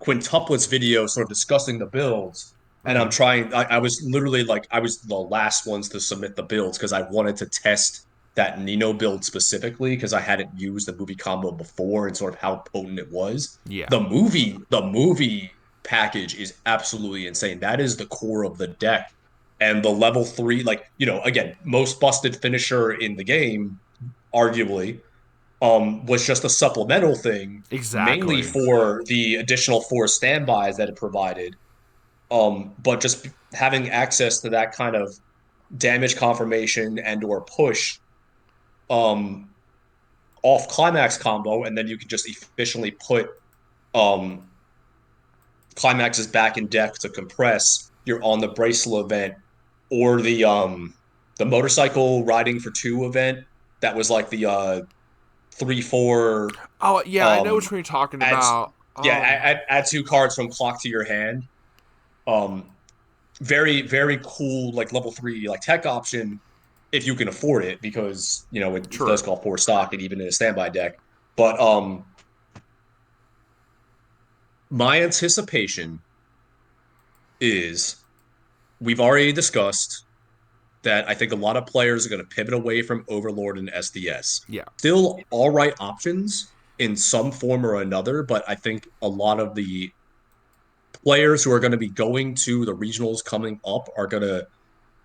quintuplets video sort of discussing the builds, and I was literally like, I was the last ones to submit the builds because I wanted to test that Nino build specifically because I hadn't used the movie combo before and sort of how potent it was. Yeah. The movie package is absolutely insane. That is the core of the deck. And the level 3, like, again, most busted finisher in the game, arguably, was just a supplemental thing, mainly Exactly. for the additional 4 standbys that it provided. But just having access to that kind of damage confirmation and or push um, off climax combo, and then you can just efficiently put um, climaxes back in deck to compress. You're on the bracelet event or the motorcycle riding for 2 event that was like the 3-4 Oh yeah, I know which um one you're talking add about. yeah add 2 cards from clock to your hand. um Very, very cool, like level 3 like tech option if you can afford it, because it does True. call for stock and even in a standby deck. But my anticipation is, we've already discussed that I think a lot of players are going to pivot away from Overlord and SDS. Yeah. Still all right options in some form or another, but I think a lot of the players who are going to be going to the regionals coming up are going to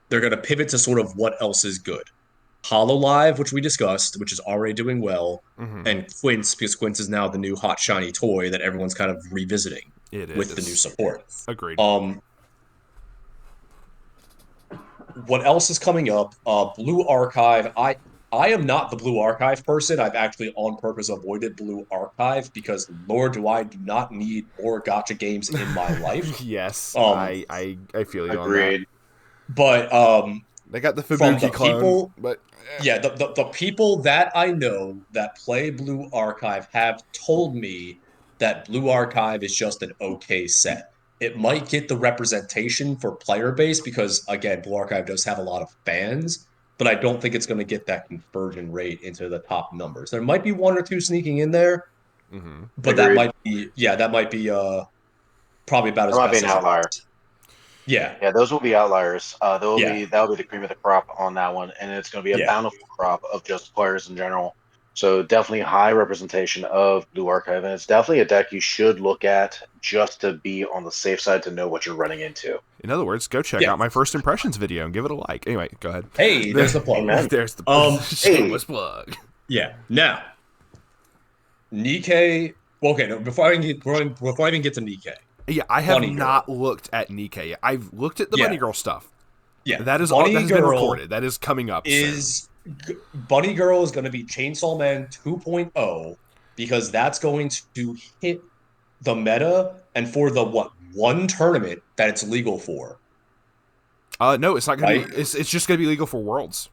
they're going to pivot to sort of what else is good. Hololive, which we discussed, which is already doing well, and Quince, because Quince is now the new hot shiny toy that everyone's kind of revisiting It with the new is. support. Agreed. Um, What else is coming up? Blue Archive. I am not the Blue Archive person. I've actually on purpose avoided Blue Archive because Lord, do not need more gotcha games in my life. Yes, Um, I feel you on that. Agreed. but They got the from Fubuki the clone, people, but yeah, the people that I know that play Blue Archive have told me that Blue Archive is just an okay set. It might get the representation for player base because again, Blue Archive does have a lot of fans, but I don't think it's going to get that conversion rate into the top numbers. There might be one or two sneaking in there, mhm. but Agreed. that might be probably about That as might be best an as it outlier. gets. Yeah, Yeah, those will be outliers. yeah, That'll be the cream of the crop on that one, and it's going to be a yeah. bountiful crop of just players in general. So definitely high representation of Blue Archive, and it's definitely a deck you should look at just to be on the safe side to know what you're running into. In other words, go check Yeah. out my first impressions video and give it a like. Anyway, go ahead. Hey, there's the plug. Amen. There's the Hey, shameless plug. Yeah. Now, Nikkei. Well, okay, no, before I even get to Nikkei, Yeah, I have Bunny Girl. not looked at Nikkei yet. I've looked at the Bunny Yeah, Girl stuff. yeah. That is all. That Bunny has been Girl recorded. That is coming up soon. is Bunny Girl is going to be Chainsaw Man 2.0 because that's going to hit the meta and for the what one tournament that it's legal for, No, it's not going to right? be. It's just going to be legal for Worlds.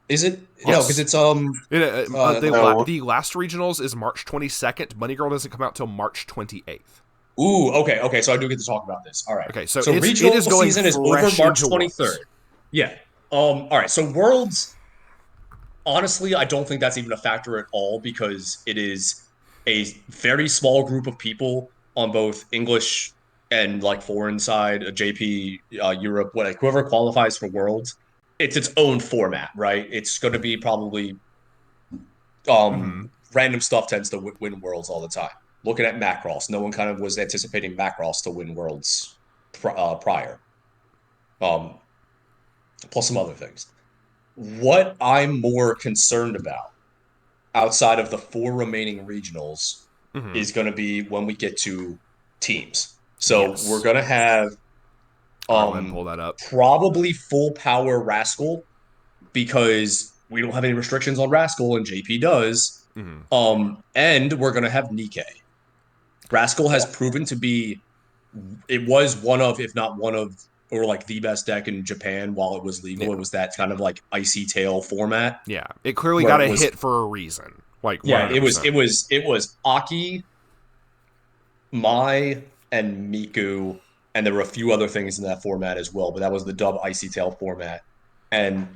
Is it? No, because Yes. it's no, The last regionals is March 22nd. Bunny Girl doesn't come out till March 28th. ooh, okay. So I do get to talk about this. All right. Okay, so So it regional is going season is over fresh March into 23rd. Worlds. Yeah. All right. So Worlds, honestly, I don't think that's even a factor at all because it is a very small group of people on both English and like foreign side, JP, Europe, like whoever qualifies for Worlds. It's its own format, right? It's going to be probably Mm-hmm. random stuff tends to win Worlds all the time. Looking at Macross, no one kind of was anticipating Macross to win Worlds prior. Um, plus some other things. What I'm more concerned about outside of the four remaining regionals Mm-hmm. is going to be when we get to teams. So we're Yes. going to have I'll go ahead and pull that up. probably full power Rascal because we don't have any restrictions on Rascal and JP does. Mm-hmm. And we're going to have Nikkei. Rascal has proven to be, it was one of, if not one of, or like the best deck in Japan while it was legal. Yeah. It was that kind of like icy tail format Yeah. It clearly where got it a was, hit for a reason. Like yeah, it was, 100%. it was Aki, Mai, and Miku, and there were a few other things in that format as well, but that was the dub icy tail format, and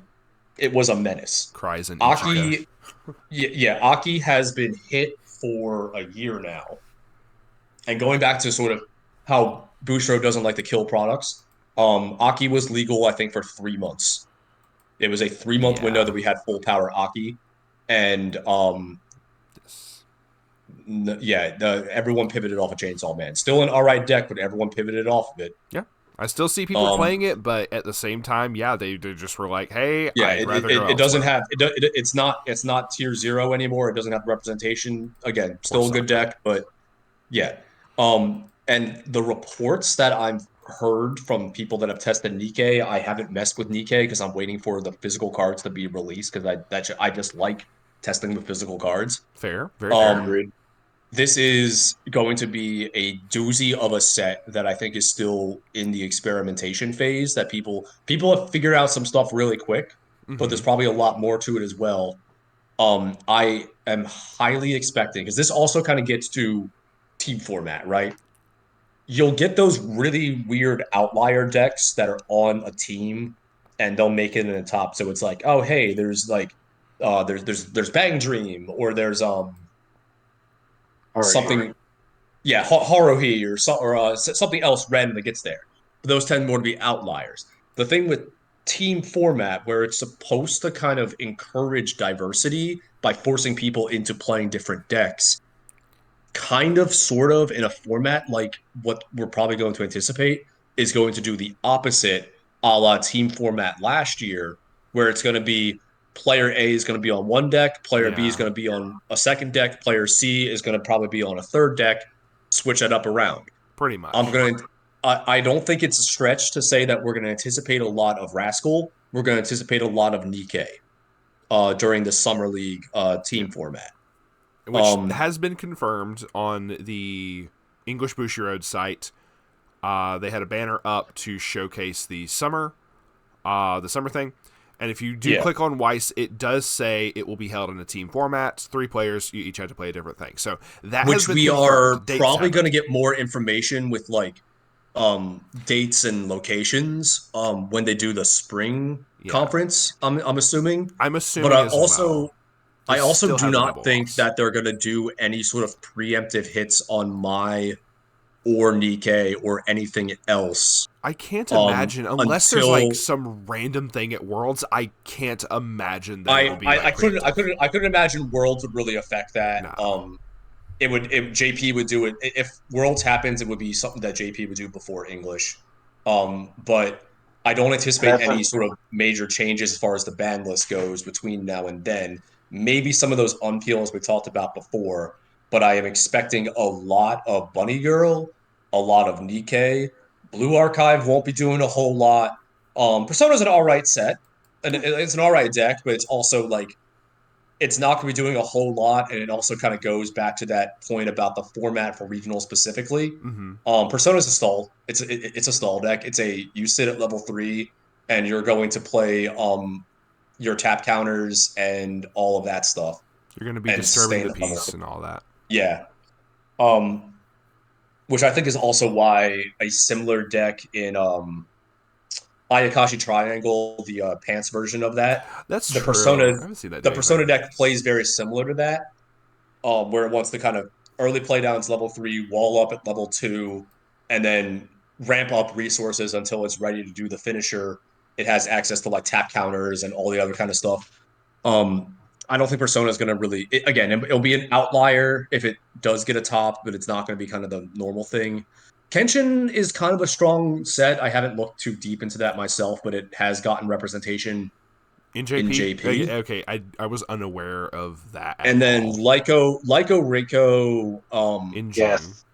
it was a menace. Cries in Ichika. Aki, yeah, Aki has been hit for a year now, and going back to sort of how Bustro doesn't like to kill products, Aki was legal, I think, for 3 months. It was a 3 month window Yeah. that we had full power Aki, and Yes. yeah, everyone pivoted off of Chainsaw Man. Still an all right deck, but everyone pivoted off of it. Yeah. I still see people Um, playing it, but at the same time, yeah, they just were like, "Hey, yeah, I'd rather go it doesn't elsewhere." have it's not tier zero anymore. It doesn't have representation. Again, Poor still a good sucker. deck, but yeah. And the reports that I've heard from people that have tested Nikkei, I haven't messed with Nikkei because I'm waiting for the physical cards to be released because I just like testing the physical cards. Fair, very fair. Um, agreed. this is going to be a doozy of a set that I think is still in the experimentation phase. That people have figured out some stuff really quick, but Mm-hmm. there's probably a lot more to it as well. I am highly expecting because this also kind of gets to team format, right? You'll get those really weird outlier decks that are on a team and they'll make it in the top. So it's like, oh hey, there's like there's Bang Dream or there's Alrighty. something yeah, Haruhi or something else random that gets there. But those tend more to be outliers. The thing with team format, where it's supposed to kind of encourage diversity by forcing people into playing different decks, kind of, sort of, in a format like what we're probably going to anticipate, is going to do the opposite a la team format last year, where it's going to be player A is going to be on one deck, player B is Yeah, going to be on a second deck, player C is going to probably be on a third deck, switch that up around. pretty I'm much. going to I don't think it's a stretch to say that we're going to anticipate a lot of Rascal. We're going to anticipate a lot of Nikkei during the Summer League Yeah. team format. Which has been confirmed on the English Bushiroad site. They had a banner up to showcase the summer thing. And if you do Yeah, click on Weiss, it does say it will be held in a team format. 3 players, you each have to play a different thing. So that has which been we are confirmed. Dates probably going to haven't. get more information with like dates and locations when they do the spring Yeah. conference. I'm assuming, I'm but assuming as well. They I also still do have the not double think loss. that they're going to do any sort of preemptive hits on my or Nikkei or anything else I can't imagine, unless there's like until some random thing at Worlds, I can't imagine that it would be like preemptive. I couldn't imagine Worlds would really affect that. No. It would if JP would do it if Worlds happens, it would be something that JP would do before English. But I don't And anticipate that's any a, sort of major changes as far as the ban list goes between now and then. Maybe some of those unpeels we talked about before, but I am expecting a lot of Bunny Girl, a lot of Nikkei. Blue Archive won't be doing a whole lot. Persona's an all right set, and Yeah. it's an all right deck, but it's also like it's not going to be doing a whole lot, and it also kind of goes back to that point about the format for regional specifically. Mm-hmm. Persona's a stall. It's a stall deck. It's a you sit at level 3, and you're going to play your tap counters and all of that stuff, You're going to be and disturbing sustain the at level peace 3. and all that. Yeah. Um, which I think is also why a similar deck in Ayakashi Triangle, the pants version of that, That's the true. persona I haven't seen that the deck either. persona deck plays very similar to that, where it wants to kind of early play down to level 3, wall up at level 2, and then ramp up resources until it's ready to do the finisher. It has access to like tap counters and all the other kind of stuff. Um, I don't think Persona is going to really. Again, it'll be an outlier if it does get a top, but it's not going to be kind of the normal thing. Kenshin is kind of a strong set. I haven't looked too deep into that myself, but it has gotten representation In in JP? JP. Okay, I was unaware of that at And then all. Lyco Rico, In June. yes,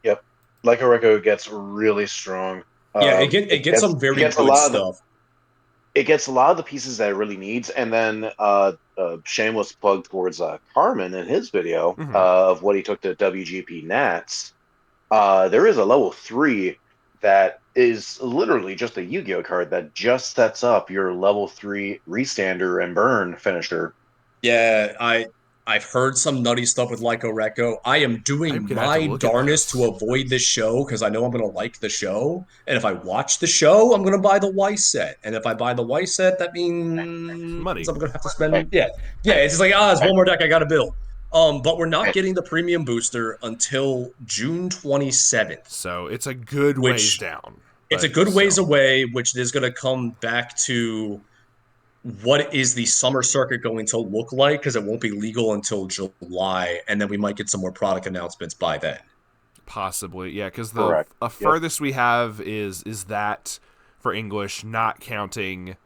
yep. Like Rico gets really strong. yeah, It it gets gets some it very gets a good lot of the stuff. it gets a lot of the pieces that it really needs, and then shameless plug towards Carmen in his video Mm-hmm. of what he took to WGP Nats. There is a level 3 that is literally just a Yu-Gi-Oh card that just sets up your level 3 restander and burn finisher. Yeah, I've heard some nutty stuff with Lyco Reco. I am I'm doing gonna have to my look at darnest to this. avoid this show because I know I'm gonna like the show. And if I watch the show, I'm gonna buy the Weiss set. And if I buy the Weiss set, that means Money. I'm gonna have to Hey, spend. Yeah, yeah. hey, It's just like it's hey, one more deck I gotta build. But we're not hey. getting the premium booster until June 27th, So it's a good ways which down. it's a But good ways still. away. Which is gonna come back to what is the summer circuit going to look like? Because it won't be legal until July, and then we might get some more product announcements by then. Possibly. Yeah, because the Correct. Yep. furthest we have is that for English, not counting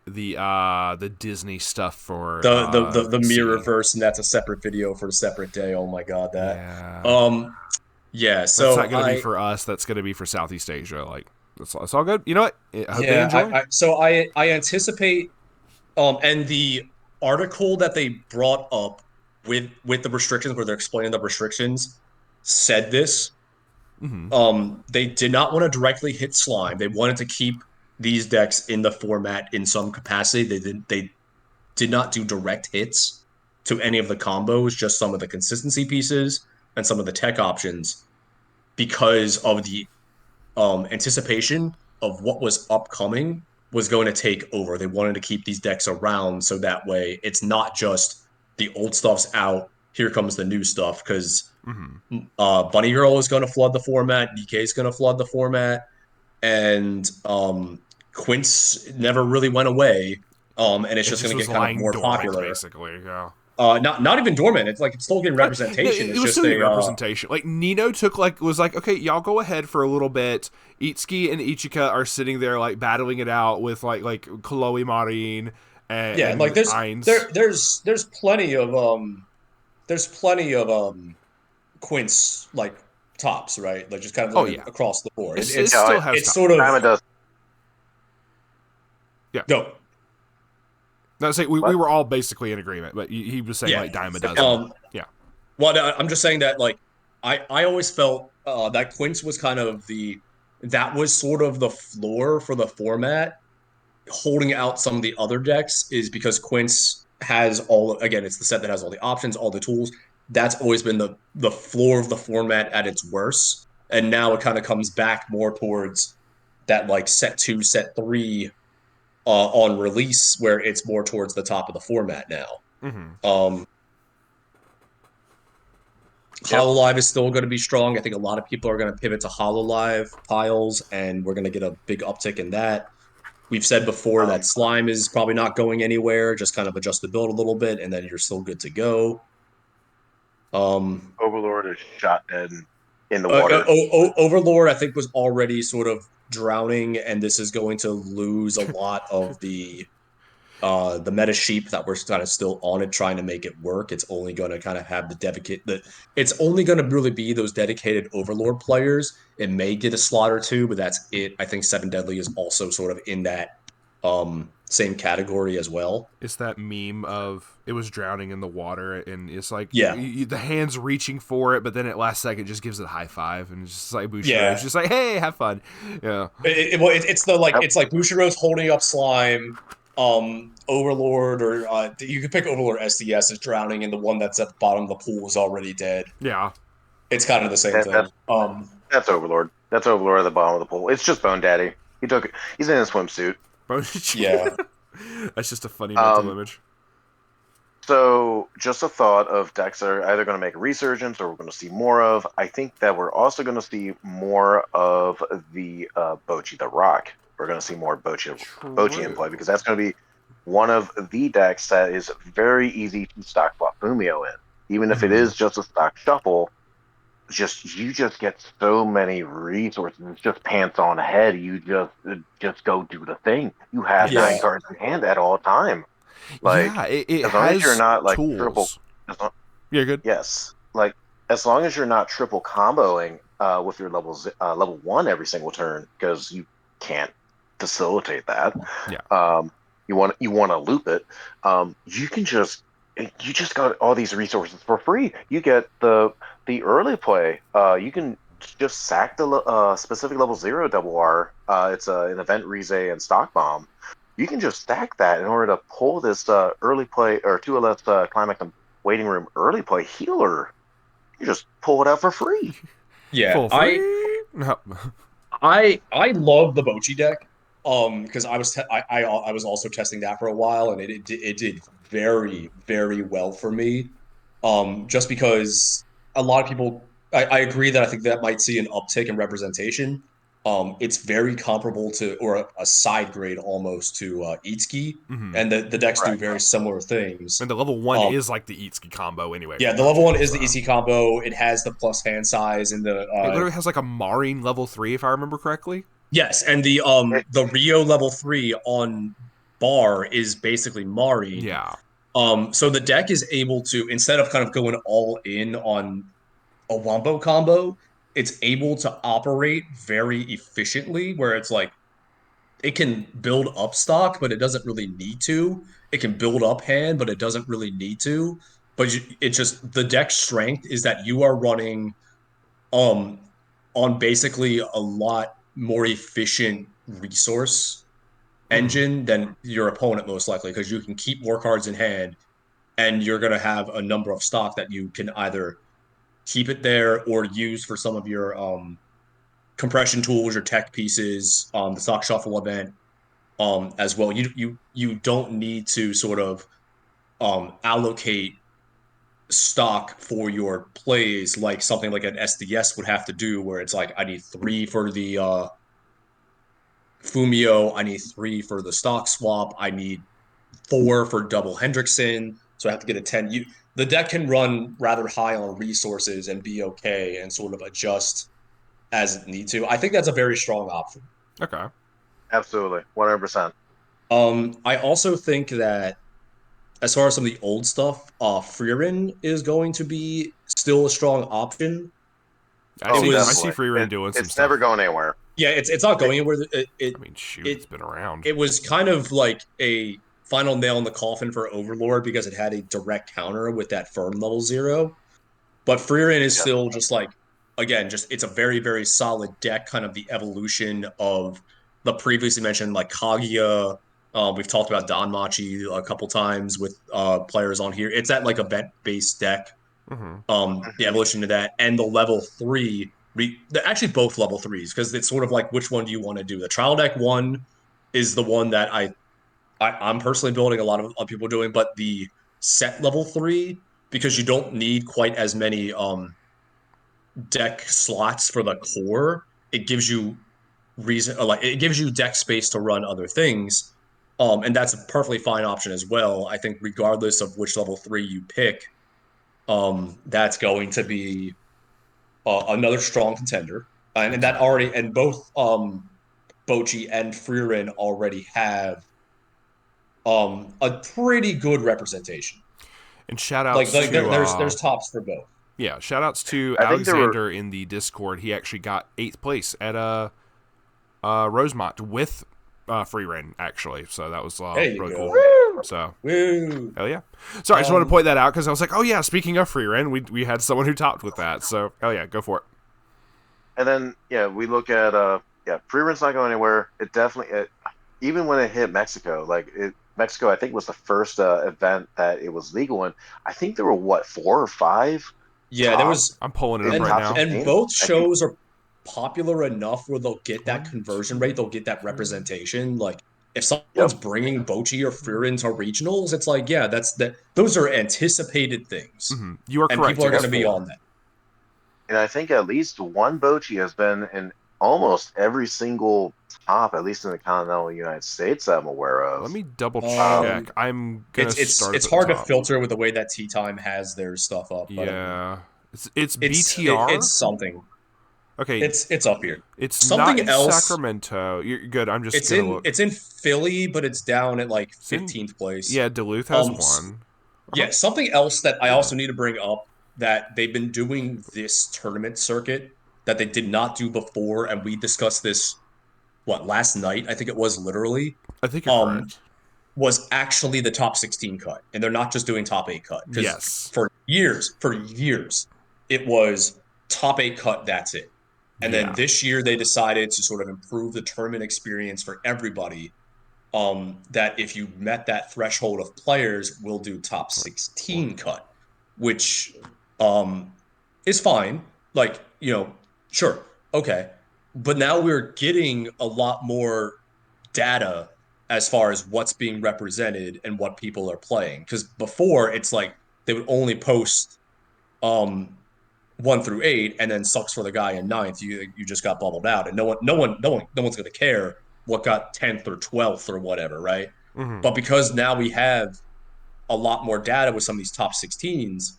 the Disney stuff for The mirror C. verse, and that's a separate video for a separate day. Oh my god, that. Yeah. Um, yeah. That's So not going to be for us. That's going to be for Southeast Asia. Like, that's all good. You know what? I hope they enjoy. I anticipate and the article that they brought up with the restrictions, where they're explaining the restrictions, said this. Mm-hmm. They did not want to directly hit slime. They wanted to keep these decks in the format in some capacity. They did not do direct hits to any of the combos, just some of the consistency pieces and some of the tech options because of the anticipation of what was upcoming was going to take over. They wanted to keep these decks around so that way it's not just the old stuff's out. Here comes the new stuff because Mm-hmm. Bunny Girl is going to flood the format. DK is going to flood the format, and Quince never really went away. And it's It just just going to was get kind of lying more dormant, popular. basically. Yeah. Not even dormant. It's like it's still getting No, representation. it It's was just still getting a representation. Like Nino was like, okay, y'all go ahead for a little bit. Itsuki and Ichika are sitting there like battling it out with like Chloe Marin yeah. and Like Ainz. there's plenty of Quince like tops, right? Like just kind of Oh like yeah, across the board. it still has It's top. sort of Diamond does Yeah. no, No, say we what? were all basically in agreement, but he was saying yeah. like Diamond does. Yep. Yeah. Well, no, I'm just saying that like I always felt that Quince was kind of that was sort of the floor for the format. Holding out some of the other decks is because Quince has all again, it's the set that has all the options, all the tools. That's always been the floor of the format at its worst. And now it kind of comes back more towards that like set two, set three on release, where it's more towards the top of the format now. Mm-hmm. Um, Yep. Hololive is still going to be strong. I think a lot of people are going to pivot to Hololive piles, and we're going to get a big uptick in that. We've said before that Um, slime is probably not going anywhere. Just kind of adjust the build a little bit, and then you're still good to go. Um, Overlord is shot dead in the water. Overlord, I think, was already sort of drowning, and this is going to lose a lot of the meta sheep that we're kind of still on it trying to make it work. It's only going to kind of have it's only going to really be those dedicated Overlord players. It may get a slot or two, but that's it. I think Seven Deadly is also sort of in that same category as well. It's that meme of it was drowning in the water, and it's like Yeah. the hands reaching for it, but then at last second just gives it a high five, and it's just like Bushiroad's Yeah. just like, hey, have fun. Yeah. Yep. It's like Bushiroad's holding up slime, Overlord, or you could pick Overlord SDS is drowning, and the one that's at the bottom of the pool is already dead. Yeah. It's kind of the same That, thing. that's that's Overlord. That's Overlord at the bottom of the pool. It's just Bone Daddy. He took. He's in a swimsuit. Yeah. That's just a funny mental Um, image. So, just a thought of decks that are either going to make a resurgence or we're going to see more of. I think that we're also going to see more of the Bochi the Rock. We're going to see more Bochi in play True. because that's going to be one of the decks that is very easy to stock flop Fumio in. Even if it Mm-hmm. is just a stock shuffle, you just get so many resources. It's just pants on head. You just go do the thing. You have nine Yeah. Yes. cards in hand at all time. Like, Yeah, it as long as you're has not like triple, tools. as long, Yeah, good. yes, like as long as you're not triple comboing with your level one every single turn, because you can't facilitate that. Yeah. Um, you want to loop it. You can you just got all these resources for free. You get the early play. You can just sack the specific level zero double R. It's an event Rize and stock bomb. You can just stack that in order to pull this early play or two or less climax and waiting room early play healer. You just pull it out for free. Yeah. Full free? No. I love the Bochi deck. Because I was also testing that for a while, and it did very very well for me. Just because a lot of people, I agree that I think that might see an uptick in representation. It's very comparable to, or a side grade almost to Itsuki, Mm-hmm. and the decks do Right. very similar things. And the level one Um, is like the Itsuki combo anyway yeah, for the level one Bochi, is the so. Itsuki combo. It has the plus hand size and the It literally has like a Marine level 3, if I remember correctly. yes, and It, the Rio level 3 on bar is basically Marine. Yeah. So the deck is able to, instead of kind of going all in on a wombo combo, it's able to operate very efficiently where it's like it can build up stock, but it doesn't really need to. It can build up hand, but it doesn't really need to. But it just the deck strength is that you are running um on basically a lot more efficient resource Mm-hmm. engine than your opponent most likely because you can keep more cards in hand and you're going to have a number of stock that you can either keep it there or use for some of your compression tools, your tech pieces, the stock shuffle event as well. You don't need to sort of allocate stock for your plays like something like an SDS would have to do, where it's like I need three for the Fumio, I need three for the stock swap, I need four for double Hendrickson, so I have to get a 10. The deck can run rather high on resources and be okay and sort of adjust as it need to. I think that's a very strong option. Okay. absolutely, 100%. I also think that as far as some of the old stuff, Frieren is going to be still a strong option. I Oh, see definitely. Freeran doing some It's stuff. never going anywhere. Yeah, it's not going anywhere. I mean, shoot, it's been around. It was kind of like a final nail in the coffin for Overlord because it had a direct counter with that firm level 0. But Freeran is Yeah. still just like, again, just it's a very, very solid deck, kind of the evolution of the previously mentioned like Kaguya. We've talked about Danmachi a couple times with players on here. It's that like event-based deck. Mm-hmm. The evolution of that and the level 3 actually both level 3s because it's sort of like which one do you want to do. The trial deck one is the one that I'm personally building, a lot of other people doing, but the set level 3, because you don't need quite as many deck slots for the core, it gives you reason, like it gives you deck space to run other things. And that's a perfectly fine option as well. I think regardless of which level 3 you pick, that's going to be another strong contender, and that already and both Bochy and Freerin already have a pretty good representation. And shout Like outs like to there's tops for both. yeah, shout outs to I think there were. Alexander in the Discord. He actually got 8th place at Rosemont with free reign actually. So that was There you really go. cool. So Woo! hell yeah. Sorry, I just wanted to point that out because I was like, oh yeah, speaking of free reign, we had someone who topped with that. So hell yeah, go for it. And then we look at free run's not going anywhere. It definitely even when it hit Mexico, Mexico I think was the first event that it was legal in. I think there were what 4 or 5 Yeah, there top was I'm pulling it up in right and top now. and 16. both I think shows are popular enough where they'll get that 1, conversion 2, rate, they'll get that 3. representation. Like if someone's yep. bringing Bochy or Freerin to regionals, it's like yeah, that's that. Those are anticipated things, You are and correct. people are It going was to be 4. on that. And I think at least one Bochy has been in almost every single top, at least in the continental United States that I'm aware Let of. me double Um, check. I'm gonna It's start up it's at the hard to top. filter with the way that Tea Time has their stuff up, but I mean, Yeah, it's BTR. it's something. Okay, It's up here. it's not Something in else. Sacramento. You're good. I'm just It's gonna in look. it's in Philly, but it's down at like It's in 15th place. yeah. Duluth has Um, one. Uh-huh. yeah, something else that I Yeah. also need to bring up that they've been doing this tournament circuit that they did not do before, and we discussed this last night, I think it was literally, I think you're um, correct. was actually the top 16 cut. And they're not just doing top 8 cut. Because Yes. for years, it was top 8 cut, that's it. And then Yeah. this year they decided to sort of improve the tournament experience for everybody. That if you met that threshold of players, we'll do top 16 cut, which um is fine. Like, sure, okay. But now we're getting a lot more data as far as what's being represented and what people are playing. Because before it's like they would only post um 1 through 8, and then sucks for the guy in ninth. You just got bubbled out, and no one's gonna care what got 10th or 12th or whatever, right? Mm-hmm. But because now we have a lot more data with some of these top 16s,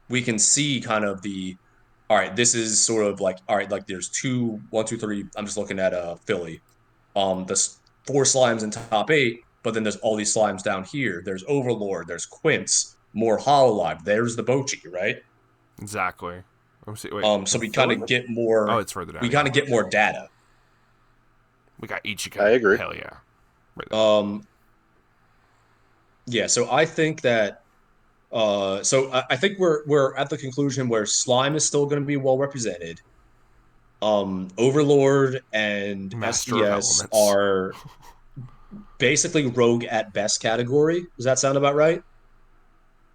we can see kind of the all right, this is sort of like all right, like there's two, one, two, three. I'm just looking at Philly. There's 4 slimes in top 8, but then there's all these slimes down here. There's Overlord, there's Quince, more Hololive. There's the Bochy, right? Exactly. Let me see. Wait. So absolutely. Oh, it's further down. we Yeah. kind of get more data. We got I Ichika. agree. Hell yeah. Right there. Yeah, so I think that I think we're at the conclusion where slime is still going to be well represented. Overlord and Master of SDS Elements. are basically rogue at best category. Does that sound about right?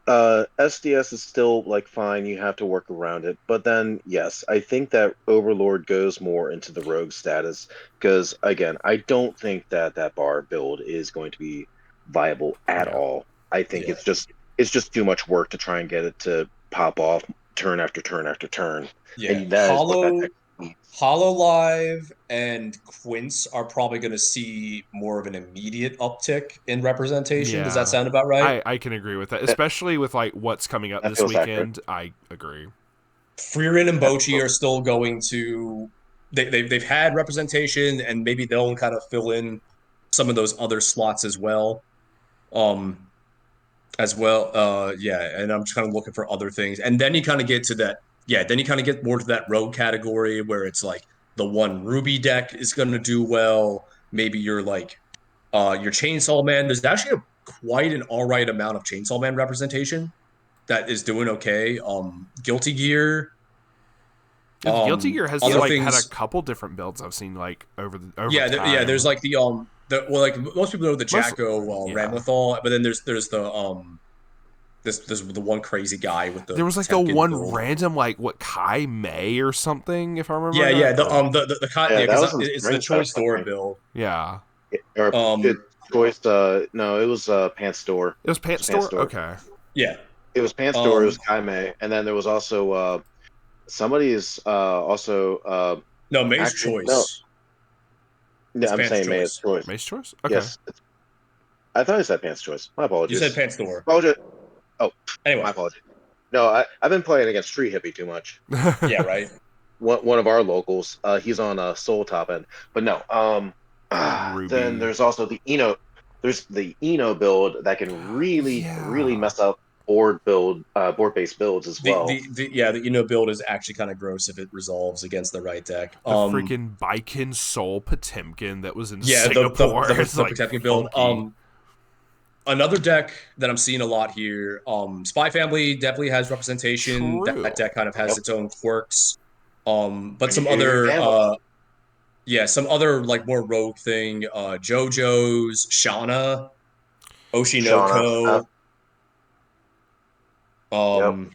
SDS is still like fine. You have to work around it, but then yes, I think that Overlord goes more into the rogue status because again, I don't think that that bar build is going to be viable at Yeah. all. I think Yeah. it's just too much work to try and get it to pop off turn after turn after turn, Yeah. and that is what that deck needs. Hololive and Quince are probably going to see more of an immediate uptick in representation. Does that Yeah. sound about right? I can agree with that, That, especially with like what's coming up that this feels accurate. weekend. I agree. Freerin and Bochy are Absolutely. still going to they've had representation, and maybe they'll kind of fill in some of those other slots as well. Yeah, and I'm just kind of looking for other things. And then you kind of get to that yeah, then you kind of get more to that rogue category where it's like the one Ruby deck is going to do well. Maybe you're like your Chainsaw Man. There's actually quite an all right amount of Chainsaw Man representation that is doing okay. Guilty Gear, Yeah, the Guilty Gear has other like had a things. couple different builds I've seen like over Yeah, yeah. There's time. like the well, like most people know the Most, Jacko yeah. Ramlethal, but then there's the this the one crazy guy with the There was like the Potemkin one build. random like what Kai May or something, if I remember Yeah, yeah. that. Or Yeah, Yeah, that because was in it's the Spring Toy Fest, I Store think. build. yeah, Or it, Um, choice. No, it was Pants Store. it was It was Pants Pants Store. Store. Okay, yeah. It was Pants Store. It was Um, Kaime, and then there was also somebody is also no, May's actually no. choice. Yeah, It's I'm Pant's saying May is choice. choice. Mace Choice. Okay, Yes, I thought I said Pants choice. My You said apologies. Pant's store. Apologies. Oh, my Anyway, apologies. No, I've been playing against Street Hippie too much. yeah, right. One of our locals. He's on Soul Top End, but no. Then Ruby. there's also the Eno. There's the Eno build that can really Yeah, mess up board based builds as well. The build is actually kind of gross if it resolves against the right deck. the freaking Baiken Soul Potemkin that was in Yeah, Singapore. It's the like Potemkin build. funky. Another deck that I'm seeing a lot here. Spy Family definitely has representation. That True. deck kind of has Yep. its own quirks. But When you hear your family, some other like more rogue thing. JoJo's, Shauna, Shauna. Oshinoko. Yep. Um,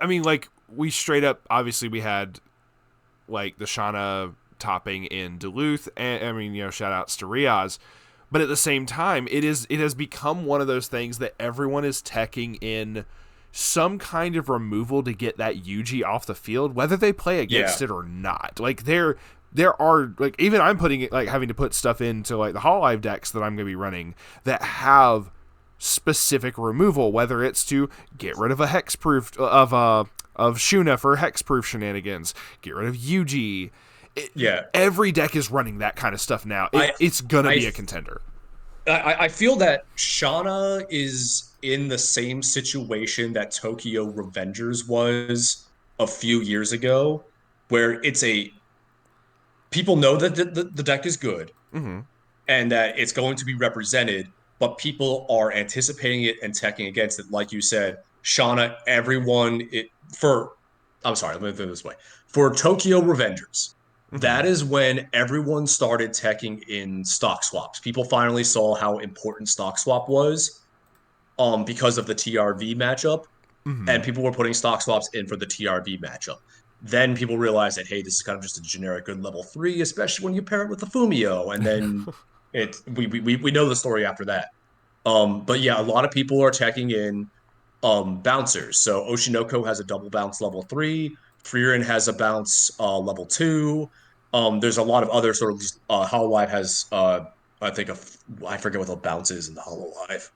I mean, like we straight up. Obviously, we had like the Shauna topping in Duluth, and I mean, shout outs to Riaz. But at the same time, it has become one of those things that everyone is teching in some kind of removal to get that Yuji off the field, whether they play yeah, against it or not. Like there are like even I'm putting it like having to put stuff into like the Hololive decks that I'm going to be running that have specific removal, whether it's to get rid of a hexproof of Shuna for hexproof shenanigans, get rid of Yuji. yeah. Every deck is running that kind of stuff now. I It's gonna I be a contender. I feel that Shauna is in the same situation that Tokyo Revengers was a few years ago, where it's a people know that the deck is good Mm-hmm. and that it's going to be represented, but people are anticipating it and teching against it. Like you said, Shauna, everyone it for I'm sorry, let me put it this way. For Tokyo Revengers, Mm-hmm. that is when everyone started teching in stock swaps. People finally saw how important stock swap was because of the TRV matchup, Mm-hmm. and people were putting stock swaps in for the TRV matchup. Then people realized that hey, this is kind of just a generic good level 3, especially when you pair it with the Fumio, and then we know the story after that. But yeah, a lot of people are checking in bouncers. So Oshinoko has a double bounce level 3. Frieren has a bounce level 2. There's a lot of other sort of Hololive has I think I forget what the bounce is in the Hololive.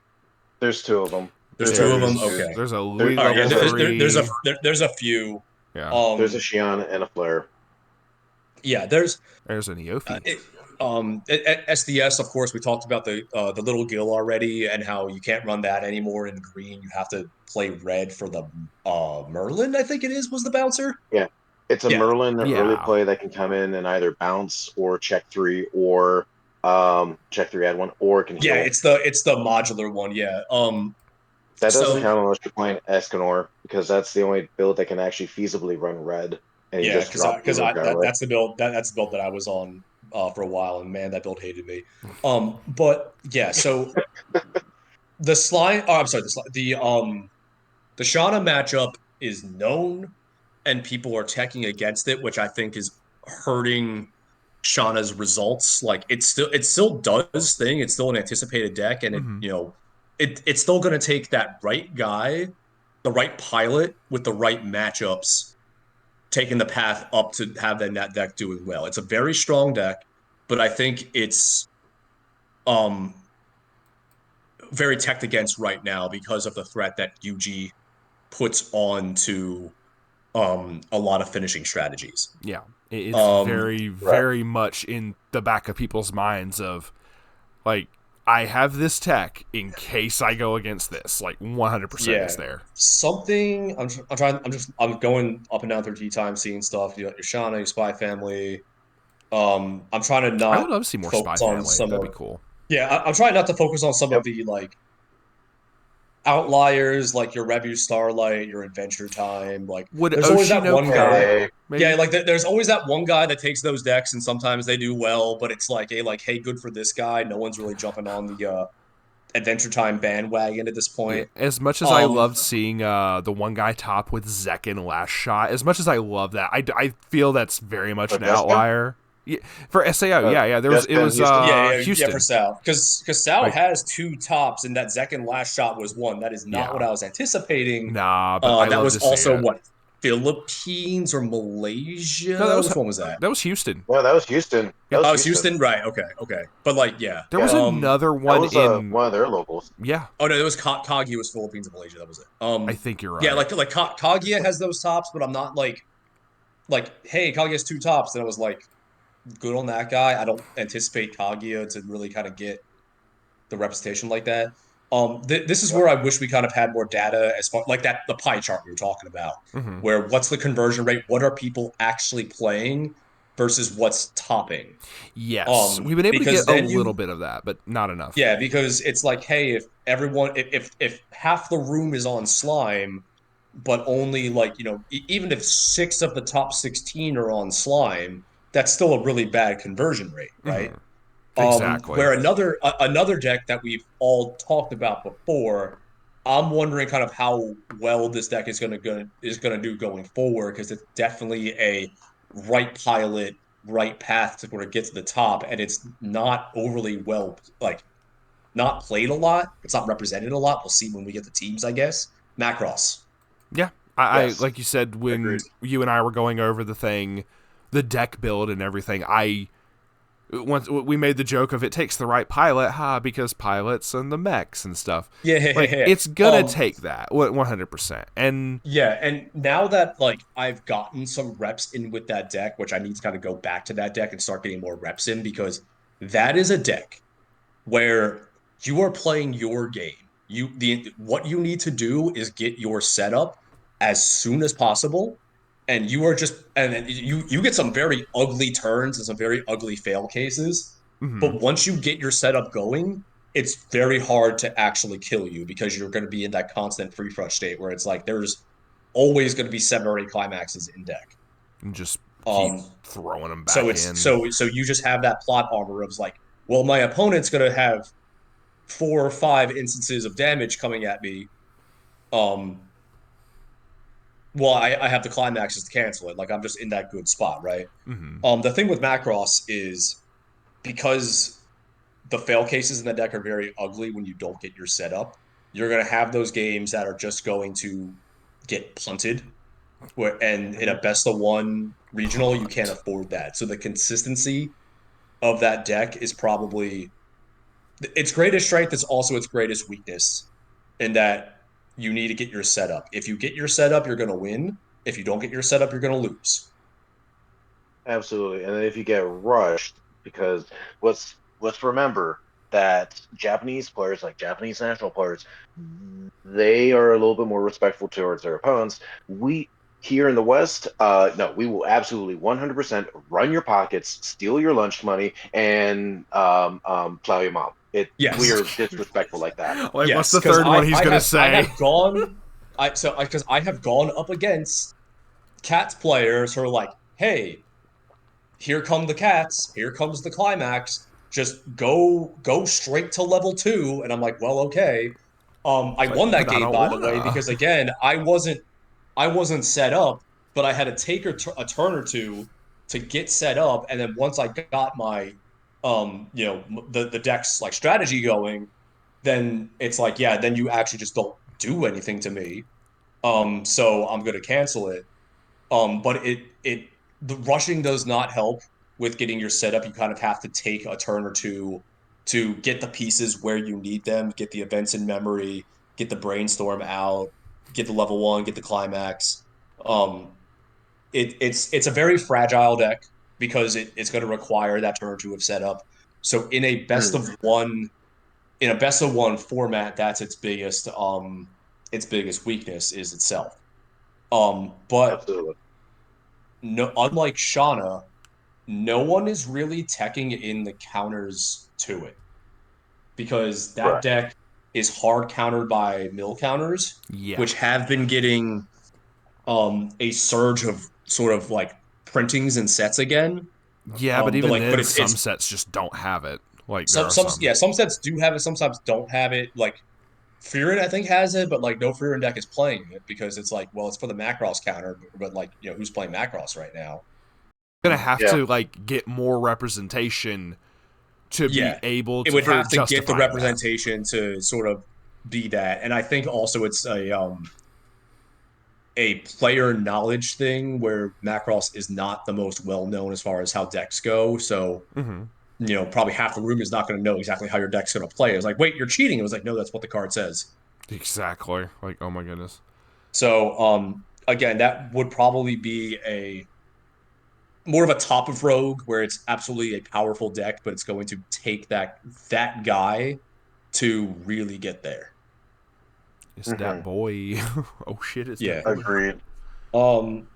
There's two of them. There's two of them. There's Okay. There's a there, Louis All right. Yeah. level three. There's a few. Yeah. there's a Um. Shion and a Flare. Yeah. There's There's an uh, Eofi. it, at SDS. Of course, we talked about the little gill already and how you can't run that anymore in green. You have to play red for the Merlin. I think it is was the bouncer. Yeah. It's a Yeah. Merlin early Yeah. play that can come in and either bounce or check three or check three add one or it can Yeah. heal. It's the modular one. Yeah. That doesn't So count unless you're playing Escanor because that's the only build that can actually feasibly run red and you yeah, just drop the other guy away. that's the build that's the build that I was on for a while, and man, that build hated me. But yeah, so the slime. Oh, I'm sorry. The Shauna matchup is known, and people are teching against it, which I think is hurting Shauna's results. Like it still does thing. It's still an anticipated deck, and Mm-hmm. it's still going to take that right guy, the right pilot with the right matchups, taking the path up to have that deck doing well. It's a very strong deck, but I think it's um very teched against right now because of the threat that UG puts on to a lot of finishing strategies. Yeah. It's Um, very, Right. very much in the back of people's minds of like I have this tech in case I go against this. Like 100% is Yeah. there. Something I'm going up and down through tea time, seeing stuff. You know, your Shauna, your Spy Family. I'm trying to I would not love to see more Spy focus on Family. some That'd be of cool. yeah. I'm trying not to focus on some of Yep. the like outliers, like your Revu Starlight, your Adventure Time. Like, Would there's always that Oshino one guy. count? Hey, Yeah, Maybe. like there's always that one guy that takes those decks, and sometimes they do well, but it's like, hey, good for this guy. No one's really jumping on the Adventure Time bandwagon at this Yeah. point. As much as I Um, loved seeing the one guy top with Zekin last shot, as much as I love that, I feel that's very much oh, an Jessica? outlier. Yeah, for SAO, Uh, yeah. It Jessica in was Houston? yeah, for Houston. Sal, because Sal Like, has two tops, and that second last shot was one. That is not what yeah. I was anticipating. Nah, but I That love was to see also it. what, Philippines or No, Malaysia? Which one was that? that was Houston. No, that was Houston. That Yep. was Oh, it's Houston. Houston, right? Okay. But like, yeah. There was Yeah, another that one was in one of their locals. yeah, Oh no, it was Kaguya was Philippines and Malaysia. That was it. I think you're Yeah, right. Kaguya has those tops, but I'm not like hey, Kaguya has two tops. And I was like, good on that guy. I don't anticipate Kaguya to really kind of get the representation like that. This is Yep. where I wish we kind of had more data as far like that the pie chart we were talking about, Hmm. where what's the conversion rate? What are people actually playing versus what's topping? Yes, we've been able to get Because a then little you bit of that, but not enough. yeah, because it's like, hey, if everyone, if half the room is on slime, but only like even if six of the top 16 are on slime, that's still a really bad conversion rate, right? Hmm. Exactly. Where another deck that we've all talked about before, I'm wondering kind of how well this deck is gonna do going forward because it's definitely a right pilot, right path to sort of get to the top, and it's not overly well like not played a lot. It's not represented a lot. We'll see when we get the teams, I guess. Macross. Yeah, I Yes. like you said Agreed. when you and I were going over the thing, the deck build and everything. I once we made the joke of it takes the right pilot, because pilots and the mechs and stuff. Like Yeah. it's gonna take that 100%. And Yeah, and now that like I've gotten some reps in with that deck, which I need to kind of go back to that deck and start getting more reps in because that is a deck where you are playing your game. What you need to do is get your setup as soon as possible, and you are just and then you get some very ugly turns and some very ugly fail cases. mhm. But once you get your setup going, it's very hard to actually kill you because you're going to be in that constant free rush state where it's like there's always going to be 7 or 8 climaxes in deck. And just keep Um, throwing them so back it's in. so you just have that plot armor of like, well, my opponent's going to have 4 or 5 instances of damage coming at me. Um, well, I have the climaxes to cancel it. Like I'm just in that good spot, right? Hmm. The thing with Macross is because the fail cases in the deck are very ugly when you don't get your setup. You're gonna have those games that are just going to get punted. And in Mhm. a best of one regional, you can't Punt. afford that. So the consistency of that deck is probably its greatest strength is also its greatest weakness in that you need to get your setup. If you get your setup, you're going to win. If you don't get your setup, you're going to lose. Absolutely. And then if you get rushed, because let's remember that Japanese players, like Japanese national players, they are a little bit more respectful towards their opponents. We here in the West, no, we will absolutely 100% run your pockets, steal your lunch money, and plow your mom. We Yes. are disrespectful like that. Like, what's Yes, the because third one he's gonna I say? have gone because I have gone up against cats players who are like, hey, here come the cats, here comes the climax. Just go straight to level 2. And I'm like, well, okay. I It's like, won that but I game don't by the way, wanna. because again, I wasn't set up, but I had to take a turn or two to get set up. And then once I got my the deck's like strategy going, then it's like, yeah, then you actually just don't do anything to me. So I'm gonna cancel it. But the rushing does not help with getting your setup. You kind of have to take a turn or two to get the pieces where you need them, get the events in memory, get the brainstorm out, get the level 1, get the climax. Um, it's a very fragile deck because it's going to require that turn or two of setup. So in a best Mm. of one in a best of one format, that's its biggest weakness is itself. But Absolutely. no, unlike Shauna, no one is really teching in the counters to it because that Correct. deck is hard countered by mill counters, Yeah. which have been getting a surge of sort of like printings and sets again. Yeah, but even But then, some it's sets just don't have it. Like there are some. yeah, some sets do have it, sometimes don't have it. Like Fearin, I think, has it, but like no Fearin deck is playing it because it's like, well, it's for the Macross counter, but like, who's playing Macross right now? Gonna have Yeah. to like get more representation to be Yeah, able it to would for have to get the justifying that. representation to sort of be that. And I think also it's a player knowledge thing where Macross is not the most well known as far as how decks go. So, Mm-hmm. probably half the room is not going to know exactly how your deck's going to play. It's like, wait, you're cheating. It was like, no, that's what the card says. Exactly. Like, oh my goodness. So, again, that would probably be a more of a top of Rogue where it's absolutely a powerful deck, but it's going to take that guy to really get there. It's that Hmm. boy. Oh shit, it's that Yeah. boy. Agreed. Um,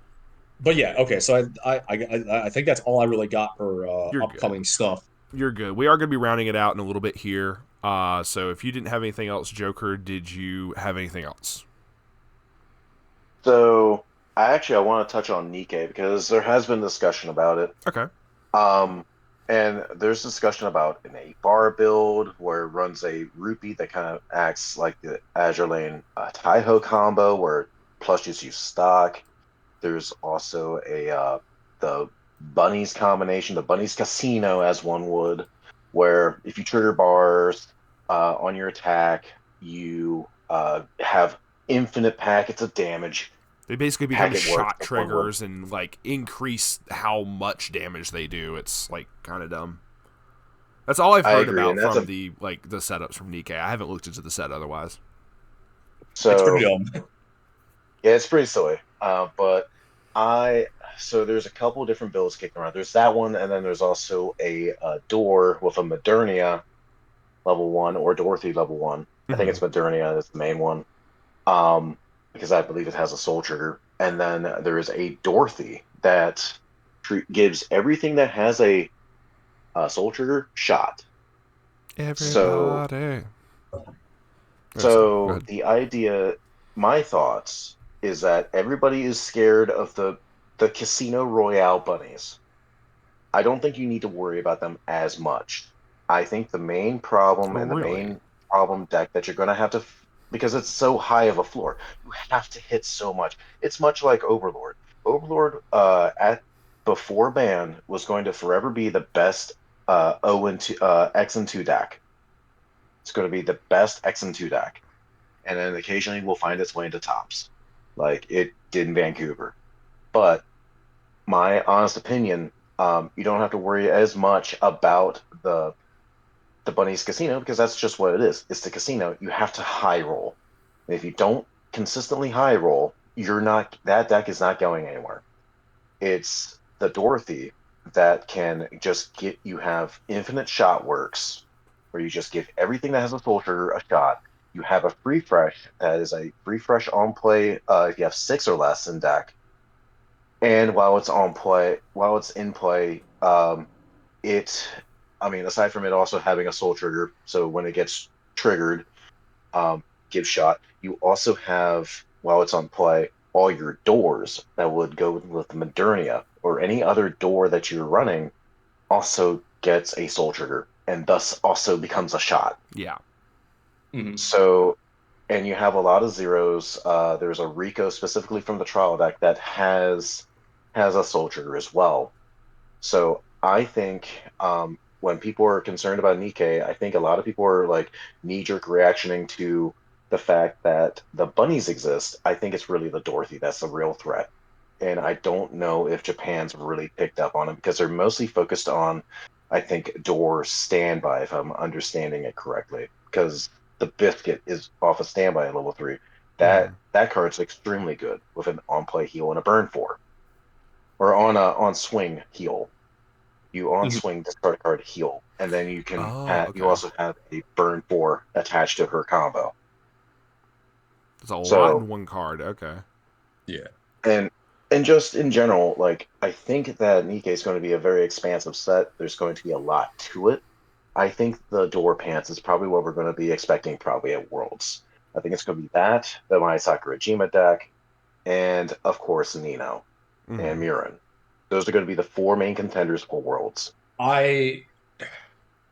but yeah, okay. So I think that's all I really got for You're good. upcoming stuff. You're good. We are going to be rounding it out in a little bit here. So if you didn't have anything else, Joker, did you have anything else? So I want to touch on Nikkei because there has been discussion about it. Okay. Um, and there's discussion about an 8-bar build where it runs a rupee that kind of acts like the Azure Lane Taiho combo where plus just use stock. There's also the Bunnies combination, the Bunnies Casino, as one would, where if you trigger bars on your attack, you have infinite packets of damage. They basically become Packet works shot as one would. triggers and like increase how much damage they do. It's like kind of dumb. That's all I've I heard agree, about and that's from a the setups from Nikkei. I haven't looked into the set otherwise. It's pretty so dumb. yeah, it's pretty silly. But I so there's a couple different builds kicking around. There's that one, and then there's also a door with a Modernia level one or Dorothy level one. I think Mm-hmm. it's Modernia that's the main one. Um, because I believe it has a soul trigger. And then there is a Dorothy that gives everything that has a soul trigger shot. So Everybody. Oh, sorry. Go so ahead. the idea, my thoughts is that everybody is scared of the Casino Royale bunnies. I don't think you need to worry about them as much. I think the main problem and the Really? main problem deck that you're going to have to, because it's so high of a floor, you have to hit so much. It's much like Overlord. Overlord at before ban was going to forever be the best O and 2, X and 2 deck. It's going to be the best X and 2 deck, and then occasionally will find its way into tops, like it did in Vancouver. But my honest opinion, you don't have to worry as much about the Bunnies Casino because that's just what it is. It's the casino. You have to high roll. And if you don't consistently high roll, you're not that deck is not going anywhere. It's the Dorothy that can just get you have infinite shot works where you just give everything that has a soul trigger a shot. You have a free fresh that is a free fresh on play if you have six or less in deck. And while it's in play, it, I mean, aside from it also having a soul trigger, so when it gets triggered, give shot. You also have, while it's on play, all your doors that would go with the Modernia or any other door that you're running also gets a soul trigger and thus also becomes a shot. Yeah. Mhm. So, and you have a lot of zeros. There's a Rico specifically from the trial deck that has a soul trigger as well. So I think when people are concerned about Nikkei, I think a lot of people are like knee-jerk reactioning to the fact that the bunnies exist. I think it's really the Dorothy that's the real threat. And I don't know if Japan's really picked up on it because they're mostly focused on, I think, door standby, if I'm understanding it correctly. Because the biscuit is off a standby at level three. Mm-hmm. That card's extremely good with an on play heal and a burn four. Or on swing heal. You on Mhm. swing, discard a card, heal, and then Oh, you okay. also have a burn 4 attached to her combo. It's a lot So in one card. Okay. Yeah. and and just in general, like I think that Nikke is going to be a very expansive set. There's going to be a lot to it. I think the door pants is probably what we're going to be expecting probably at Worlds. I think it's going to be that, the my Sakurajima deck, and of course Nino and Mm-hmm. Murin. Those are going to be the four main contenders for Worlds. I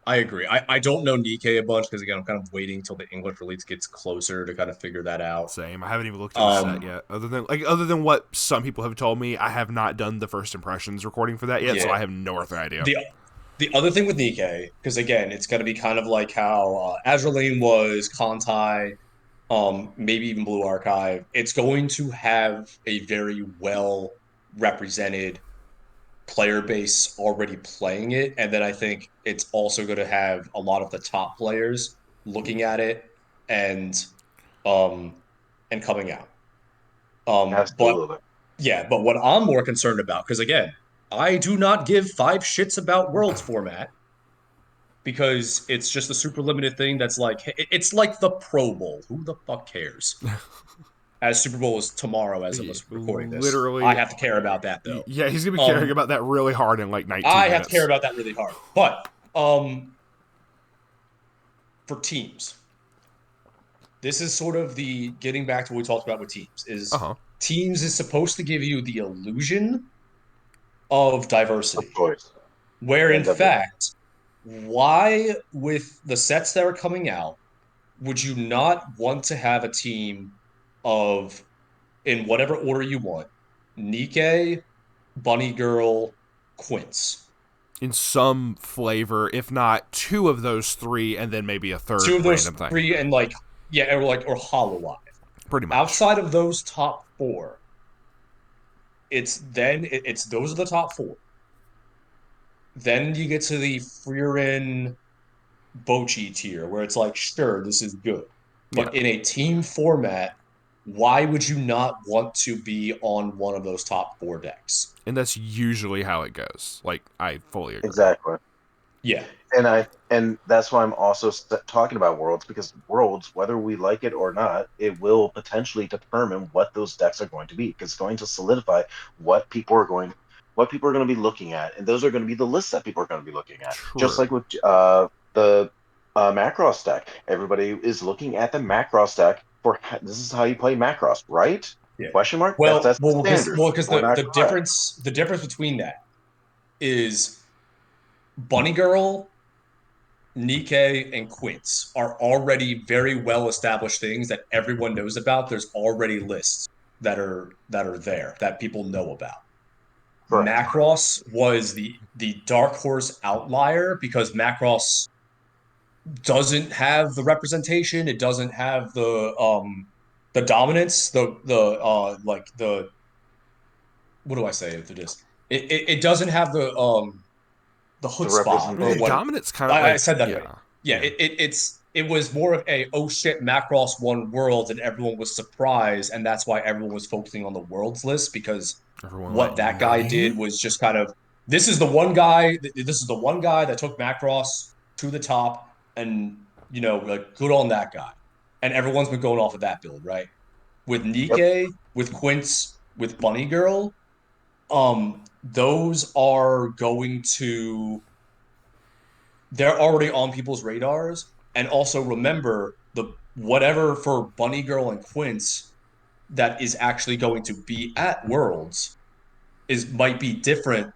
I agree. I don't know Nikkei a bunch because again I'm kind of waiting till the English release gets closer to kind of figure that out. Same. I haven't even looked at the set Um, yet. Other than what some people have told me, I have not done the first impressions recording for that yet, so yeah. I have no earthly idea. The other thing with Nikkei, because again, it's going to be kind of like how Azure Lane was, Kantai, maybe even Blue Archive. It's going to have a very well represented player base already playing it, and then I think it's also going to have a lot of the top players looking at it and um and coming out. But Absolutely. yeah, but what I'm more concerned about, because again, I do not give five shits about Worlds format because it's just a super limited thing that's like it's like the Pro Bowl. Who the fuck cares? As Super Bowl is tomorrow as of us recording this. I Literally, have to care about that though. yeah, he's gonna be caring Um about that really hard in like 19 I have to care minutes. about that really hard. But for teams, this is sort of the getting back to what we talked about with teams Uh is huh. teams is supposed to give you the illusion of Of diversity. course. Where in And the fact, why with the sets that are coming out would you not want to have a team of, in whatever order you want, Nikkei, Bunny Girl, Quince? In some flavor, if not two of those three, and then maybe a Two third of those random thing. three, and like, yeah, or Hololive. Pretty much. Outside of those top four, it's those are the top four. Then you get to the Frieren Bochi tier, where it's like, sure, this is good. Yeah. But in a team format, why would you not want to be on one of those top four decks? And that's usually how it goes. Like, I fully agree. exactly. Yeah. And that's why I'm also talking about Worlds, because Worlds, whether we like it or not, it will potentially determine what those decks are going to be, because it's going to solidify what people are going to be looking at, and those are going to be the lists that people are going to be looking at. Just like True. with the Macross deck, everybody is looking at the Macross deck for this is how you play Macross, right? Yeah. Question mark. Well, That's the well, because standard. well, because We're not correct. the difference between that is Bunny Girl, Nikkei, and Quince are already very well established things that everyone knows about. There's already lists that are there that people know about. Correct. Macross was the dark horse outlier because Macross doesn't have the representation. It doesn't have the dominance. Like the what do I say for this? It doesn't have the The chutzpah I mean, or the representation. what dominance kind of I like, said that right. yeah. Yeah, Yeah. it was more of a oh shit Macross won Worlds and everyone was surprised and that's why everyone was focusing on the Worlds list because Everyone what went, that guy did Nani? was just kind of this is the one guy this is the one guy that took Macross to the top and like good on that guy and everyone's been going off of that build right with Yep. Nikkei with Quince with Bunny Girl those are going to they're already on people's radars. And also remember the whatever for Bunny Girl and Quince that is actually going to be at Worlds is might be different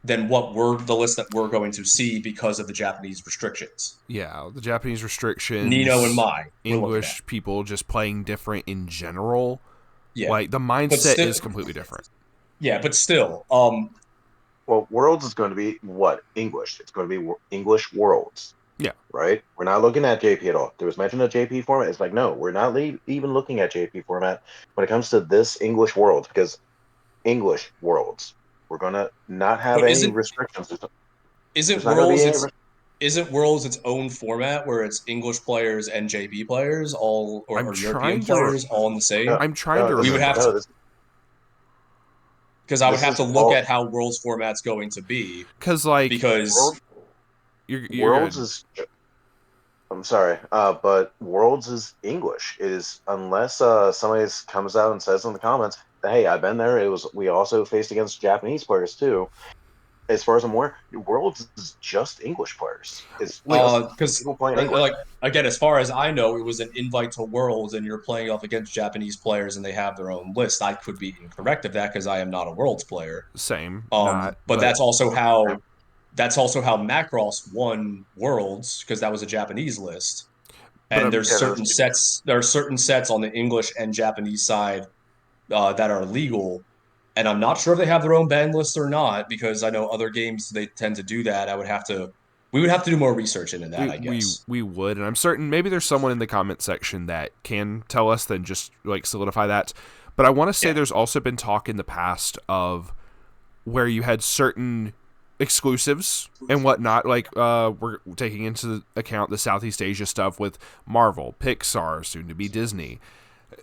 than what we're the list that we're going to see because of the Japanese restrictions. Yeah, the Japanese Nino and restrictions, Mai, we're looking at. English people just playing different in general. Yeah. Like, the But mindset still is completely different. yeah, but still, Well, Worlds is going to be what? English. It's going to be English Worlds, Yeah. right? We're not looking at JP at all. There was mention of JP format. It's like, no, we're not even looking at JP format when it comes to this English Worlds, because English Worlds, we're going to not have but any isn't restrictions. isn't There's not going to be Worlds any. isn't Worlds its own format where it's English players and JP players all I'm or European trying to players all in the same? No, I'm trying no, to We would have remember. to. this because I would This have is to look all at how Worlds format's going to be Because like because World you're Worlds good. is. I'm sorry, but Worlds is English. It is unless somebody comes out and says in the comments, "Hey, I've been there." It was we also faced against Japanese players too. As far as I'm aware, Worlds is just English players. It's just because people playing like English. again, as far as I know, it was an invite to Worlds, and you're playing off against Japanese players, and they have their own list. I could be incorrect of that because I am not a Worlds player. Same, not, But but that's also how Macross won Worlds because that was a Japanese list. but And I'm there's Yeah, certain sets. There are certain sets on the English and Japanese side that are legal, and I'm not sure if they have their own ban list or not because I know other games they tend to do that. We would have to do more research into that, we I we guess. we would, and I'm certain maybe there's someone in the comment section that can tell us, then just like solidify that. But I want to say Yeah, there's also been talk in the past of where you had certain exclusives and whatnot, like we're taking into account the Southeast Asia stuff with Marvel, Pixar, soon to be Disney.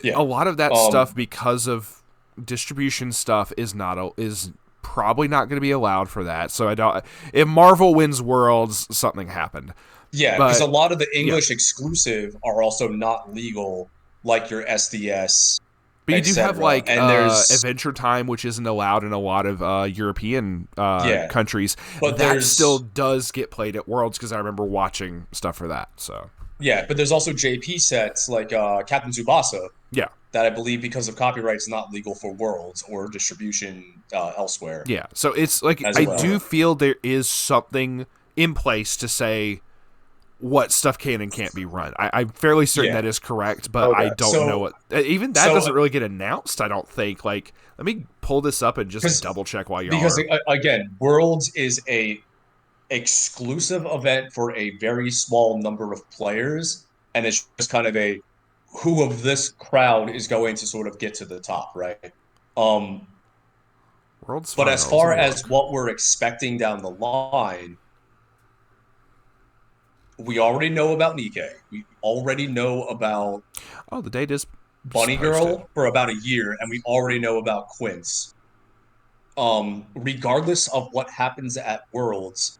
yeah. A lot of that Um, stuff, because of distribution stuff, is probably not going to be allowed for that. So I don't. If Marvel wins Worlds, something happened. yeah, because a But lot of the yeah, English exclusive are also not legal, like your SDS, but you do have etc. like And there's Adventure Time, which isn't allowed in a lot of European yeah, countries. but That still there's does get played at Worlds because I remember watching stuff for that. So yeah, but there's also JP sets like Captain Tsubasa yeah, that I believe because of copyright is not legal for Worlds or distribution elsewhere yeah. So it's like as I well. do feel there is something in place to say what stuff can and can't be run. I'm fairly certain Yeah. that is correct, but I Okay. don't know So what. Even that so doesn't really get announced. I don't think. Like, let me pull this up and just because double check while y'all because are. again, Worlds is a exclusive event for a very small number of players, and it's just kind of a who of this crowd is going to sort of get to the top, right? Um, World's but as finals. Let far me as look. what we're expecting down the line, we already know about Nikkei. We already know about Oh, the date is Bunny posted. Girl for about a year, and we already know about Quince. Regardless of what happens at Worlds,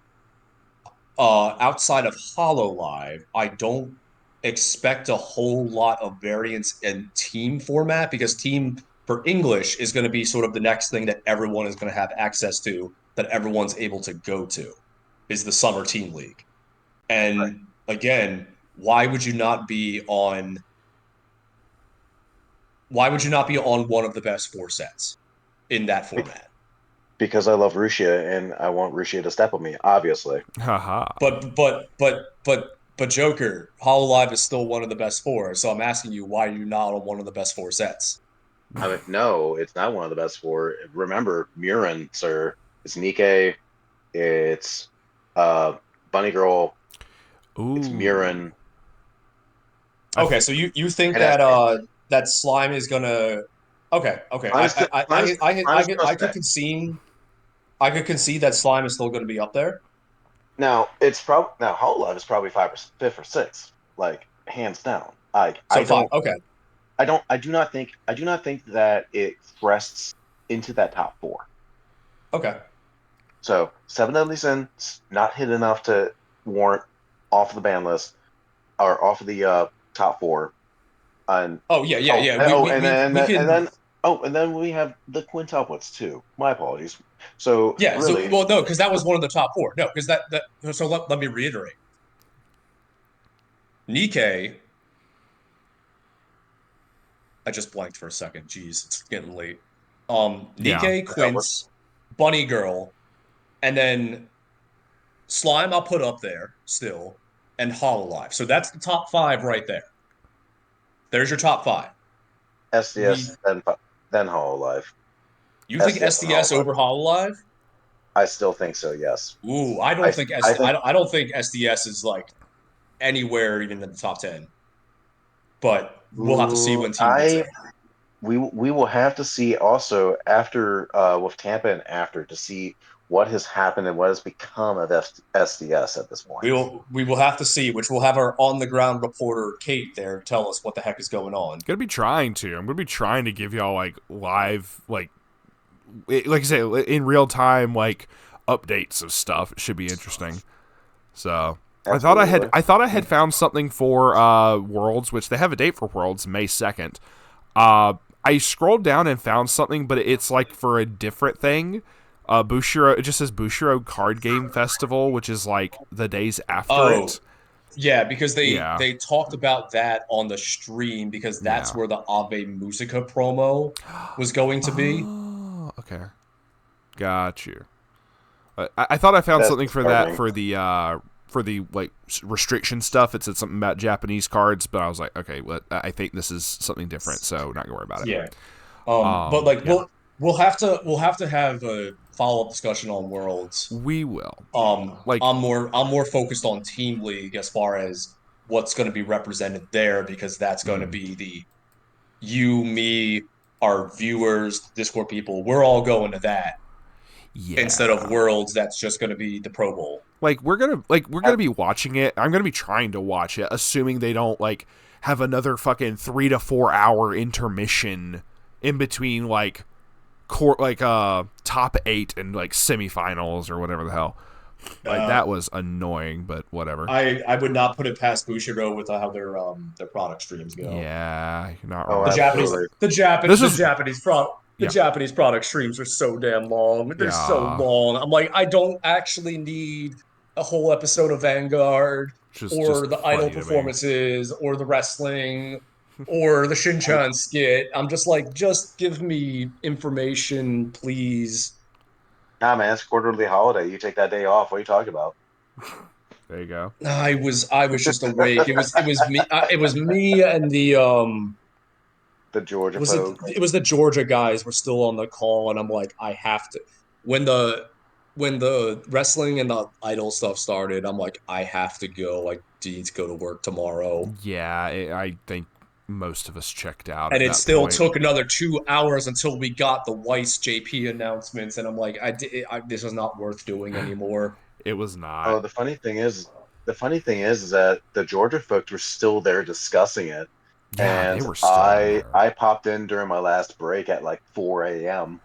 outside of Hololive, I don't expect a whole lot of variance in team format because team for English is going to be sort of the next thing that everyone is going to have access to, that everyone's able to go to, is the summer team league. And again, why would you not be on one of the best four sets in that Be- format? because I love Rusia and I want Rusia to step on me, obviously. Haha. But Joker, Hololive is still one of the best four. So I'm asking you, why are you not on one of the best four sets? I mean, no, it's not one of the best four. Remember, Murin, sir. It's Nikkei. It's uh, Bunny Girl. It's Ooh. Murin. I Okay, th- so you think And that that slime is gonna okay. Slime is gonna stay. I could concede that slime is still gonna be up there. Now it's probably now Hololive is probably fifth or sixth, like hands down. I So five. don't Okay. I do not think that it crests into that top four. Okay. So Seven Deadly Sins not hit enough to warrant off the ban list or off of the top four. And Oh yeah. We can and then we have the quintuplets too. My apologies. So yeah. So really, well no, because that was one of the top four. No, because that so let me reiterate. Nikkei, I just blanked for a second. Jeez, it's getting late. yeah. Nikkei, yeah, we're Quince, Bunny Girl, and then Slime I'll put up there still, and Hololive. So that's the top five right there. There's your top five. SDS We then Hololive. You think SDS and SDS Hololive. over Hololive? I still think so. Yes. Ooh, I I don't think I SD, think I don't think SDS is like anywhere even in the top 10. But we'll have to see ooh, when team gets I in. we will have to see also after with Tampa and after to see what has happened and what has become of SDS at this point. We will have to see, which we'll have our on the ground reporter Kate there tell us what the heck is going on. Gonna be trying to. I'm gonna be trying to give y'all like live like like I say, in real time, like updates of stuff. It should be interesting. So Absolutely. I thought I had found something for Worlds, which they have a date for Worlds, May 2nd. I scrolled down and found something, but it's like for a different thing. Bushiro, it just says Bushiro Card Game Festival, which is like the days after it. Yeah, because Yeah. they talked about that on the stream because that's Yeah. where the Ave Musica promo was going to be. Oh, okay. Got you. I thought I found That's something for that disturbing. for the like restriction stuff. It said something about Japanese cards, but I was like, okay, well, I think this is something different, so not gonna worry about it. Yeah. But like Yeah, we'll have to have a follow-up discussion on Worlds. we will. Like, I'm more focused on Team League as far as what's going to be represented there because that's going to be the you, me, our viewers, Discord people. We're all going to that instead of yeah, Worlds. That's just going to be the Pro Bowl. we're gonna be watching it. I'm gonna be trying to watch it, assuming they don't like have another fucking 3 to 4 hour intermission in between like top 8 and like semifinals or whatever the hell. Like that was annoying, but whatever. I would not put it past Bushiroad with how their product streams go. Yeah, you're not Oh, The wrong. Japanese absolutely. This is the yeah, Japanese product streams are so damn long. They're so yeah. long. I'm like, I don't actually need a whole episode of Vanguard Just or the idol funny to me. performances or the wrestling or the Shinchan skit. I'm just like, just give me information, please. Nah, man, it's quarterly holiday. You take that day off. What are you talking about? There you go. I was just awake. It was me and the The Georgia was it folks. it was the Georgia guys were still on the call, and I'm like, I have to when the wrestling and the idol stuff started, I'm like, I have to go. I need to go to work tomorrow. Yeah, I think most of us checked out And at it that still point. took another 2 hours until we got the Weiss JP announcements, and I'm like, this is not worth doing anymore. It was not. Oh, the funny thing is that the Georgia folks were still there discussing it, Yeah, they and were still in I there. I popped in during my last break at like 4 a.m.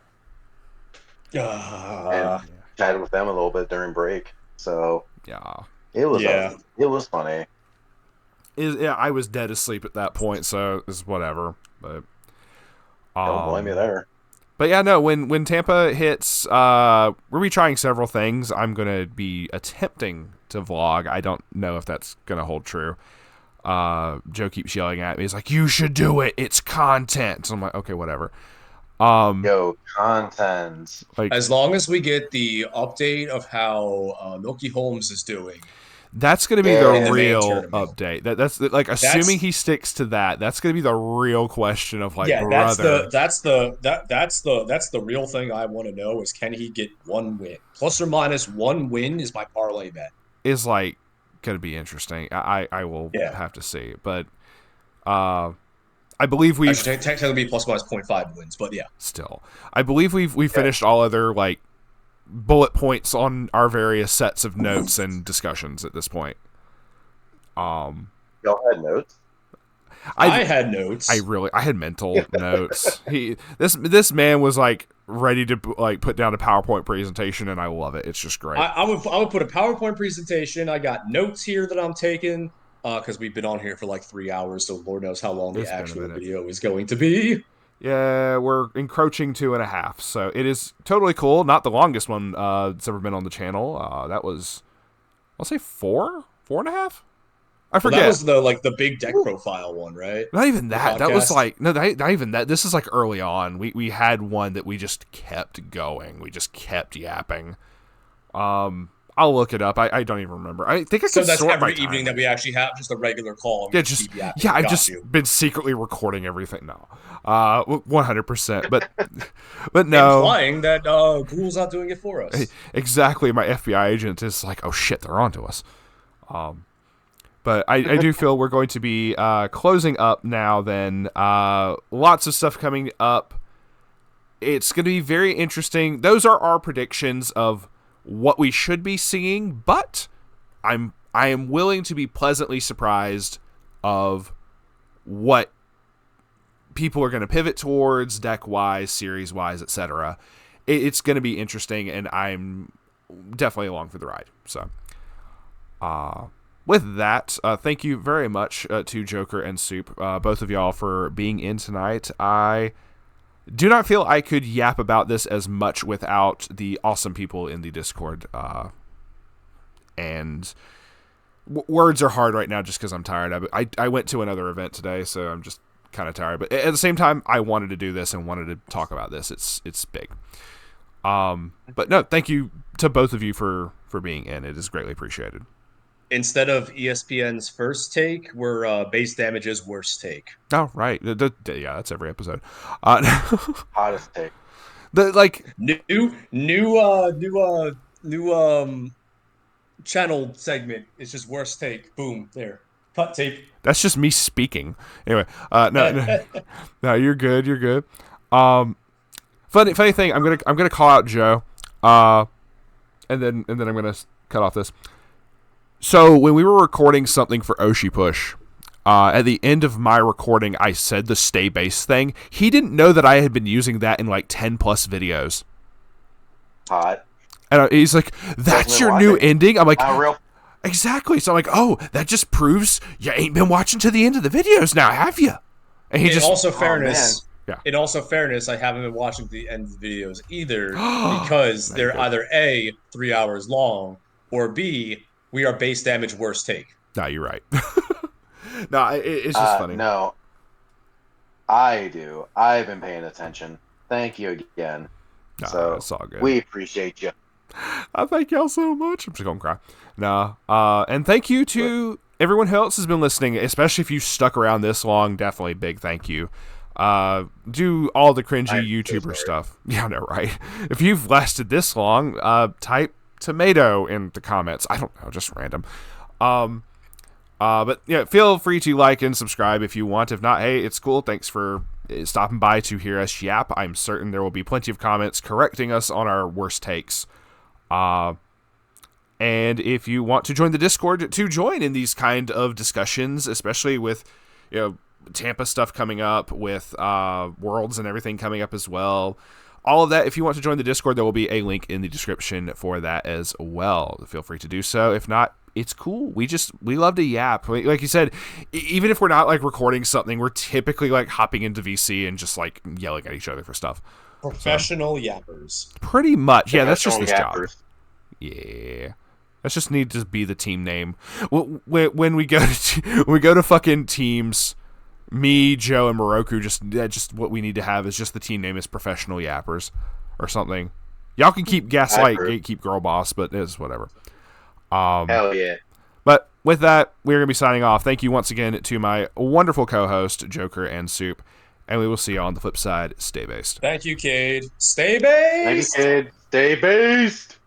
and Uh, chatted with them a little bit during break. So Yeah. yeah. it was funny. Yeah, I was dead asleep at that point, so it's whatever. But Don't blame me there. But yeah, no, when Tampa hits, we'll be trying several things. I'm gonna be attempting to vlog. I don't know if that's gonna hold true. Joe keeps yelling at me. He's like, "You should do it. It's content." So I'm like, "Okay, whatever." Yo, content. Like As long as we get the update of how Milky Holmes is doing that's gonna be the in the Yeah. main real tournament. update. That's like assuming he sticks to that. That's gonna be the real question of like, Yeah, brother, that's the real thing I want to know is can he get one win? Plus or minus one win is my parlay bet. is like gonna be interesting. I will Yeah. have to see, but I believe I we've should technically be plus minus 0.5 wins, but yeah. still. I believe we've finished all other like bullet points on our various sets of notes and discussions at this point. Y'all had notes. I had notes. I had mental notes. This man was like ready to like put down a PowerPoint presentation, and I love it. It's just great. I would put a PowerPoint presentation. I got notes here that I'm taking because we've been on here for like 3 hours, so Lord knows how long It's the been a actual minute. video is going to be. Yeah, we're encroaching 2.5, so it is totally cool. Not the longest one that's ever been on the channel. That was, I'll say 4.5. I Well, forget. that was the big deck profile one, right? Not even that. That was podcast? like not even that. This is like early on. We had one that we just kept going. We just kept yapping. I'll look it up. I don't even remember. I think I So can that's sort every my evening that time. we actually have just a regular call. And Yeah, we just keep yapping. yeah. I've Got just you. been secretly recording everything. No, 100%. But no, Implying that Google's not doing it for us. exactly. My FBI agent is like, oh shit, they're onto us. But I do feel we're going to be closing up now. Then lots of stuff coming up. It's going to be very interesting. Those are our predictions of what we should be seeing, but I am willing to be pleasantly surprised of what people are going to pivot towards deck wise, series wise, etc. it's going to be interesting, and I'm definitely along for the ride. So, with that, thank you very much to Joker and Soup, both of y'all, for being in tonight. I do not feel I could yap about this as much without the awesome people in the Discord. And words are hard right now just because I'm tired. I went to another event today, so I'm just kind of tired. But at the same time, I wanted to do this and wanted to talk about this. It's big. But no, thank you to both of you for being in. It is greatly appreciated. Instead of ESPN's first take, we're Base Damage's worst take. Oh, right. Yeah, that's every episode. Hottest take. New channel segment. It's just worst take. Boom. There. Cut tape. That's just me speaking. Anyway, no, you're good. You're good. Funny thing. I'm gonna call out Joe. And then I'm gonna cut off this. So when we were recording something for Oshi Push, at the end of my recording, I said the stay base thing. He didn't know that I had been using that in like 10 plus videos. Hot. And he's like, "That's your new ending." I'm like, real. Exactly. So I'm like, "Oh, that just proves you ain't been watching to the end of the videos now, have you?" And he in also fairness, yeah. In also fairness, I haven't been watching the end of the videos either because they're either A, 3 hours long, or B, we are Base Damage worst take. No, you're right. No, it's just funny. No, I do. I've been paying attention. Thank you again. No, so it's all good. We appreciate you. I thank y'all so much. I'm just gonna cry. No, and thank you to everyone else who's been listening, especially if you stuck around this long. Definitely big thank you. Do all the cringy YouTuber stuff. Yeah, no, right. If you've lasted this long, type tomato in the comments. I don't know, just random. But yeah, feel free to like and subscribe if you want. If not, hey, it's cool. Thanks for stopping by to hear us yap. I'm certain there will be plenty of comments correcting us on our worst takes. And if you want to join the Discord to join in these kind of discussions, especially with, Tampa stuff coming up, with Worlds and everything coming up as well, all of that, if you want to join the Discord, there will be a link in the description for that as well. Feel free to do so. If not, it's cool. We love to yap. Like you said, even if we're not like recording something, we're typically like hopping into VC and just like yelling at each other for stuff. Professional yappers. Pretty much. Yeah, that's just this yappers. job. Yeah. That just need to be the team name. When we go to fucking teams, me, Joe, and Moroku, just what we need to have is just the team name is Professional Yappers or something. Y'all can keep Gaslight, Gatekeep Girl Boss, but it's whatever. Hell yeah. But with that, we're going to be signing off. Thank you once again to my wonderful co-host, Joker and Soup, and we will see you on the flip side. Stay based. Thank you, Cade. Stay based! Thank you, Cade. Stay based!